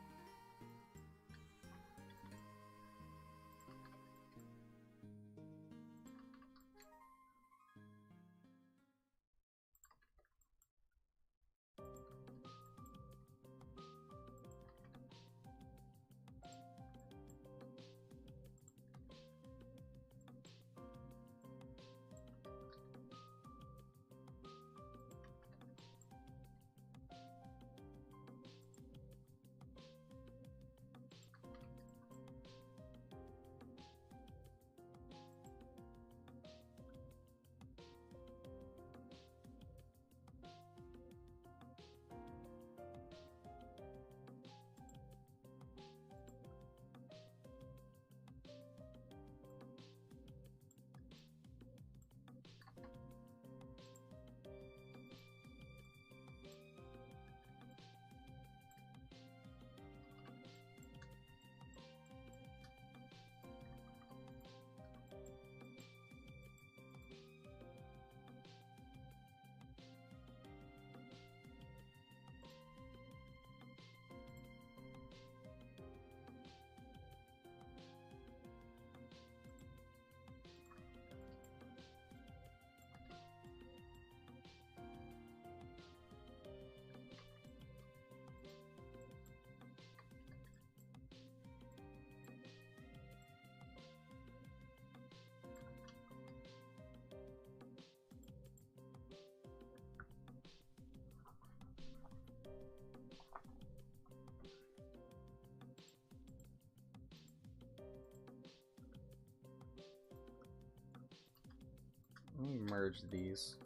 Speaker 1: Let me merge these.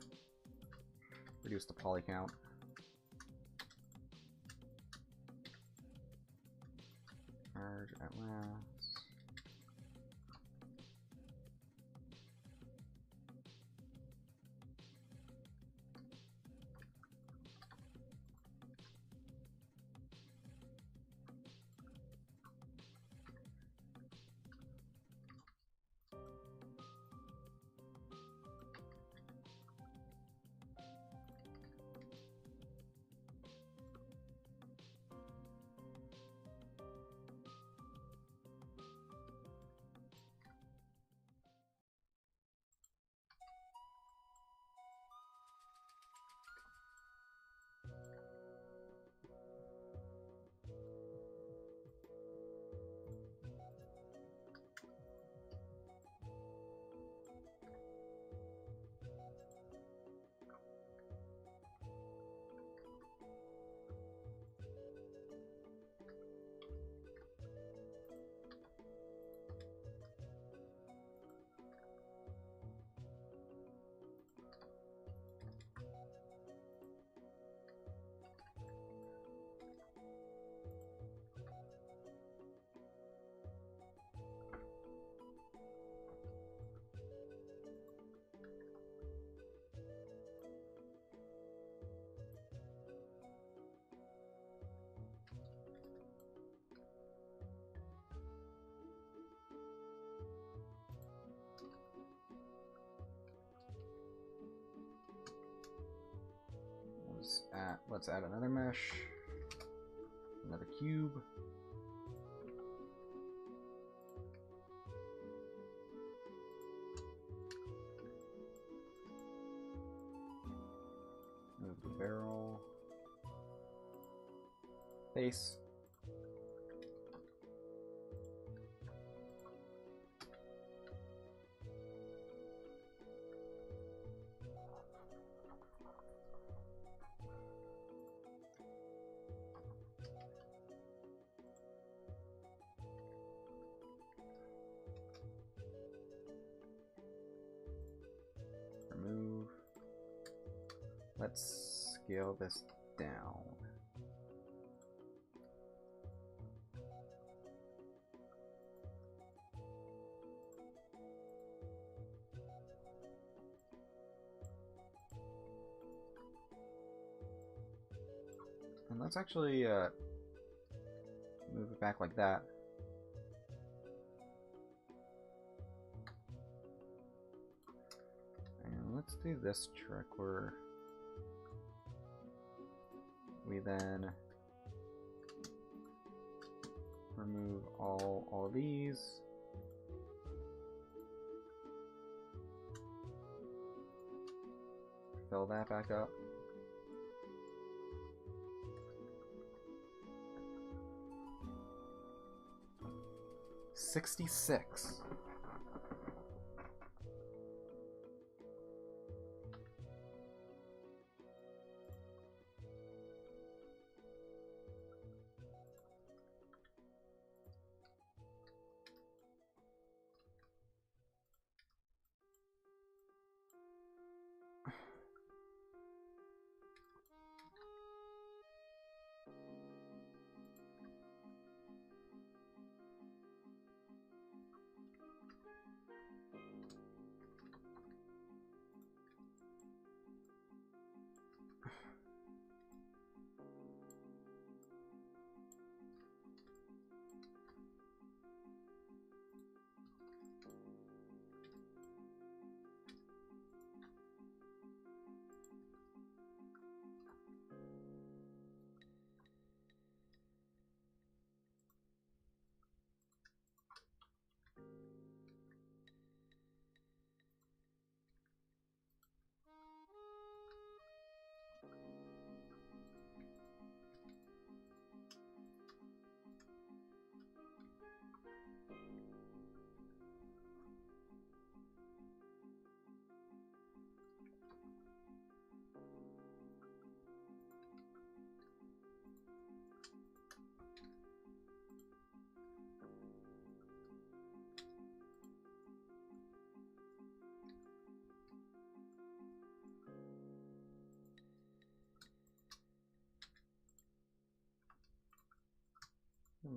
Speaker 1: Reduce the poly count. that last. Let's add another mesh, another cube. Move the barrel. Base. Remove. Let's scale this down. And let's actually move it back like that. And let's do this trick where we then remove all of these. Fill that back up. $66.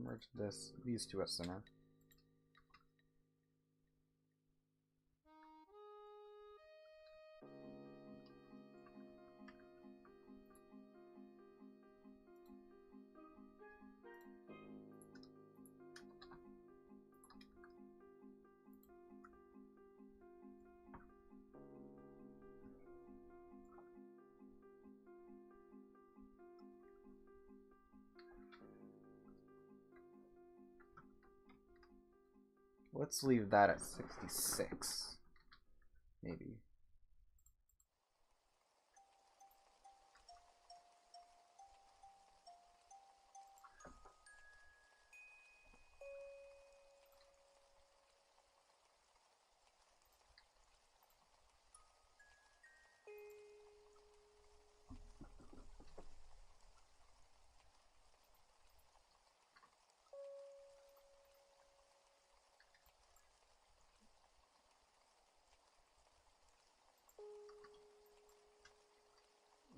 Speaker 1: merge these two at center. Let's leave that at 66, maybe.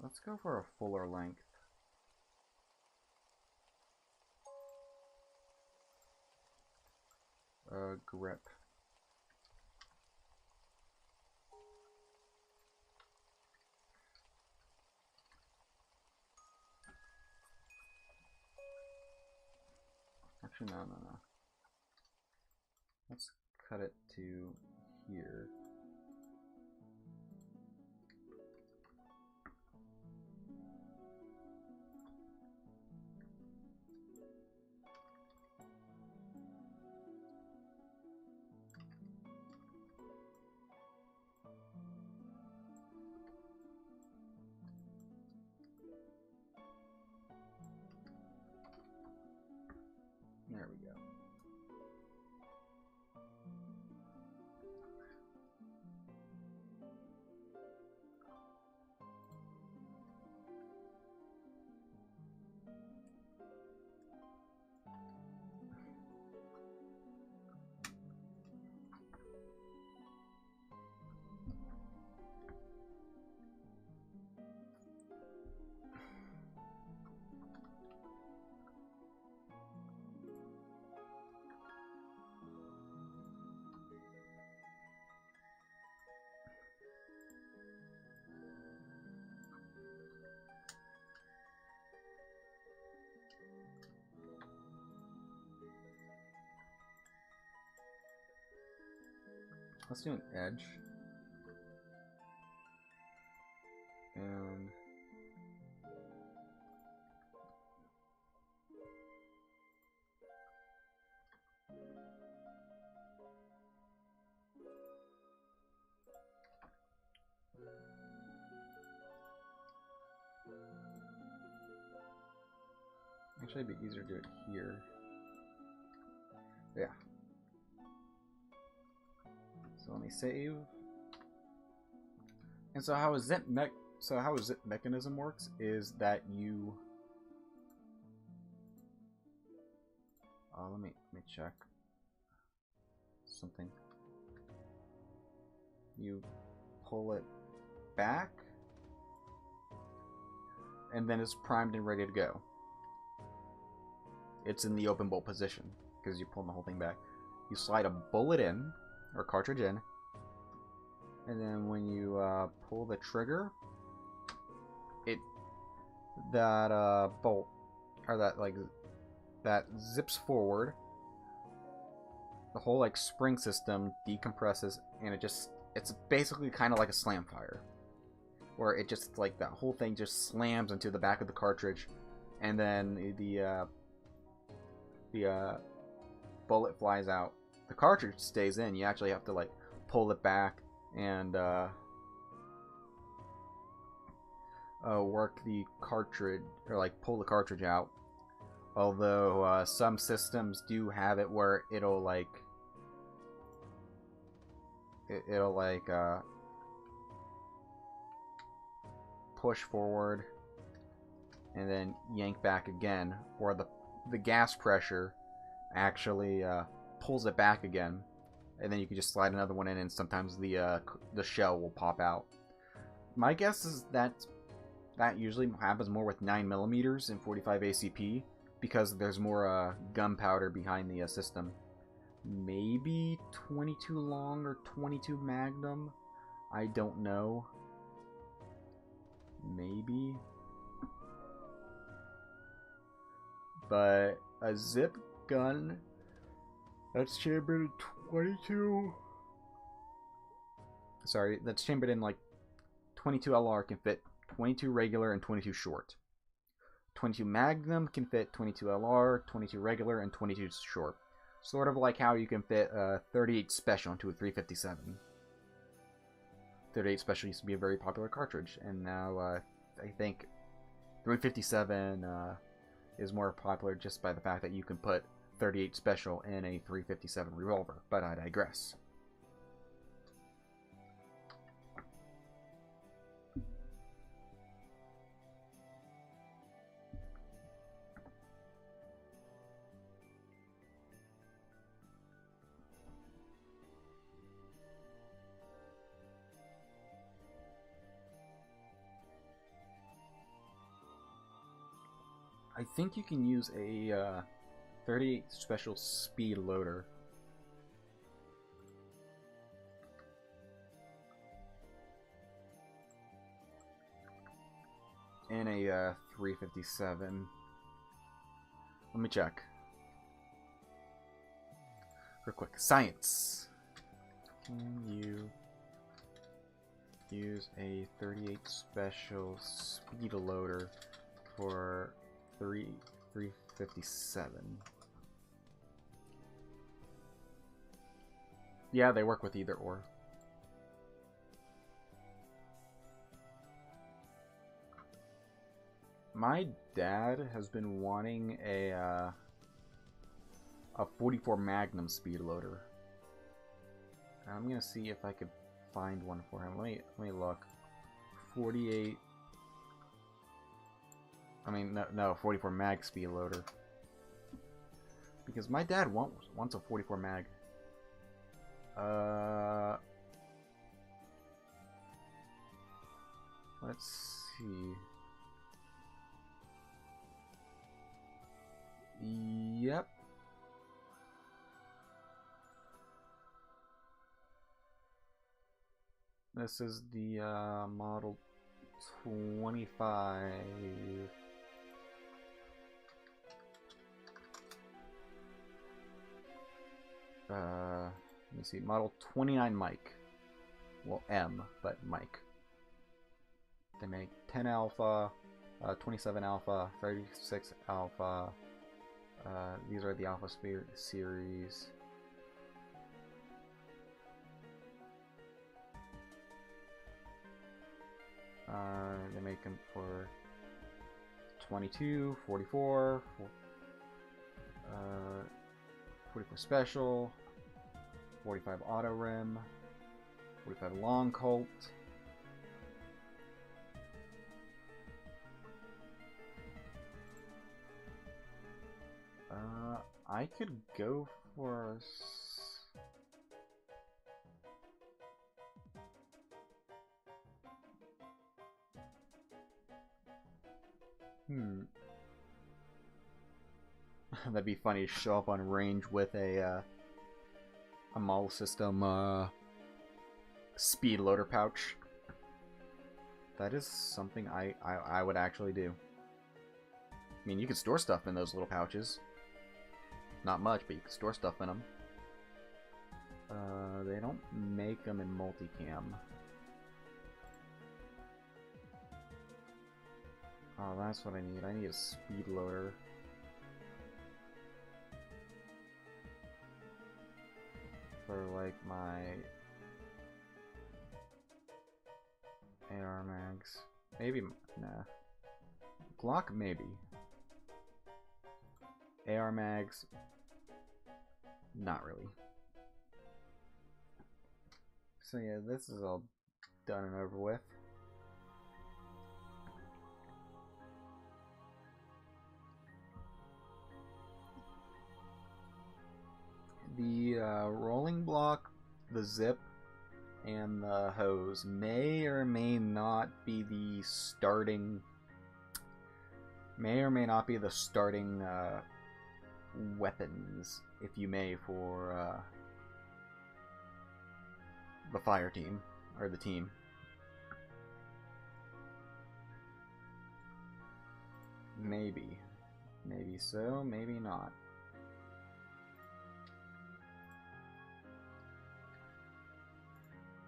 Speaker 1: Let's go for a fuller length. Grip. Actually, no. Let's cut it to here. There we go. Let's do an edge. And actually it'd be easier to do it here. Yeah. So let me save. And so how a zip mechanism works is that you let me check something. You pull it back and then it's primed and ready to go. It's in the open bolt position because you're pulling the whole thing back. You slide a bullet in, or cartridge in, and then when you pull the trigger, that bolt, or that zips forward. The whole like spring system decompresses, and it's basically kind of like a slam fire, where it just like that whole thing just slams into the back of the cartridge, and then the bullet flies out. The cartridge stays in. You actually have to like pull it back and work the cartridge, or like pull the cartridge out. Although some systems do have it where it'll push forward and then yank back again, or the gas pressure actually pulls it back again, and then you can just slide another one in, and sometimes the shell will pop out. My guess is that usually happens more with 9mm and 45 ACP, because there's more gunpowder behind the system. Maybe 22 long or 22 magnum. I don't know. Maybe. But a zip gun that's chambered in 22. Sorry, that's chambered in like 22 LR can fit 22 regular and 22 short. 22 Magnum can fit 22 LR, 22 regular, and 22 short. Sort of like how you can fit 38 Special into a 357. 38 Special used to be a very popular cartridge, and now I think 357 is more popular just by the fact that you can put 38 Special in a 357 revolver, but I digress. I think you can use a 38 Special speed loader. And a 357. Let me check. Real quick. Science. Can you use a 38 Special speed loader for 357? Yeah, they work with either or. My dad has been wanting a 44 Magnum speed loader. I'm gonna see if I could find one for him. Let me look. 48. I mean, no, 44 mag speed loader. Because my dad wants a 44 mag. Let's see. Yep. This is the model 25. Let me see, model 29 Mike. Well, M, but Mike. They make 10 Alpha, 27 Alpha, 36 Alpha. These are the Alpha series. They make them for 22, 44, 44 Special, 45 Auto Rim, 45 Long Colt. I could go for that'd be funny to show up on range with a model system speed loader pouch. That is something I would actually do. I mean, you could store stuff in those little pouches. Not much, but you can store stuff in them. They don't make them in multicam. Oh, that's what I need. I need a speed loader. For, like, my AR mags. Maybe, nah. Glock, maybe. AR mags, not really. So yeah, this is all done and over with. The rolling block, the zip, and the hose may or may not be the starting may or may not be the starting weapons, if you may, for the fire team, or the team. Maybe. Maybe so, maybe not.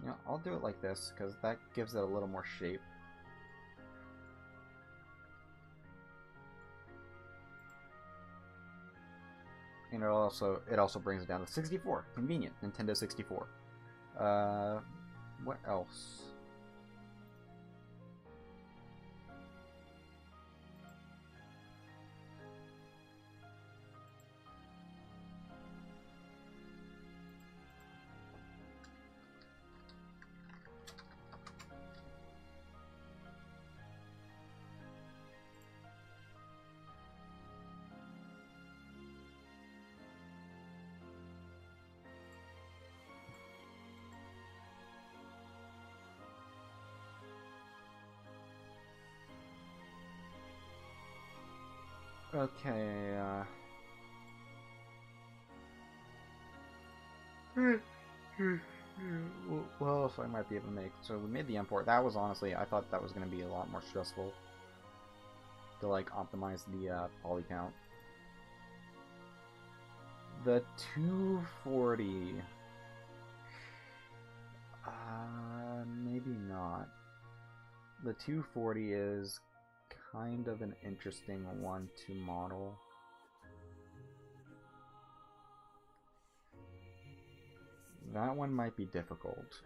Speaker 1: You know, I'll do it like this, because that gives it a little more shape. And it also brings it down to 64. Convenient. Nintendo 64. What else? Okay, what else I might be able to make? So we made the import. That was honestly, I thought that was going to be a lot more stressful to like optimize the poly count. The 240. Maybe not. The 240 is kind of an interesting one to model. That one might be difficult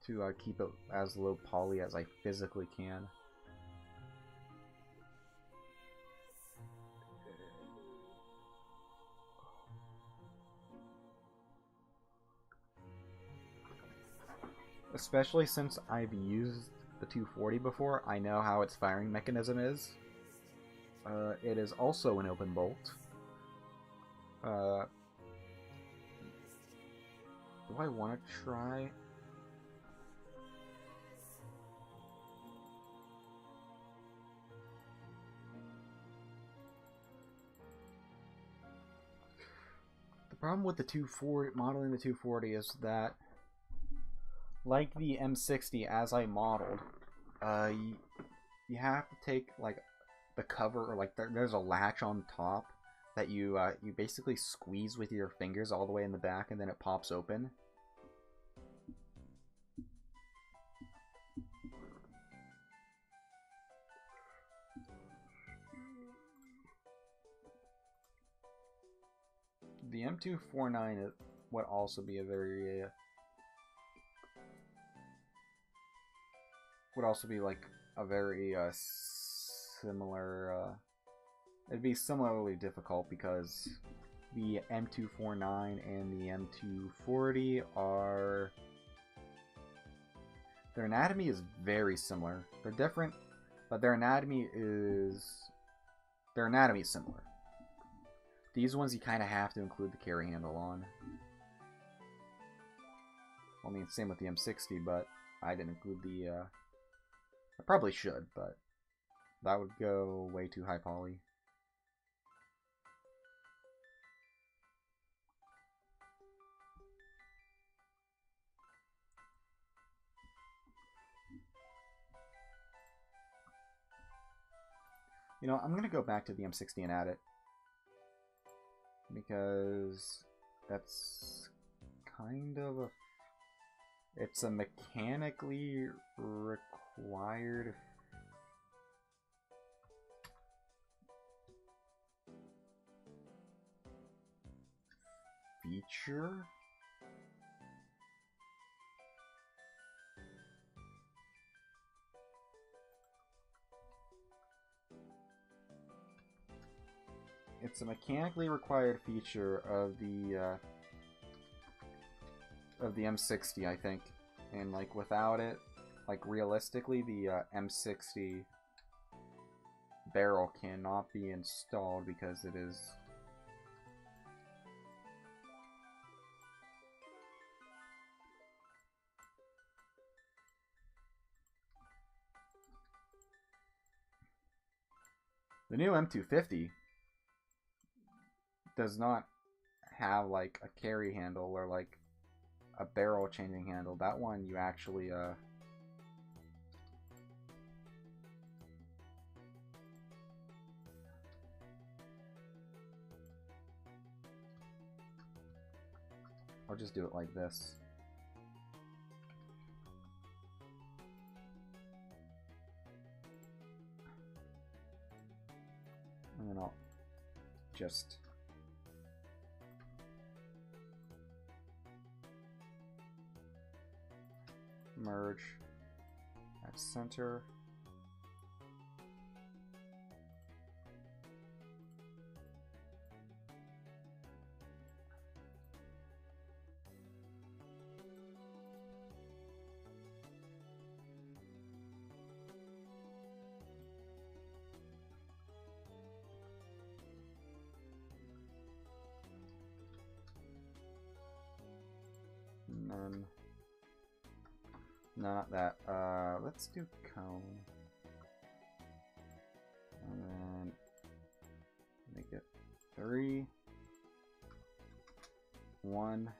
Speaker 1: to keep it as low poly as I physically can. Especially since I've used the 240 before, I know how its firing mechanism is. It is also an open bolt. Do I want to try? The problem with the 240, modeling the 240 is that, like the M60 as I modeled, you have to take like the cover, or like there's a latch on top that you basically squeeze with your fingers all the way in the back, and then it pops open. The M249 would also be a very would also be like a very similar. It'd be similarly difficult because the M249 and the M240 are, their anatomy is very similar. They're different, but their anatomy is similar. These ones you kind of have to include the carry handle on. I mean, same with the M60, but I didn't include the. I probably should, but that would go way too high poly. You know, I'm gonna go back to the M60 and add it, because that's kind of a, it's a mechanically required feature. It's a mechanically required feature of the M60, I think, and like without it, like realistically, the M60 barrel cannot be installed because it is The new M250 does not have like a carry handle or like a barrel changing handle. That one you actually I'll just do it like this. And then I'll just merge at center. None. No, not that. Let's do cone. And then make it 3, 1.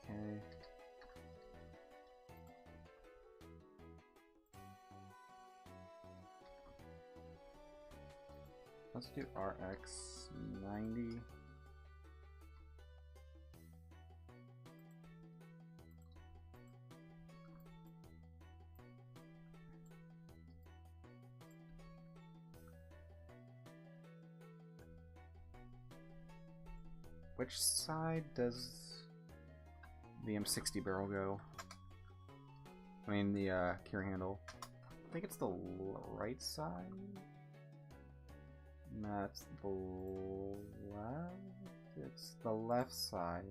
Speaker 1: Okay. Let's do RX 90. Which side does the M60 barrel go? I mean the carry handle. I think it's the right side. No, it's the left. It's the left side.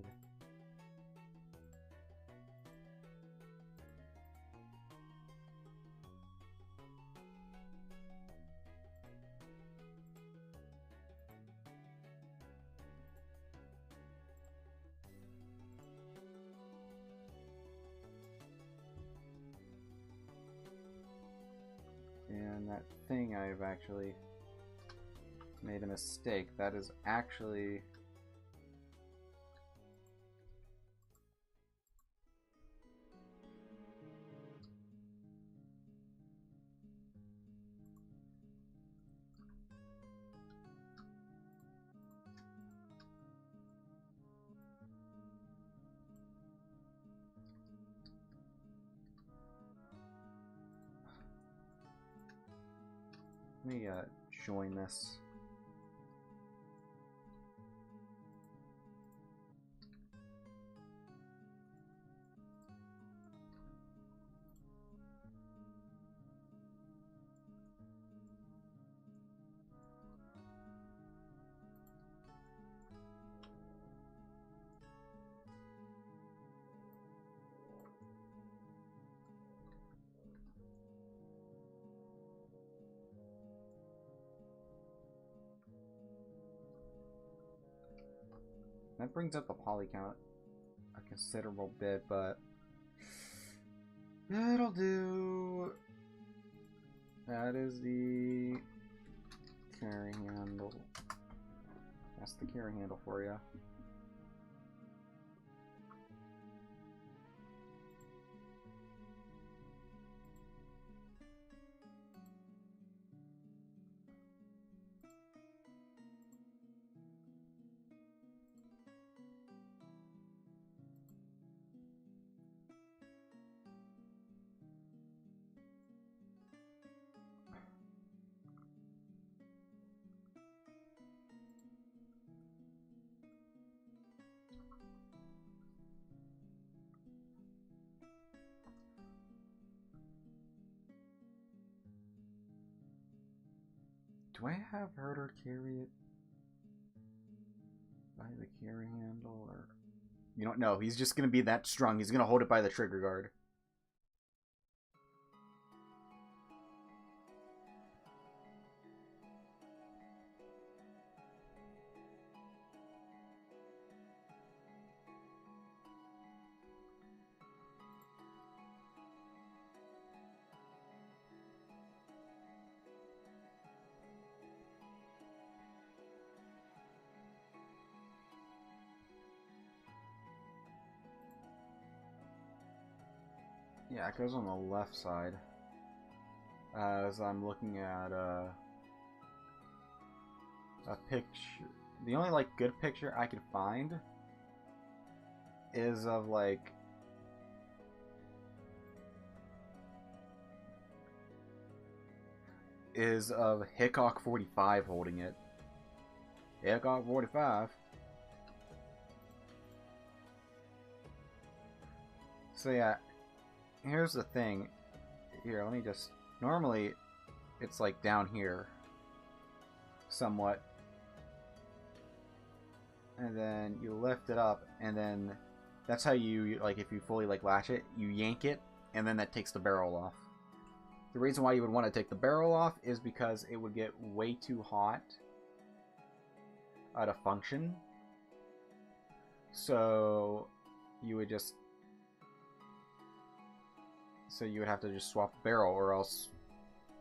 Speaker 1: And that thing I've actually made a mistake. That is actually let me join this. That brings up the poly count a considerable bit, but it'll do. That is the carry handle. That's the carry handle for you. Do I have herder carry it by the carry handle, or you don't know? He's just gonna be that strong. He's gonna hold it by the trigger guard. Yeah, it goes on the left side. As I'm looking at a picture. The only like good picture I could find is of like Hickok 45 holding it. Hickok 45. So yeah, here's the thing. Here, let me just... Normally, it's like down here. Somewhat. And then you lift it up, and then that's how you, like, if you fully, like, latch it, you yank it, and then that takes the barrel off. The reason why you would want to take the barrel off is because it would get way too hot to function. So you would just... So you would have to just swap the barrel, or else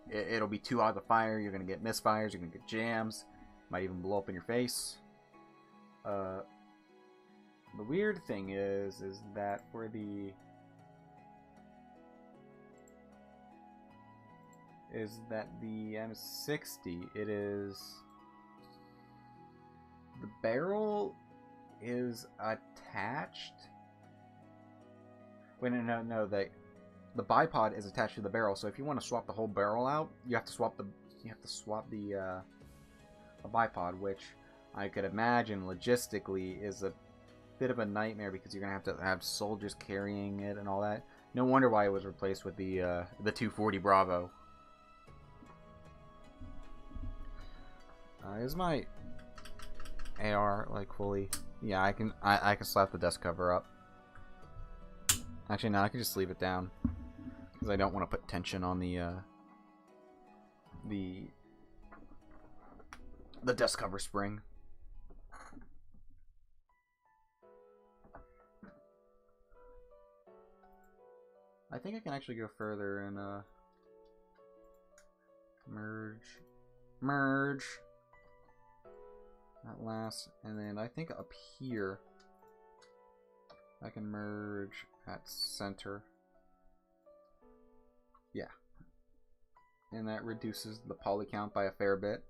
Speaker 1: it'll be too hot to fire. You're going to get misfires, you're going to get jams, might even blow up in your face. The weird thing is that for the... is that the M60, it is... The barrel is attached... Wait, no, the bipod is attached to the barrel, so if you want to swap the whole barrel out, you have to swap the bipod, which I could imagine logistically is a bit of a nightmare because you're gonna have to have soldiers carrying it and all that. No wonder why it was replaced with the 240 Bravo. Is my AR like fully? Yeah, I can slap the desk cover up. Actually, no, I can just leave it down because I don't want to put tension on the desk cover spring. I think I can actually go further and merge that last, and then I think up here I can merge at center. Yeah, and that reduces the poly count by a fair bit.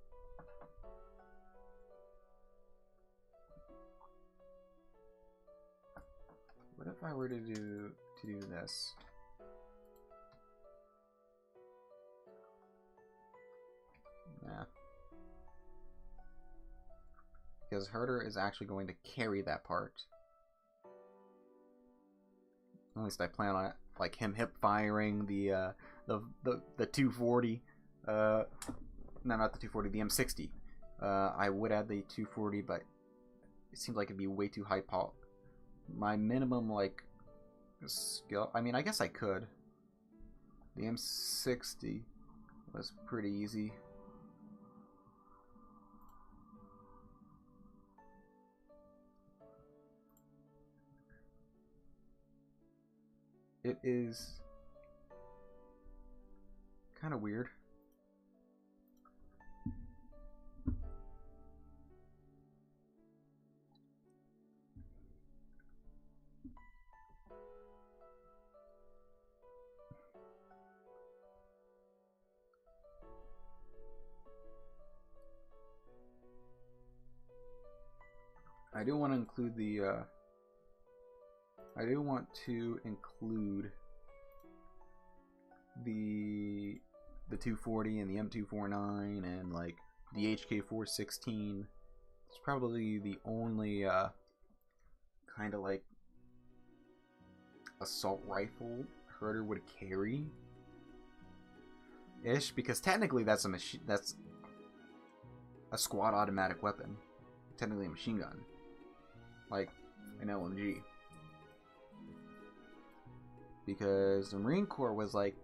Speaker 1: What if I were to do this? Nah. Because Herder is actually going to carry that part. At least I plan on it. Like him hip firing the 240. No, not the 240, the M60. I would add the 240, but it seems like it'd be way too high pop. My minimum like skill. I mean, I guess I could. The M60 was pretty easy. It is kind of weird. I do want to include the I do want to include the 240 and the M249 and like the HK416. It's probably the only kind of like assault rifle Herder would carry ish, because technically that's a machine, that's a squad automatic weapon, technically a machine gun, like an LMG. Because the Marine Corps was like,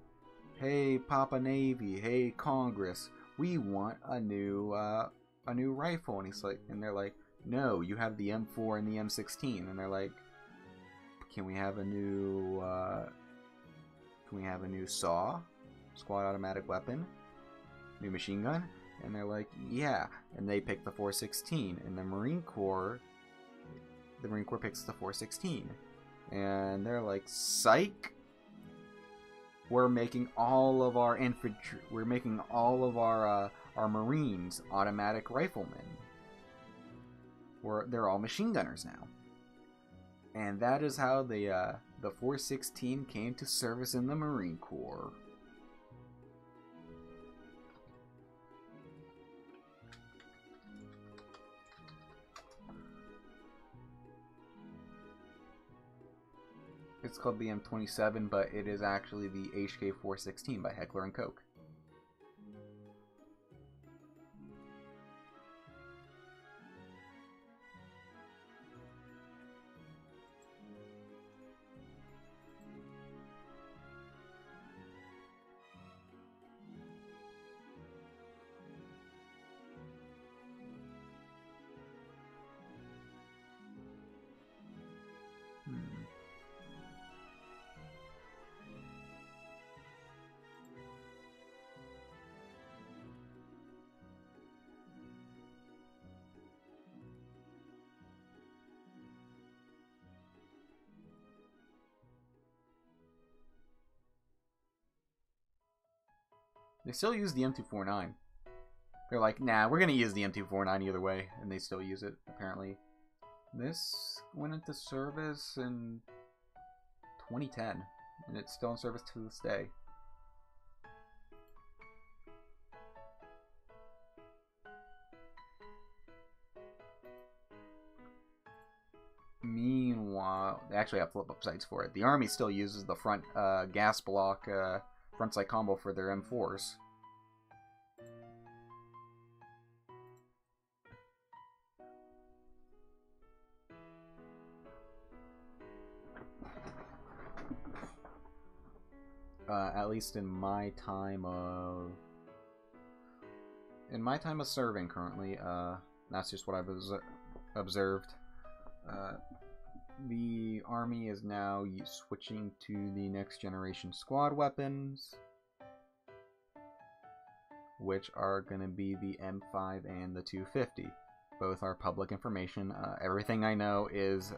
Speaker 1: hey Papa Navy, hey Congress, we want a new rifle, and he's like, and they're like, no, you have the M4 and the M16, and they're like, can we have a new SAW, squad automatic weapon, new machine gun? And they're like, yeah, and they pick the 416, and the Marine Corps picks the 416. And they're like, psych. we're making all of our infantry, we're making all of our Marines automatic riflemen. They're all machine gunners now. And that is how the 416 came to service in the Marine Corps. It's called the M27, but it is actually the HK416 by Heckler & Koch. They still use the M249. They're like, nah, we're gonna use the M249 either way, and they still use it, apparently. This went into service in 2010, and it's still in service to this day. Meanwhile, they actually have flip-up sights for it. The Army still uses the front gas block front sight combo for their M4s. At least in my time of serving currently, that's just what I've observed. The Army is now switching to the next generation squad weapons, which are going to be the M5 and the 250. Both are public information. Everything I know is...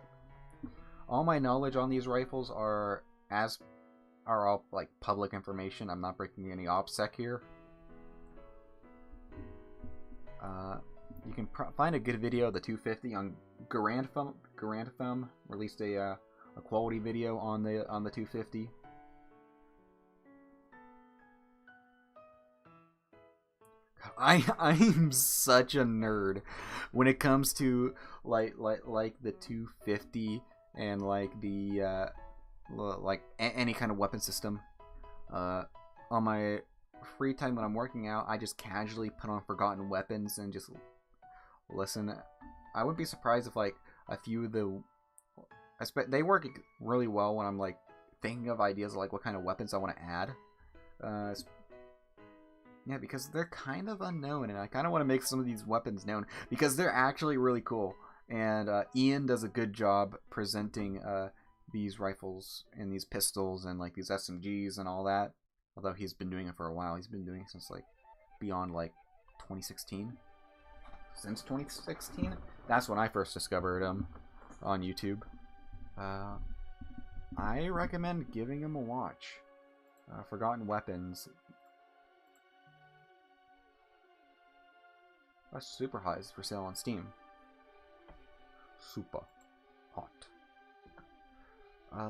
Speaker 1: all my knowledge on these rifles are all like public information. I'm not breaking any OPSEC here. You can find a good video of the 250 on Garand Film released a quality video on the 250. I'm such a nerd when it comes to like the 250 and like the like any kind of weapon system. On my free time when I'm working out, I just casually put on Forgotten Weapons and just listen. I wouldn't be surprised if like a few of the they work really well when I'm like thinking of ideas of like what kind of weapons I want to add. Yeah, because they're kind of unknown, and I kind of want to make some of these weapons known because they're actually really cool. And Ian does a good job presenting these rifles and these pistols and like these SMGs and all that. Although he's been doing it for a while. He's been doing it since like beyond like 2016. Since 2016? That's when I first discovered him on YouTube. I recommend giving him a watch. Forgotten Weapons. That's super hot. It's for sale on Steam. Super hot.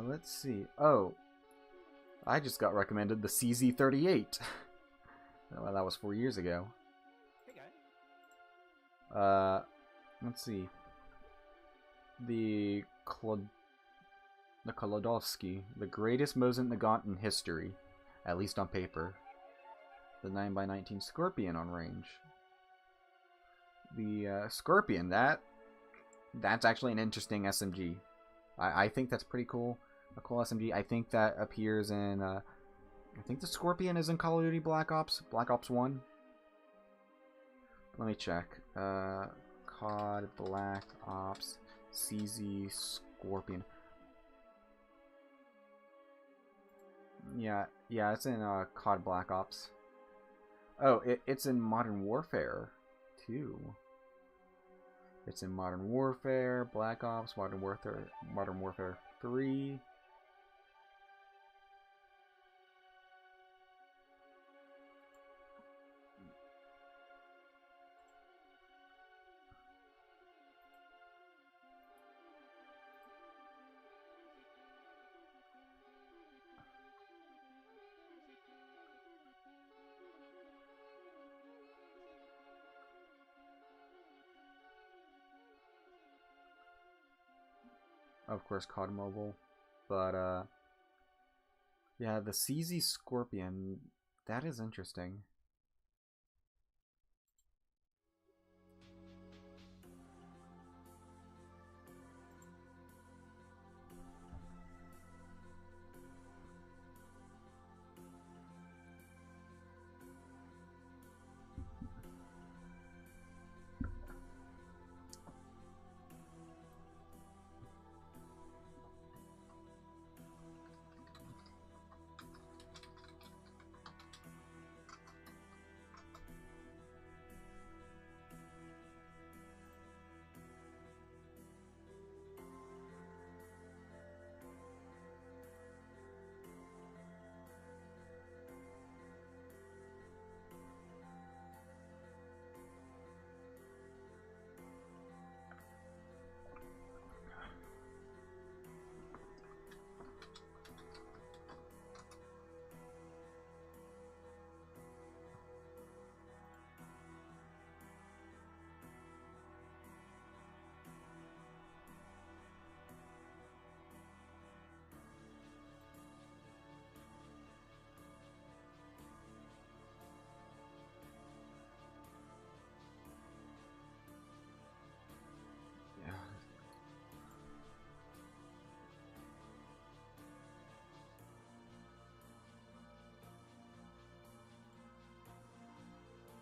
Speaker 1: Let's see. Oh, I just got recommended the CZ38. Well, that was 4 years ago.
Speaker 2: Hey guys.
Speaker 1: Let's see. The Kolodovsky, the greatest Mosin Nagant in history, at least on paper. The 9x19 Scorpion on range. The Scorpion, that's actually an interesting SMG. I think that's pretty cool. A cool SMG. I think that appears in I think the Scorpion is in Call of Duty Black Ops 1. Let me check. COD Black Ops CZ Scorpion. Yeah, it's in COD Black Ops. Oh, it's in Modern Warfare too. It's in Modern Warfare, Black Ops, Modern Warfare 3. of course, COD Mobile. But, yeah, the CZ Scorpion, that is interesting.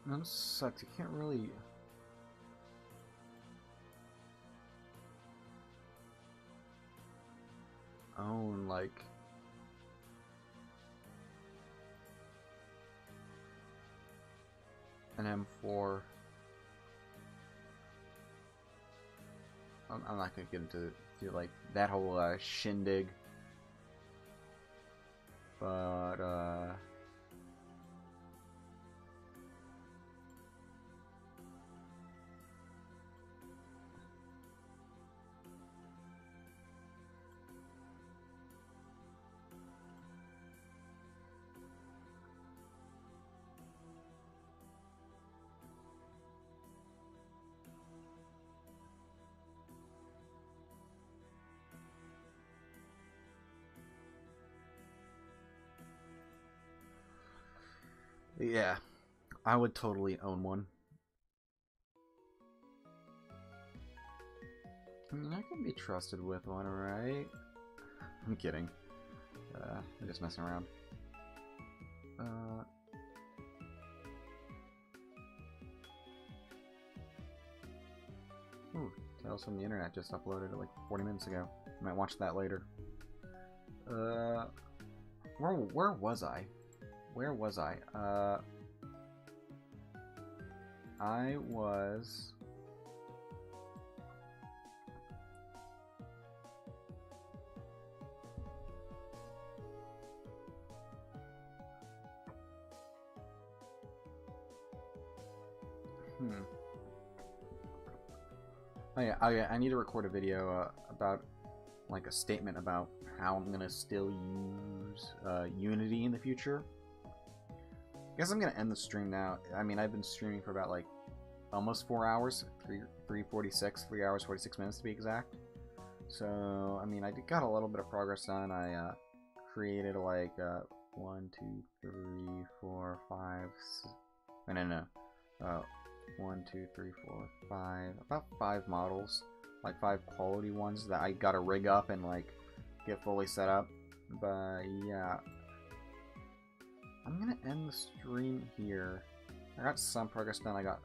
Speaker 1: That sucks. You can't really own like an M4. I'm not gonna get into like that whole shindig, but yeah, I would totally own one. I mean, I can be trusted with one, right? I'm kidding. I'm just messing around. Ooh, Tales from the Internet just uploaded it like 40 minutes ago. I might watch that later. Where was I? Where was I? I was... Oh yeah, I need to record a video about like a statement about how I'm gonna still use Unity in the future. I guess I'm gonna end the stream now. I mean, I've been streaming for about like almost 4 hours, 3:46, 3 hours 46 minutes to be exact. So I mean, I got a little bit of progress done. I created like 1, 2, 3, 4, 5. No. 1, 2, 3, 4, 5. About 5 models, like 5 quality ones that I gotta rig up and like get fully set up. But yeah, I'm gonna end the stream here. I got some progress done. I got